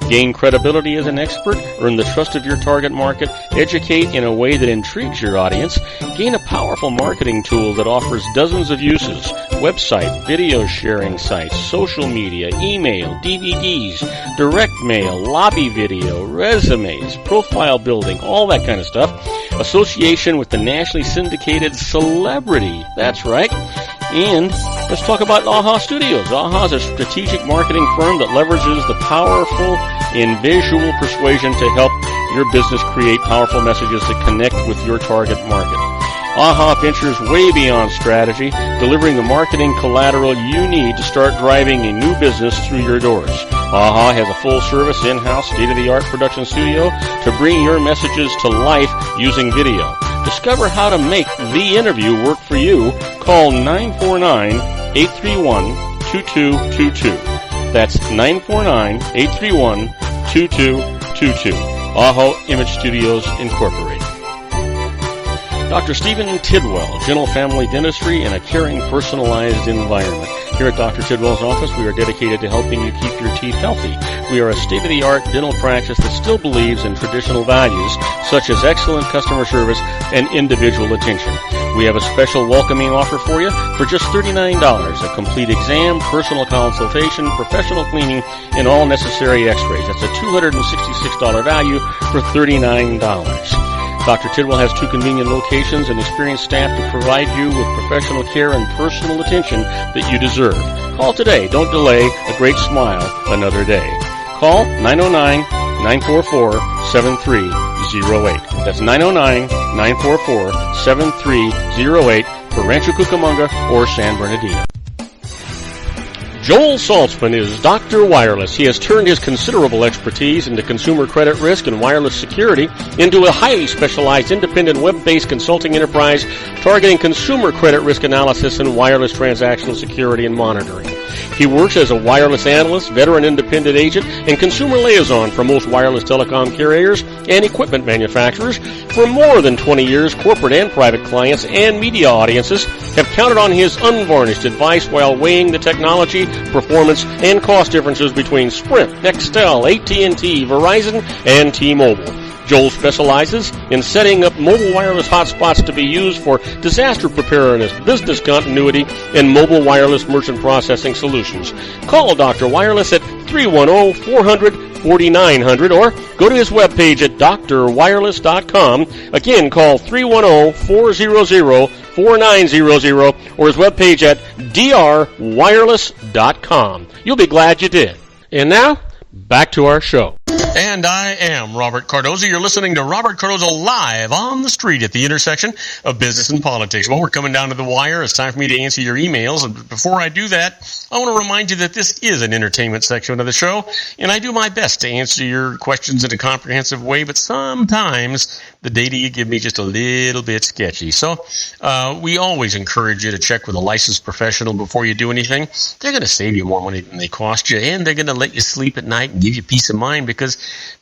S2: Gain credibility as an expert, earn the trust of your target market, educate in a way that intrigues your audience, gain a powerful marketing tool that offers dozens of uses, website, video sharing sites, social media, email, DVDs, direct mail, lobby video, resumes, profile building, all that kind of stuff. Association with the nationally syndicated celebrity. That's right. And let's talk about AHA Studios. AHA is a strategic marketing firm that leverages the powerful and visual persuasion to help your business create powerful messages that connect with your target market. AHA ventures way beyond strategy, delivering the marketing collateral you need to start driving a new business through your doors. AHA has a full-service, in-house, state-of-the-art production studio to bring your messages to life using video. Discover how to make The Interview work for you. Call 949-831-2222. That's 949-831-2222. AHA Image Studios Incorporated. Dr. Stephen Tidwell, Gentle Family Dentistry in a caring, personalized environment. Here at Dr. Tidwell's office, we are dedicated to helping you keep your teeth healthy. We are a state-of-the-art dental practice that still believes in traditional values, such as excellent customer service and individual attention. We have a special welcoming offer for you for just $39, a complete exam, personal consultation, professional cleaning, and all necessary x-rays. That's a $266 value for $39. Dr. Tidwell has 2 convenient locations and experienced staff to provide you with professional care and personal attention that you deserve. Call today. Don't delay. A great smile another day. Call 909-944-7308. That's 909-944-7308 for Rancho Cucamonga or San Bernardino. Joel Saltzman is Dr. Wireless. He has turned his considerable expertise into consumer credit risk and wireless security into a highly specialized independent web-based consulting enterprise targeting consumer credit risk analysis and wireless transactional security and monitoring. He works as a wireless analyst, veteran independent agent, and consumer liaison for most wireless telecom carriers and equipment manufacturers. For more than 20 years, corporate and private clients and media audiences have counted on his unvarnished advice while weighing the technology, performance, and cost differences between Sprint, Nextel, AT&T, Verizon, and T-Mobile. Joel specializes in setting up mobile wireless hotspots to be used for disaster preparedness, business continuity, and mobile wireless merchant processing solutions. Call Dr. Wireless at 310-400-4900 or go to his webpage at drwireless.com. Again, call 310-400-4900 or his webpage at drwireless.com. You'll be glad you did. And now, back to our show.
S1: And I am Robert Cardoza. You're listening to Robert Cardoza live on the street at the intersection of business and politics. Well, we're coming down to the wire. It's time for me to answer your emails. And before I do that, I want to remind you that this is an entertainment section of the show, and I do my best to answer your questions in a comprehensive way, but sometimes the data you give me is just a little bit sketchy. So we always encourage you to check with a licensed professional before you do anything. They're going to save you more money than they cost you, and they're going to let you sleep at night and give you peace of mind, because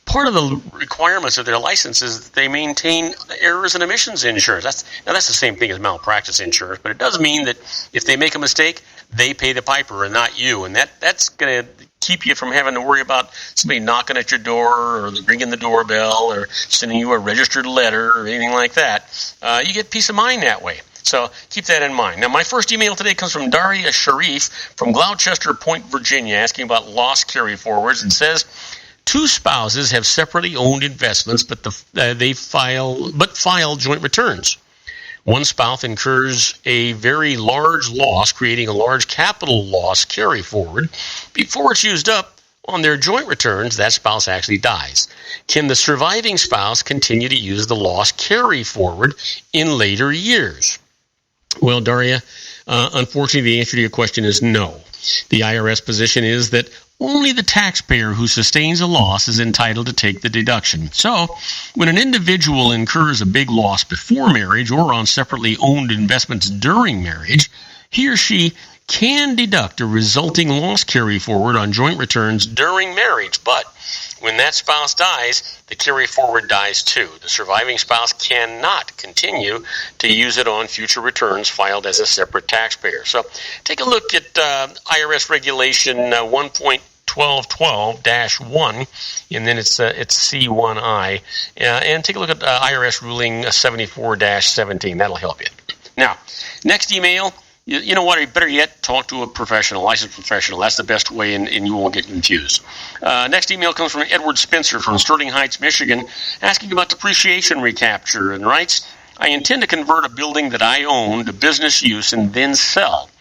S1: part of the requirements of their license is that they maintain errors and omissions insurance. That's the same thing as malpractice insurance, but it does mean that if they make a mistake, they pay the piper and not you, and that's going to keep you from having to worry about somebody knocking at your door or ringing the doorbell or sending you a registered letter or anything like that. You get peace of mind that way. So keep that in mind. Now, my first email today comes from Daria Sharif from Gloucester Point, Virginia, asking about loss carry forwards, and says, two spouses have separately owned investments, but they file joint returns. One spouse incurs a very large loss, creating a large capital loss carry forward. Before it's used up on their joint returns, that spouse actually dies. Can the surviving spouse continue to use the loss carry forward in later years? Well, Daria, unfortunately, the answer to your question is no. The IRS position is that only the taxpayer who sustains a loss is entitled to take the deduction. So, when an individual incurs a big loss before marriage or on separately owned investments during marriage, he or she can deduct a resulting loss carry forward on joint returns during marriage. But when that spouse dies, the carry forward dies too. The surviving spouse cannot continue to use it on future returns filed as a separate taxpayer. So take a look at IRS regulation 1.1212-1, and then it's C1I, and take a look at IRS ruling 74-17. That'll help you. Now, next email. You know what? Better yet, talk to a professional, licensed professional. That's the best way, and you won't get confused. Next email comes from Edward Spencer from Sterling Heights, Michigan, asking about depreciation recapture, and writes, I intend to convert a building that I own to business use and then sell.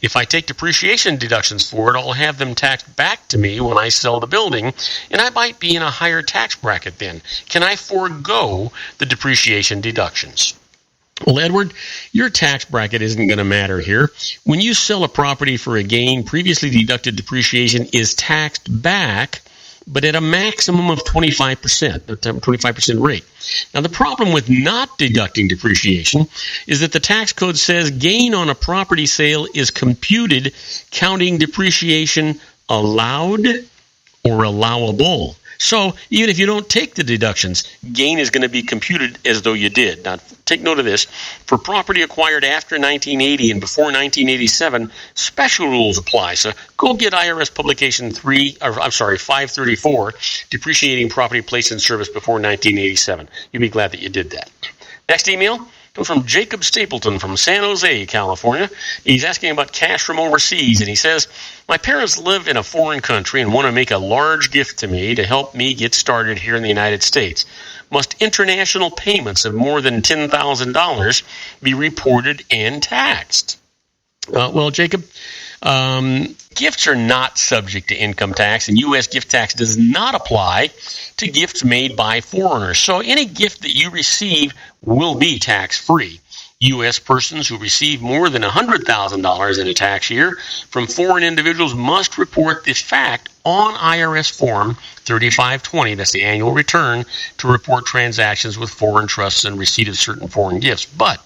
S1: If I take depreciation deductions for it, I'll have them taxed back to me when I sell the building, and I might be in a higher tax bracket then. Can I forego the depreciation deductions? Well, Edward, your tax bracket isn't going to matter here. When you sell a property for a gain, previously deducted depreciation is taxed back, but at a maximum of 25%, the 25% rate. Now, the problem with not deducting depreciation is that the tax code says gain on a property sale is computed counting depreciation allowed or allowable. So even if you don't take the deductions, gain is going to be computed as though you did. Now, take note of this. For property acquired after 1980 and before 1987, special rules apply. So go get IRS Publication 534, Depreciating Property Placed in Service Before 1987. You'll be glad that you did that. Next email comes from Jacob Stapleton from San Jose, California. He's asking about cash from overseas, and he says, my parents live in a foreign country and want to make a large gift to me to help me get started here in the United States. Must international payments of more than $10,000 be reported and taxed? Well, Jacob, gifts are not subject to income tax, and U.S. gift tax does not apply to gifts made by foreigners. So any gift that you receive will be tax-free. U.S. persons who receive more than $100,000 in a tax year from foreign individuals must report this fact on IRS Form 3520, that's the annual return, to report transactions with foreign trusts and receipt of certain foreign gifts. But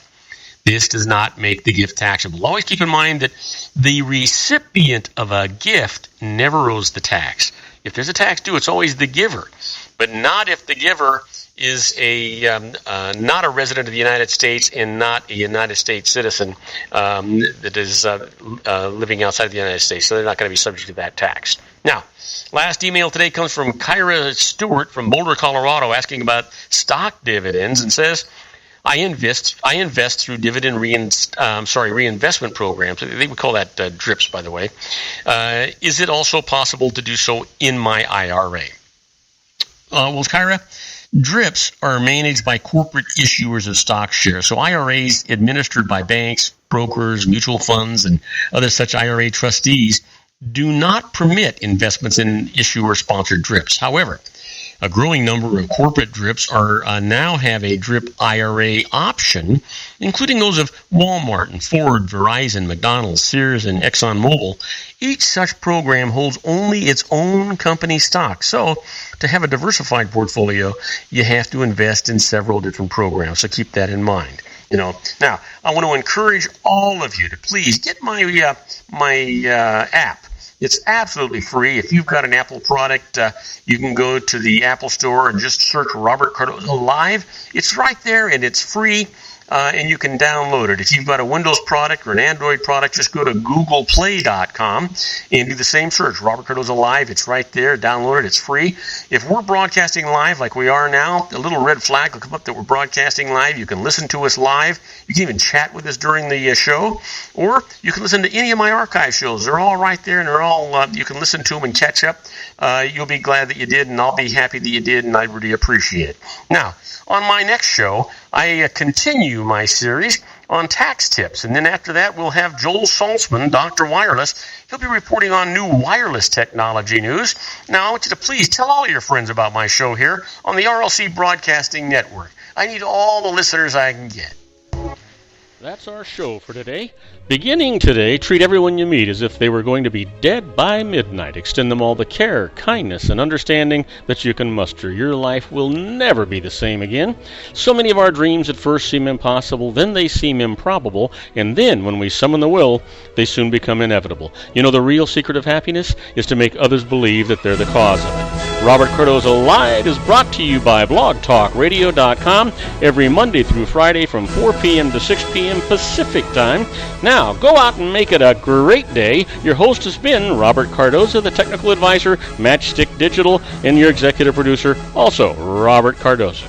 S1: this does not make the gift taxable. Always keep in mind that the recipient of a gift never owes the tax. If there's a tax due, it's always the giver, but not if the giver is not a resident of the United States and not a United States citizen that is living outside of the United States. So they're not going to be subject to that tax. Now, last email today comes from Kyra Stewart from Boulder, Colorado, asking about stock dividends, and says, I invest through dividend reinvestment programs. They would call that DRIPs, by the way. Is it also possible to do so in my IRA? Well, Kyra, DRIPs are managed by corporate issuers of stock shares. So IRAs administered by banks, brokers, mutual funds, and other such IRA trustees do not permit investments in issuer-sponsored DRIPs. However, a growing number of corporate DRIPs now have a DRIP IRA option, including those of Walmart and Ford, Verizon, McDonald's, Sears, and ExxonMobil. Each such program holds only its own company stock. So, to have a diversified portfolio, you have to invest in several different programs. So keep that in mind. Now I want to encourage all of you to please get my app. It's absolutely free. If you've got an Apple product, you can go to the Apple Store and just search Robert Cardoza Live. It's right there, and it's free, and you can download it. If you've got a Windows product or an Android product, just go to googleplay.com and do the same search, Robert Cardoza Live. It's right there. Download it. It's free. If we're broadcasting live like we are now, a little red flag will come up that we're broadcasting live. You can listen to us live. You can even chat with us during the show, or you can listen to any of my archive shows. They're all right there, and they're all you can listen to them and catch up. You'll be glad that you did, and I'll be happy that you did, and I really appreciate it. Now, on my next show, I continue my series on tax tips, and then after that, we'll have Joel Saltzman, Dr. Wireless. He'll be reporting on new wireless technology news. Now, I want you to please tell all your friends about my show here on the RLC Broadcasting Network. I need all the listeners I can get.
S2: That's our show for today. Beginning today, treat everyone you meet as if they were going to be dead by midnight. Extend them all the care, kindness, and understanding that you can muster. Your life will never be the same again. So many of our dreams at first seem impossible, then they seem improbable, and then when we summon the will, they soon become inevitable. You know, the real secret of happiness is to make others believe that they're the cause of it. Robert Cardoza Live is brought to you by blogtalkradio.com every Monday through Friday from 4 p.m. to 6 p.m. Pacific Time. Now, go out and make it a great day. Your host has been Robert Cardoza, the technical advisor, Matchstick Digital, and your executive producer, also Robert Cardoza.